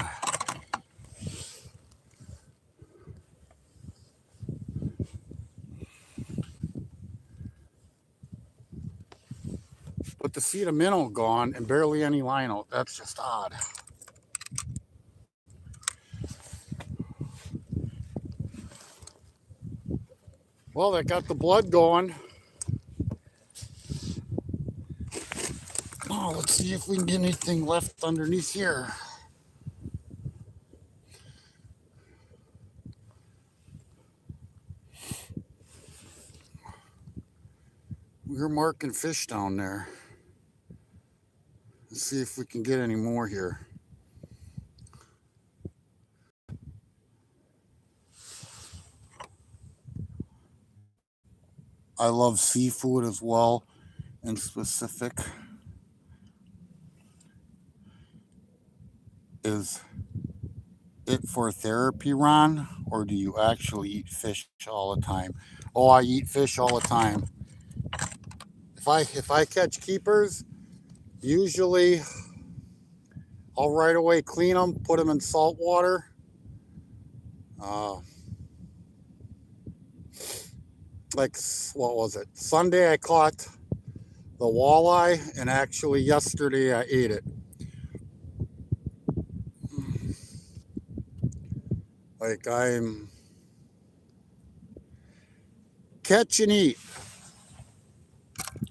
But to see the minnow gone and barely any line out, that's just odd. Well, that got the blood going. Oh, let's see if we can get anything left underneath here. We're marking fish down there. Let's see if we can get any more here. I love seafood as well, in specific. Is it for therapy, Ron, or do you actually eat fish all the time? Oh, I eat fish all the time. If I catch keepers, usually I'll right away clean them, put them in salt water. Like, what was it? Sunday I caught the walleye, and actually yesterday I ate it. Like, I'm catch and eat.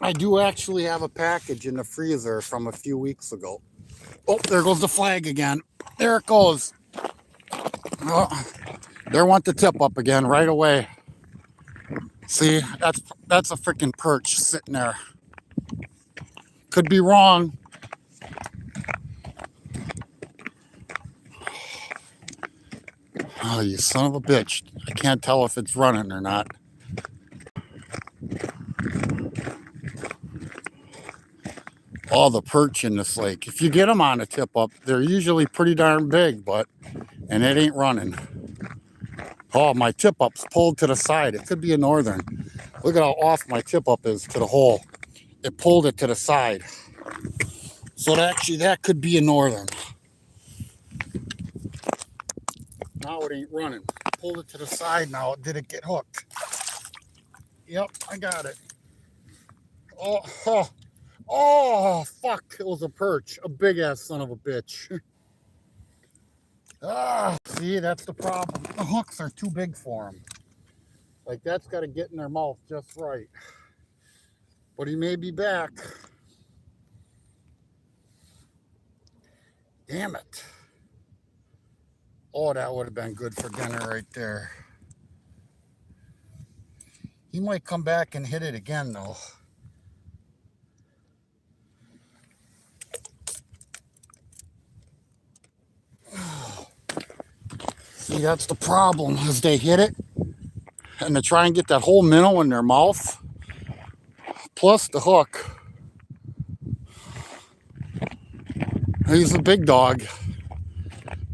I do actually have a package in the freezer from a few weeks ago. Oh, there goes the flag again. There it goes. Oh, there went the tip up again right away. See, that's a freaking perch sitting there. Could be wrong. Oh, you son of a bitch. I can't tell if it's running or not. All the perch in this lake. If you get them on a tip up, they're usually pretty darn big, and it ain't running. Oh, my tip up's pulled to the side. It could be a northern. Look at how off my tip up is to the hole. It pulled it to the side. So that could be a northern. Now it ain't running. Pulled it to the side now. Did it get hooked? Yep, I got it. Oh, fuck. It was a perch. A big ass son of a bitch. See, that's the problem. The hooks are too big for him. Like, that's got to get in their mouth just right. But he may be back. Damn it. Oh, that would have been good for dinner right there. He might come back and hit it again, though. See, that's the problem, is they hit it, and they try and get that whole minnow in their mouth, plus the hook. He's a big dog.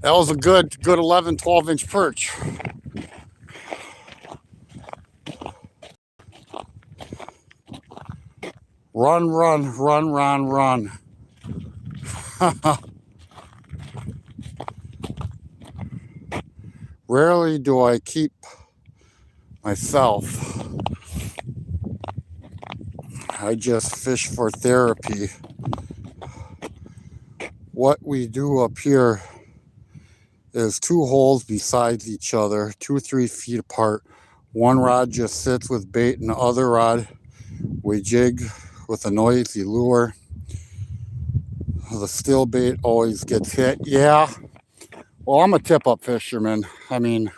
That was a good 11, 12-inch perch. Run, run, run, run, run. Rarely do I keep myself. I just fish for therapy. What we do up here is 2 holes besides each other, 2 or 3 feet apart. One rod just sits with bait, and the other rod we jig with a noisy lure. The steel bait always gets hit. Yeah. Well, I'm a tip-up fisherman. I mean,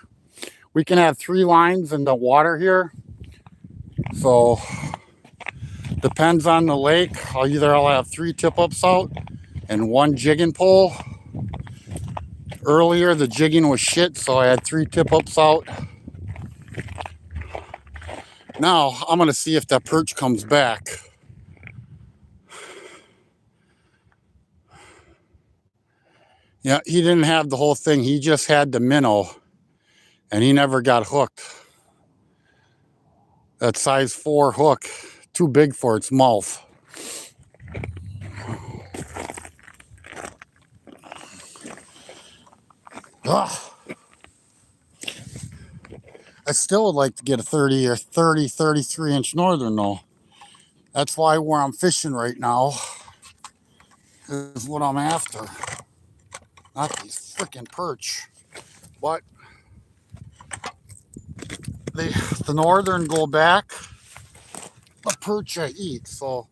we can have 3 lines in the water here. So, depends on the lake. I'll have 3 tip-ups out and 1 jigging pole. Earlier, the jigging was shit, so I had 3 tip-ups out. Now, I'm going to see if that perch comes back. Yeah, he didn't have the whole thing. He just had the minnow, and he never got hooked. That size 4 hook, too big for its mouth. Ugh. I still would like to get a 30 or 33-inch northern, though. That's why where I'm fishing right now is what I'm after. Not these freaking perch. But the northern go back. The perch I eat, so.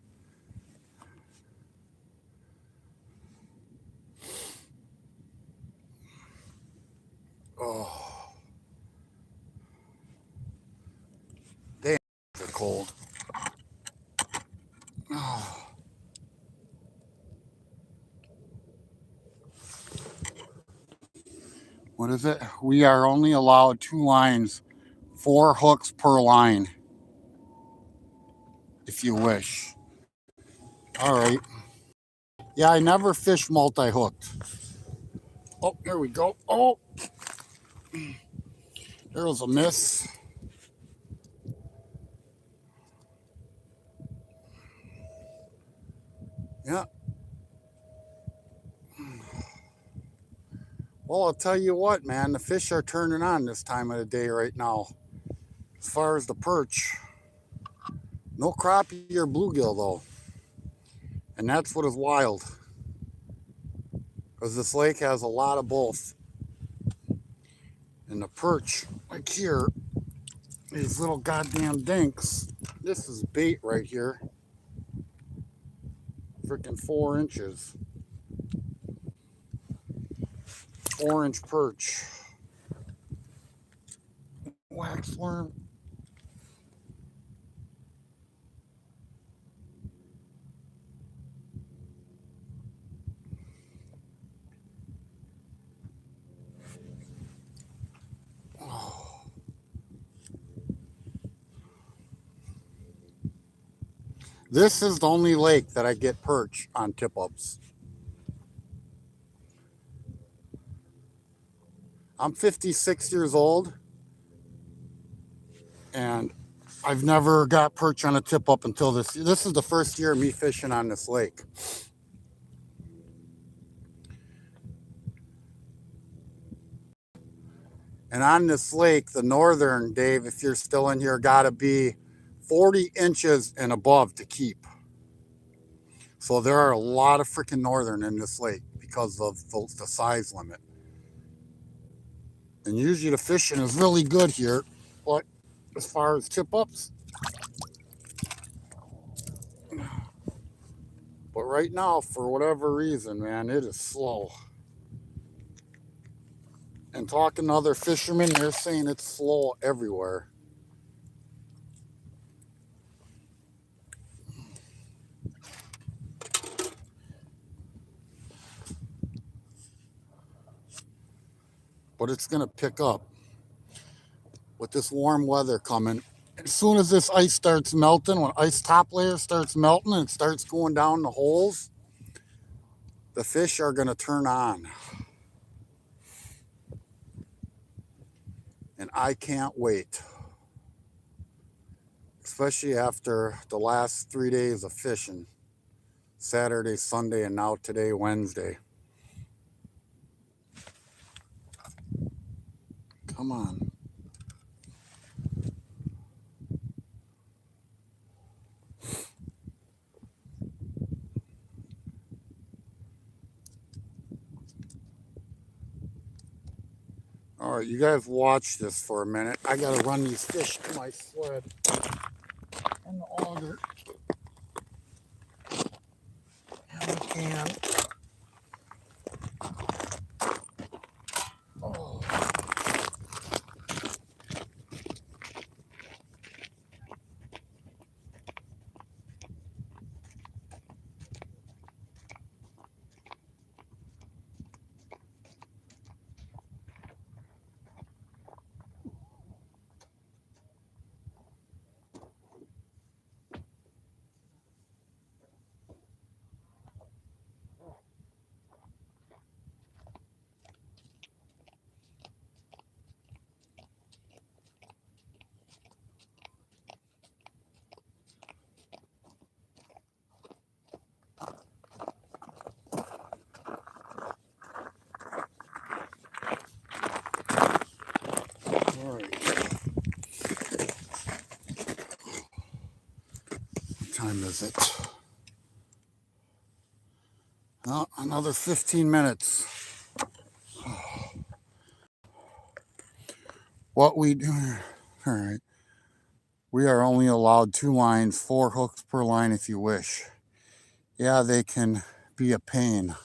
Oh. Damn, they're cold. Oh. What is it? We are only allowed 2 lines, 4 hooks per line. if you wish. All right. Yeah, I never fish multi-hooked. Oh, there we go. Oh, there was a miss. Yeah. Well, I'll tell you what, man, the fish are turning on this time of the day right now. As far as the perch, no crappie or bluegill though. And that's what is wild. Because this lake has a lot of both. And the perch, like here, these little goddamn dinks. This is bait right here. Freaking 4 inches. 4-inch perch. Waxworm. This is the only lake that I get perch on tip-ups. I'm 56 years old, and I've never got perch on a tip-up until this. This is the first year of me fishing on this lake. And on this lake, the northern, Dave, if you're still in here, got to be 40 inches and above to keep. So there are a lot of freaking northern in this lake because of the size limit. And usually the fishing is really good here, but as far as tip-ups, but right now, for whatever reason, man, it is slow. And talking to other fishermen, they're saying it's slow everywhere. But it's going to pick up with this warm weather coming. As soon as this ice starts melting, when ice top layer starts melting and it starts going down the holes, the fish are going to turn on. And I can't wait. Especially after the last 3 days of fishing. Saturday, Sunday, and now today, Wednesday. Come on. All right, you guys watch this for a minute. I gotta run these fish to my sled and the auger. And I can. Oh. All right. What time is it? Oh, another 15 minutes. What we do, all right. We are only allowed 2 lines, 4 hooks per line if you wish. Yeah, they can be a pain.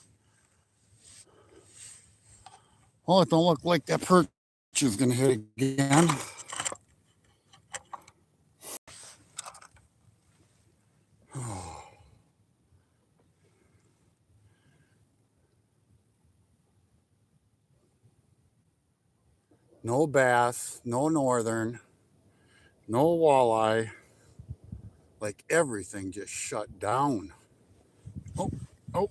Well, it don't look like that perch is gonna hit again. No bass, no northern, no walleye. Like everything just shut down. Oh, oh,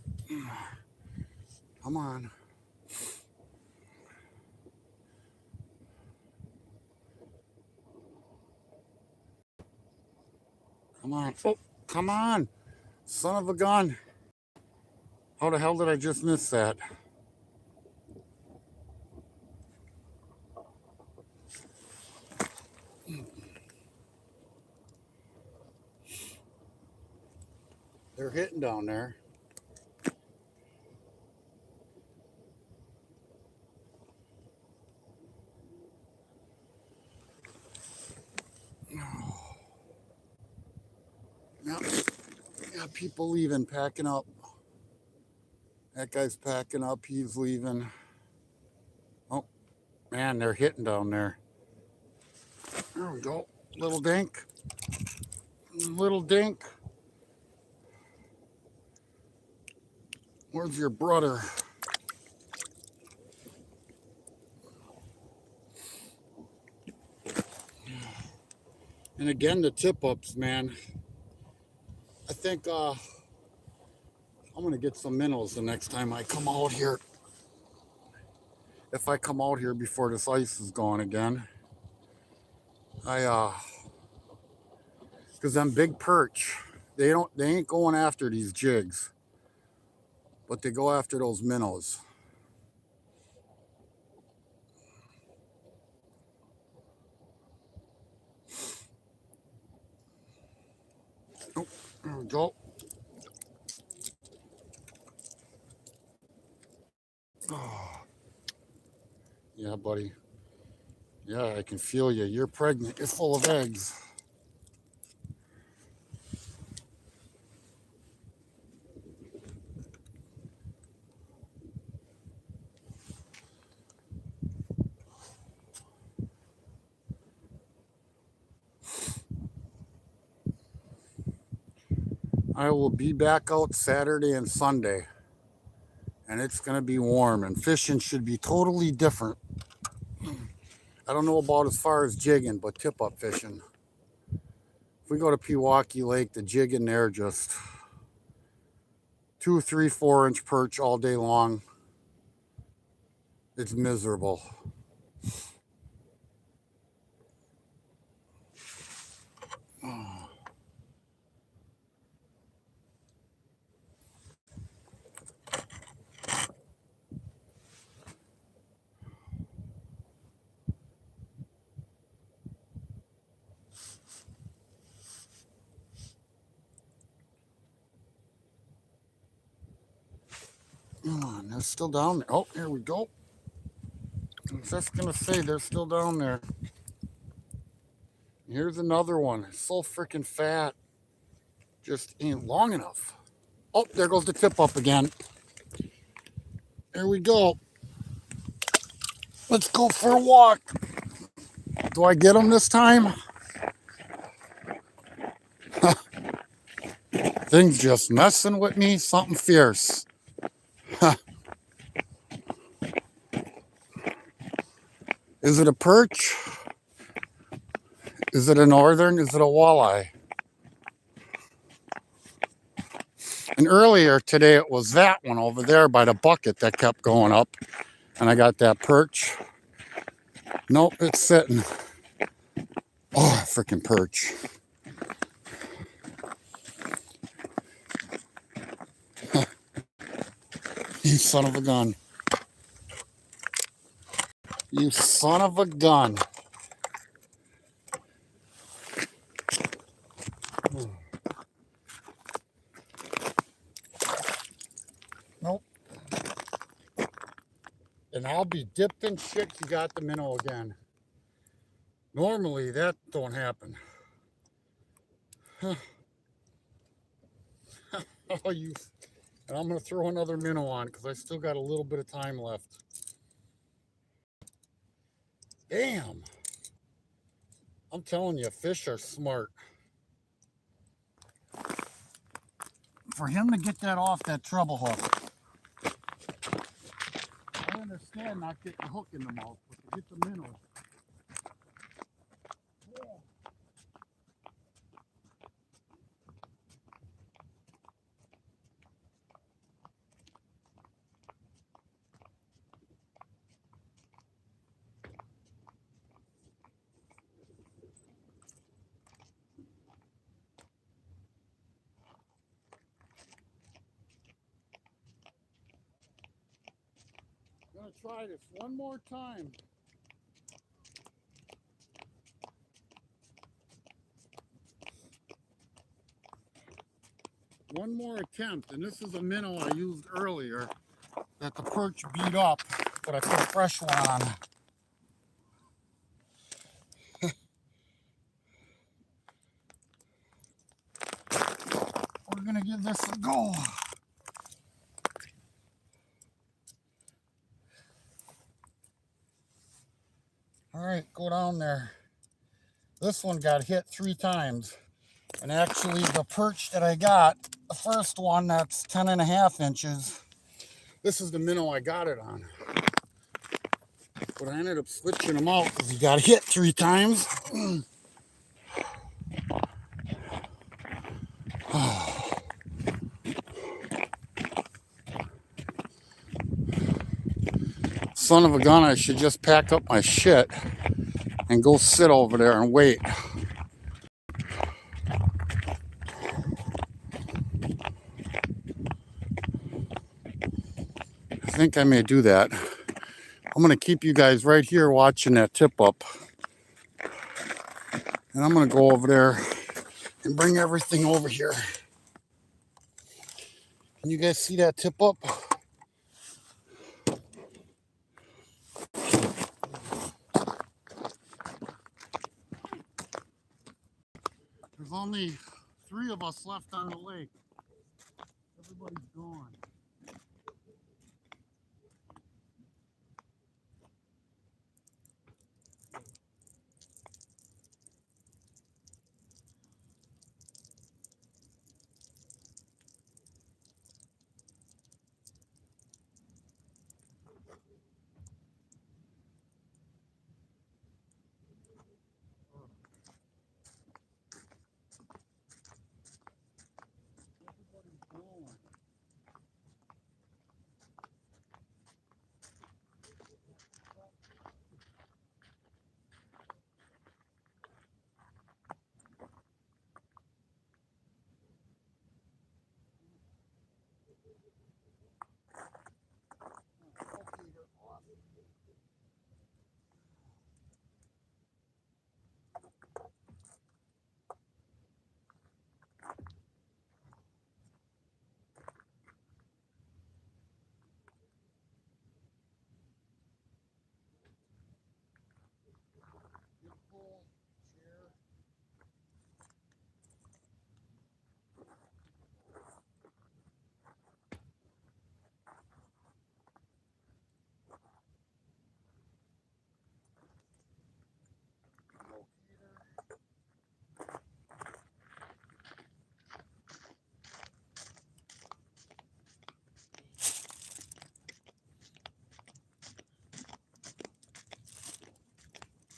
come on. Come on. Oh, come on. Son of a gun. How the hell did I just miss that? They're hitting down there. Yeah, yeah, people leaving, packing up. That guy's packing up. He's leaving. Oh, man, they're hitting down there. There we go. Little dink. Little dink. Where's your brother? And again, the tip ups, man. I think I'm gonna get some minnows the next time I come out here. If I come out here before this ice is gone again, because them big perch, they ain't going after these jigs, but they go after those minnows. Oh, there we go. Oh, yeah, buddy. Yeah, I can feel you. You're pregnant. You're full of eggs. I will be back out Saturday and Sunday, and it's going to be warm, and fishing should be totally different. I don't know about as far as jigging, but tip-up fishing. If we go to Pewaukee Lake, the jig in there just 2, 3, 4-inch perch all day long. It's miserable. Oh. Come on, they're still down there. Oh, here we go. I was just gonna say they're still down there. Here's another one. So freaking fat. Just ain't long enough. Oh, there goes the tip up again. Here we go. Let's go for a walk. Do I get him this time? Thing's just messing with me. Something fierce. Is it a perch? Is it a northern? Is it a walleye? And earlier today it was that one over there by the bucket that kept going up. And I got that perch. Nope, it's sitting. Oh, freaking perch. You son of a gun. You son of a gun. Nope. And I'll be dipped in shit you got the minnow again. Normally that don't happen. Oh, you. And I'm going to throw another minnow on because I still got a little bit of time left. Damn. I'm telling you, fish are smart. For him to get that off that treble hook, I understand not getting a hook in the mouth, but to get the minnow. gonna try this one more time. One more attempt, and this is a minnow I used earlier that the perch beat up, but I put a fresh one on. We're gonna give this a go. All right, go down there. This one got hit 3 times. And actually the perch that I got, the first one, that's 10.5 inches. This is the minnow I got it on. But I ended up switching him out because he got hit 3 times. Son of a gun, I should just pack up my shit and go sit over there and wait. I think I may do that. I'm going to keep you guys right here watching that tip up. And I'm going to go over there and bring everything over here. Can you guys see that tip up? There's only 3 of us left on the lake. Everybody's gone.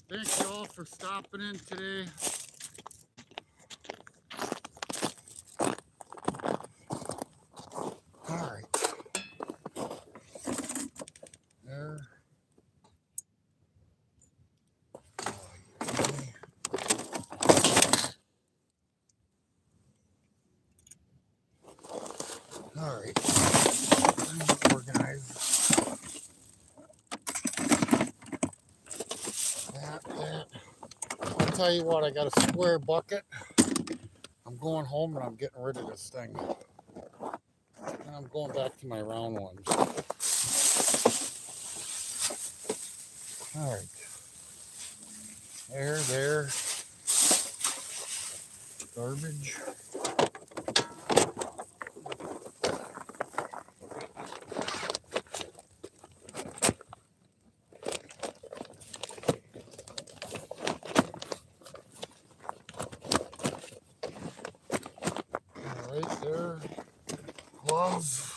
Thank you all for stopping in today. All right. There. All right. Organize that. I'll tell you what, I got a square bucket. I'm going home and I'm getting rid of this thing. And I'm going back to my round ones. All right. There. Garbage. All right, there. Gloves.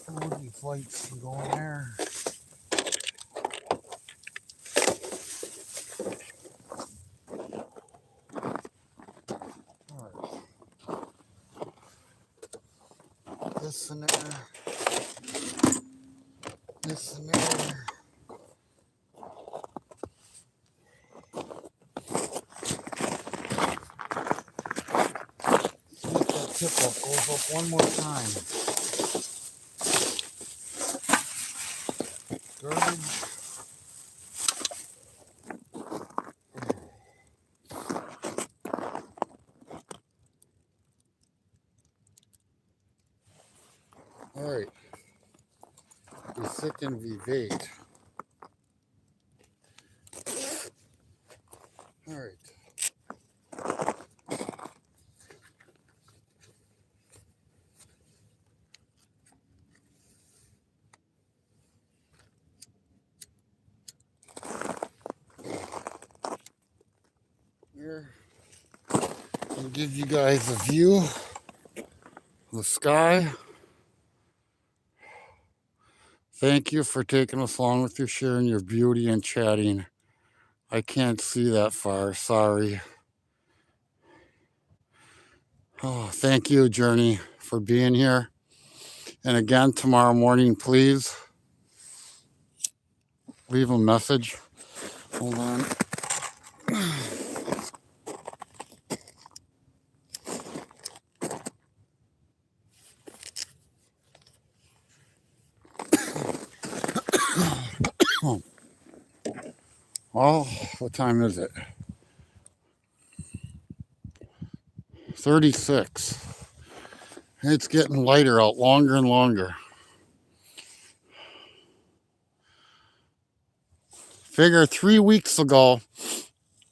Food, flights can go in there. All right. This in there. This and there. See if that tip up goes up one more time. Garbage. All right. We sit and we wait. All right. Here. I'll give you guys a view of the sky. Thank you for taking us along with you, sharing your beauty and chatting. I can't see that far. Sorry. Oh, thank you, Journey, for being here. And again, tomorrow morning, please leave a message. Hold on. Oh, what time is it? 36. It's getting lighter out, longer and longer. Figure 3 weeks ago,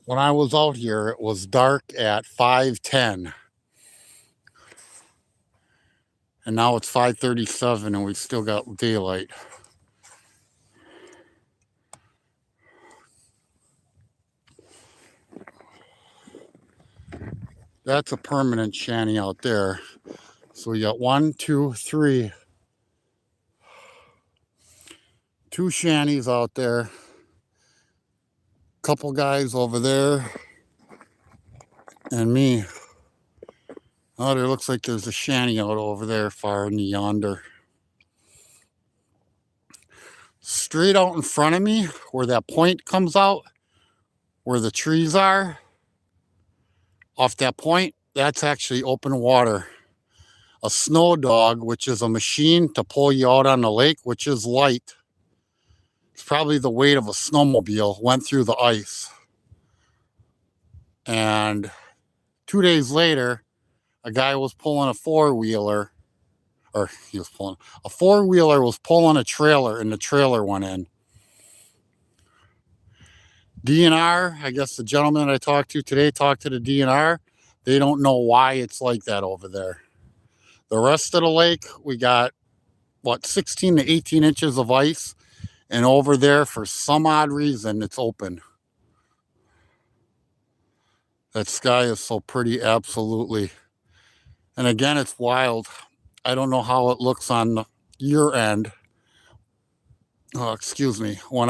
when I was out here, it was dark at 5:10. And now it's 5:37 and we still got daylight. That's a permanent shanty out there. So we got 1, 2, 3. 2 shanties out there. Couple guys over there. And me. Oh, there looks like there's a shanty out over there far in yonder. Straight out in front of me, where that point comes out, where the trees are, off that point, that's actually open water. A snow dog, which is a machine to pull you out on the lake, which is light. It's probably the weight of a snowmobile, went through the ice. And 2 days later, a guy was pulling a four-wheeler, or he was pulling, a four-wheeler was pulling a trailer, and the trailer went in. DNR, I guess the gentleman that I talked to today talked to the DNR. They don't know why it's like that over there. The rest of the lake, we got, 16 to 18 inches of ice. And over there, for some odd reason, it's open. That sky is so pretty, absolutely. And again, it's wild. I don't know how it looks on your end. Oh, excuse me. When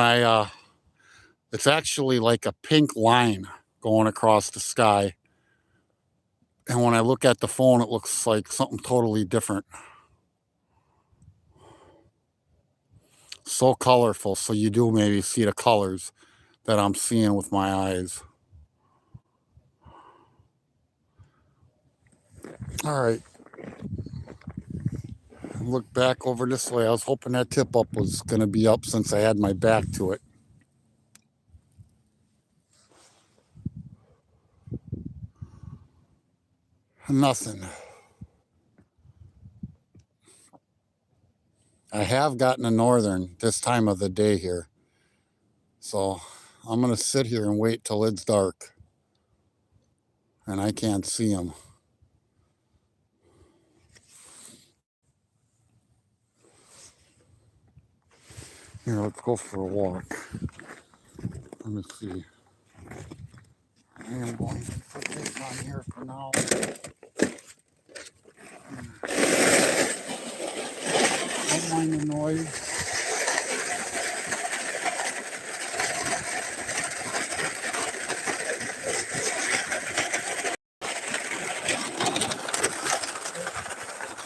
it's actually like a pink line going across the sky. And when I look at the phone, it looks like something totally different. So colorful. So you do maybe see the colors that I'm seeing with my eyes. All right. Look back over this way. I was hoping that tip up was going to be up since I had my back to it. Nothing. I have gotten a northern this time of the day here. So I'm going to sit here and wait till it's dark. And I can't see them. Here, let's go for a walk. Let me see. I am going to put this on here for now. Don't mind the noise.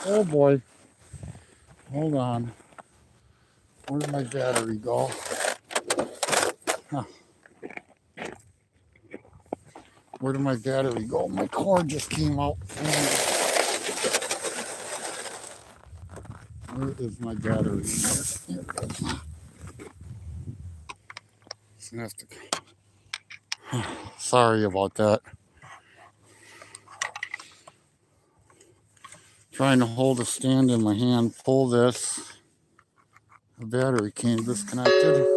Oh boy. Hold on. Where did my battery go? Huh. Where did my battery go? My cord just came out. Where is my battery? Here it is. So I have to... Sorry about that. Trying to hold a stand in my hand, pull this. The battery came disconnected.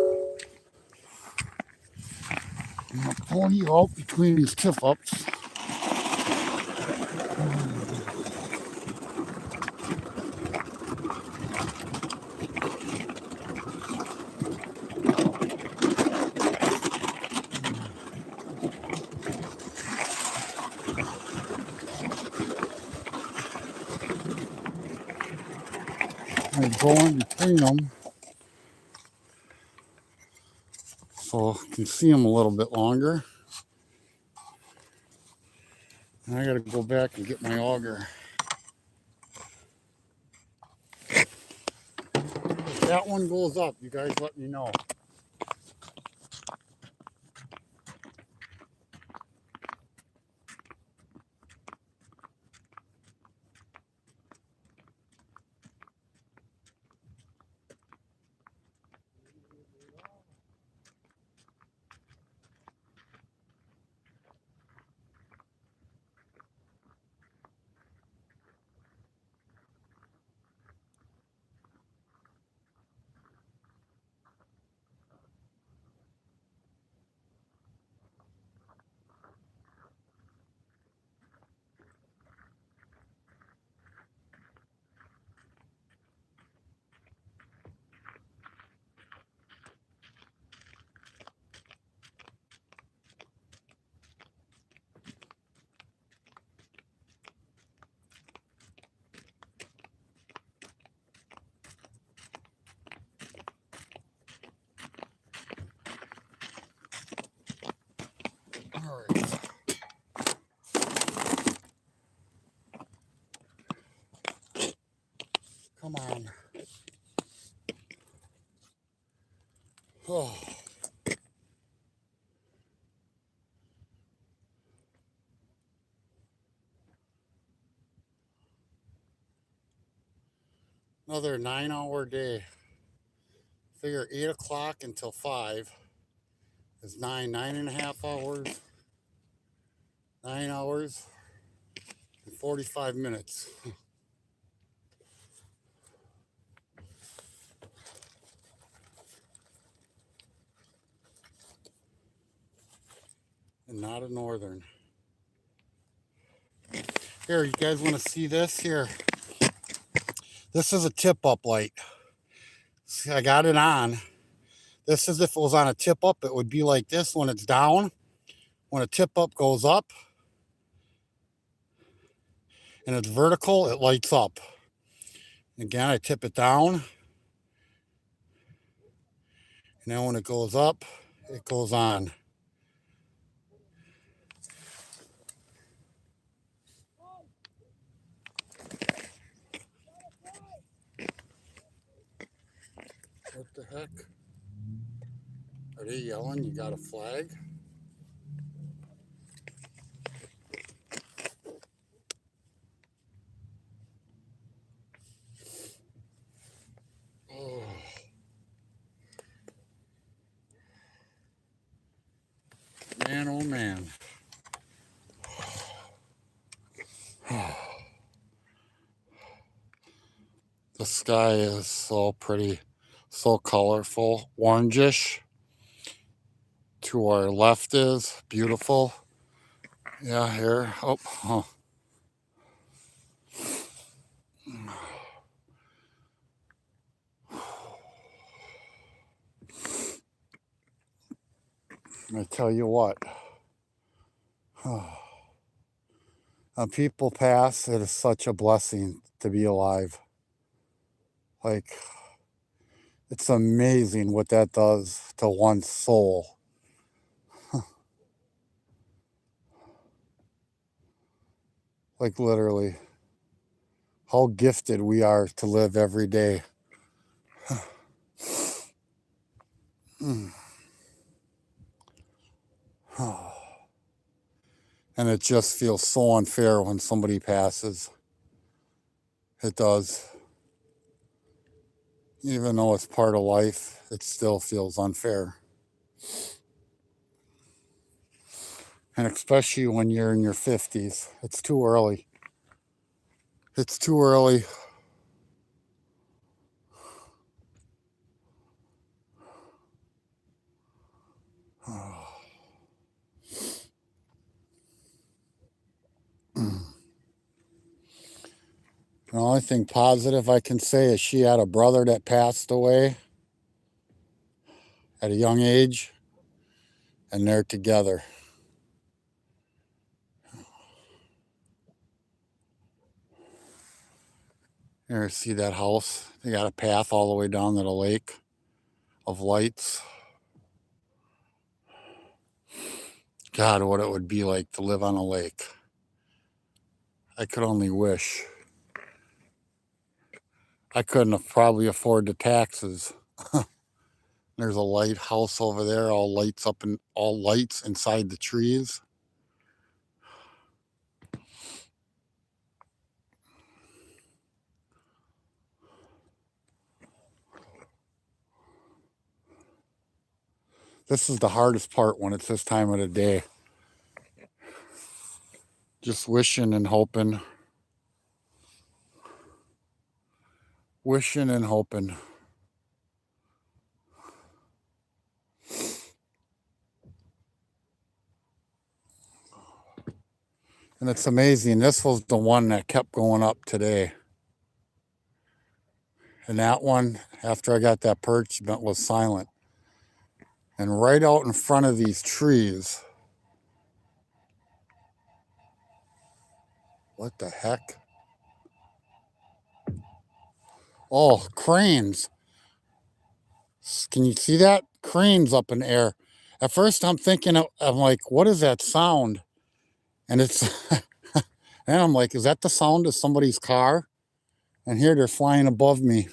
I'm gonna pull you out between these tip ups. I go in between them so I can see them a little bit longer. And I gotta go back and get my auger. If that one goes up, you guys let me know. All right. Come on. Oh. Another 9-hour day. Figure 8 o'clock until 5 is 9.5 hours. 9 hours and 45 minutes. And not a northern. Here, you guys want to see this here? This is a tip up light. See, I got it on. This is if it was on a tip up, it would be like this when it's down. When a tip up goes up and it's vertical, it lights up. Again, I tip it down. And then when it goes up, it goes on. What the heck? Are they yelling you got a flag? Oh. Man, oh man. The sky is so pretty, so colorful, orangish. To our left is beautiful. Yeah, here. Oh, huh. I tell you what. When people pass, it is such a blessing to be alive. Like, it's amazing what that does to one's soul. Like, literally, how gifted we are to live every day. And it just feels so unfair when somebody passes. It does. Even though it's part of life, it still feels unfair. And especially when you're in your 50s, it's too early. It's too early. The only thing positive I can say is she had a brother that passed away at a young age, and they're together. Here, see that house? They got a path all the way down to the lake of lights. God, what it would be like to live on a lake. I could only wish. I couldn't probably afford the taxes. There's a lighthouse over there, all lights up and all lights inside the trees. This is the hardest part when it's this time of the day. Just wishing and hoping. Wishing and hoping. And it's amazing. This was the one that kept going up today. And that one, after I got that perch, was silent. And right out in front of these trees. What the heck? Oh, cranes. Can you see that? Cranes up in the air. At first I'm thinking, I'm like, what is that sound? And it's, and I'm like, is that the sound of somebody's car? And here they're flying above me.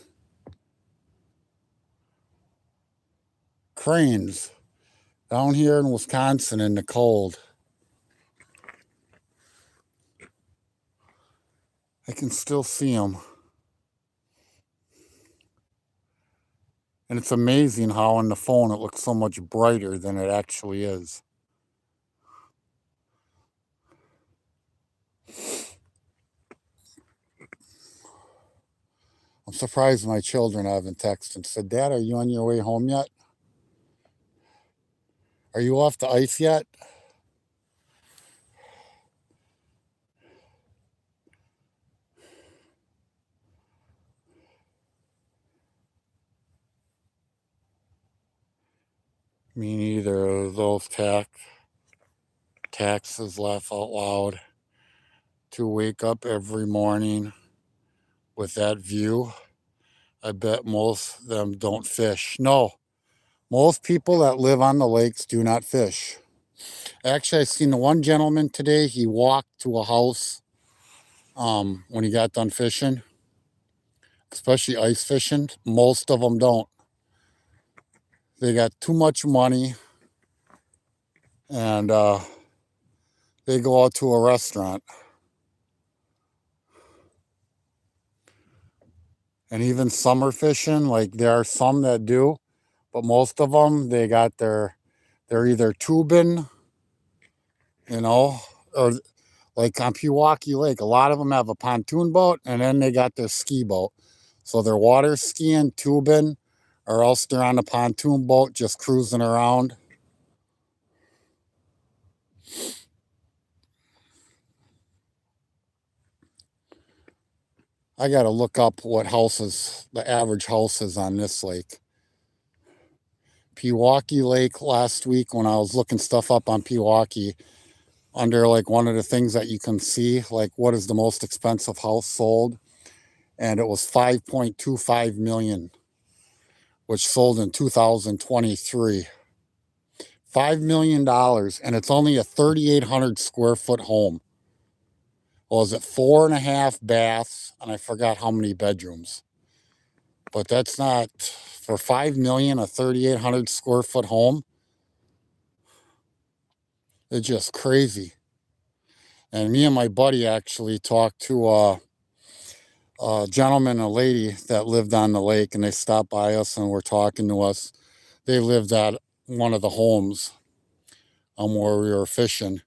Cranes. Down here in Wisconsin in the cold. I can still see them. And it's amazing how on the phone it looks so much brighter than it actually is. I'm surprised my children haven't texted and said, Dad, are you on your way home yet? Are you off the ice yet? Me neither. Those taxes, laugh out loud. To wake up every morning with that view, I bet most of them don't fish. No, most people that live on the lakes do not fish. Actually, I seen the one gentleman today, he walked to a house when he got done fishing, especially ice fishing. Most of them don't. They got too much money and they go out to a restaurant. And even summer fishing, like there are some that do, but most of them, they're either tubing, or like on Pewaukee Lake, a lot of them have a pontoon boat and then they got their ski boat. So they're water skiing, tubing, or else they're on a pontoon boat just cruising around. I got to look up what houses, the average houses on this lake. Pewaukee Lake last week when I was looking stuff up on Pewaukee, under like one of the things that you can see, like what is the most expensive house sold, and it was 5.25 million, which sold in 2023. $5 million, and it's only a 3,800 square foot home. Well, is it 4.5 baths, and I forgot how many bedrooms. But that's not for 5 million, a 3,800 square foot home. It's just crazy. And me and my buddy actually talked to a gentleman and a lady that lived on the lake, and they stopped by us and were talking to us. They lived at one of the homes where we were fishing,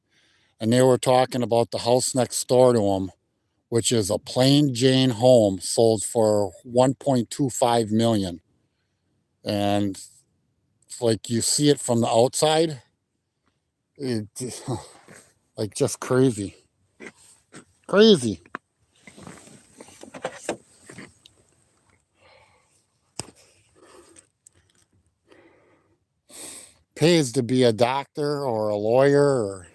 and they were talking about the house next door to them, which is a plain Jane home sold for 1.25 million. And like you see it from the outside, it like just crazy. Crazy. Pays to be a doctor or a lawyer or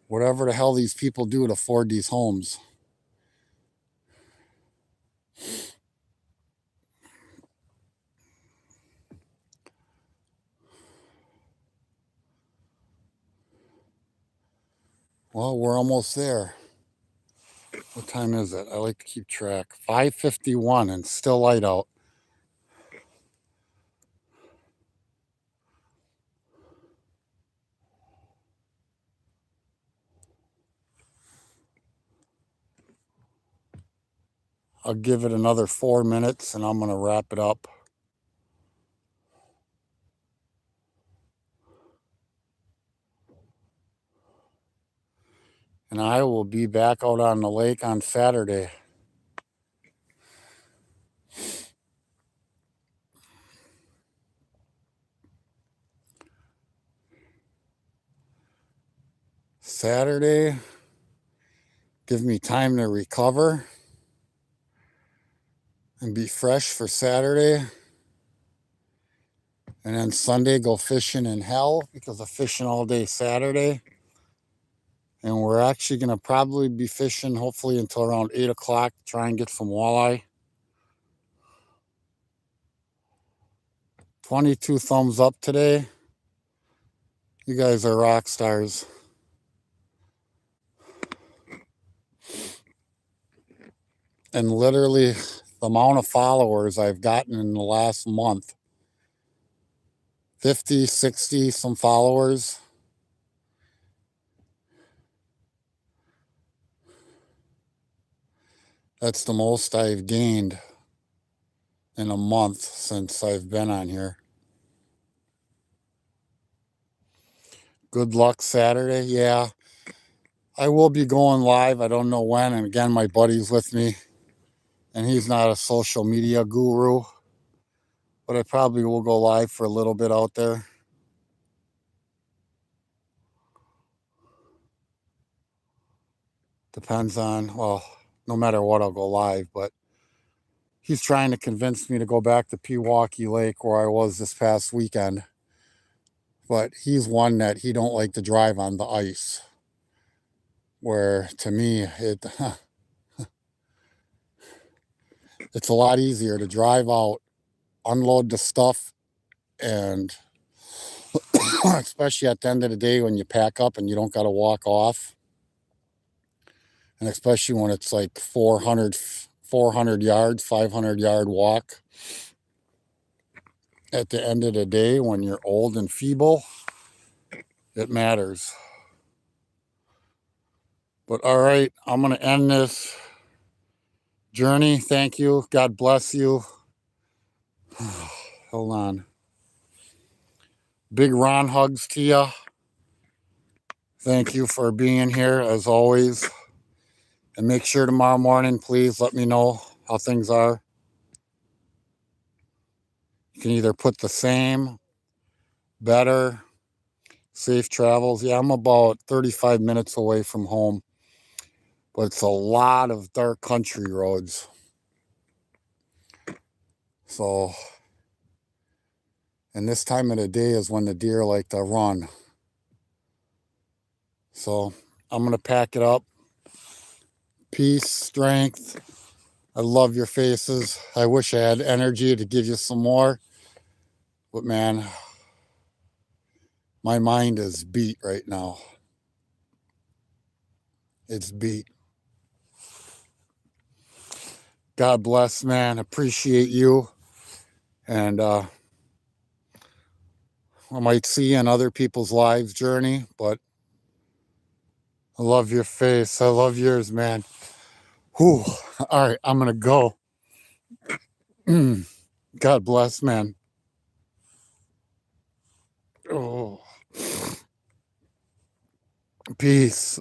whatever the hell these people do to afford these homes. Well, we're almost there. What time is it? I like to keep track. 5:51 and still light out. I'll give it another 4 minutes and I'm going to wrap it up. And I will be back out on the lake on Saturday. Saturday, give me time to recover and be fresh for Saturday. And then Sunday, go fishing in hell because I'm fishing all day Saturday. And we're actually going to probably be fishing hopefully until around 8 o'clock to try and get some walleye. 22 thumbs up today. You guys are rock stars. And literally the amount of followers I've gotten in the last month, 50, 60, some followers. That's the most I've gained in a month since I've been on here. Good luck Saturday. Yeah, I will be going live. I don't know when. And again, my buddy's with me, and he's not a social media guru, but I probably will go live for a little bit out there. Depends on, well, no matter what, I'll go live, but he's trying to convince me to go back to Pewaukee Lake where I was this past weekend. But he's one that he don't like to drive on the ice. Where to me, it's a lot easier to drive out, unload the stuff, and especially at the end of the day when you pack up and you don't got to walk off. And especially when it's like 400 yards, 500-yard walk. At the end of the day, when you're old and feeble, it matters. But all right, I'm going to end this journey. Thank you. God bless you. Hold on. Big Ron hugs to you. Thank you for being here as always. And make sure tomorrow morning, please let me know how things are. You can either put the same, better, safe travels. Yeah, I'm about 35 minutes away from home, but it's a lot of dark country roads. So, and this time of the day is when the deer like to run. So I'm going to pack it up. Peace, strength. I love your faces. I wish I had energy to give you some more. But man, my mind is beat right now. It's beat. God bless, man. Appreciate you. And I might see you in other people's lives journey, but I love your face. I love yours, man. Whew. All right, I'm gonna go. God bless, man. Oh, peace.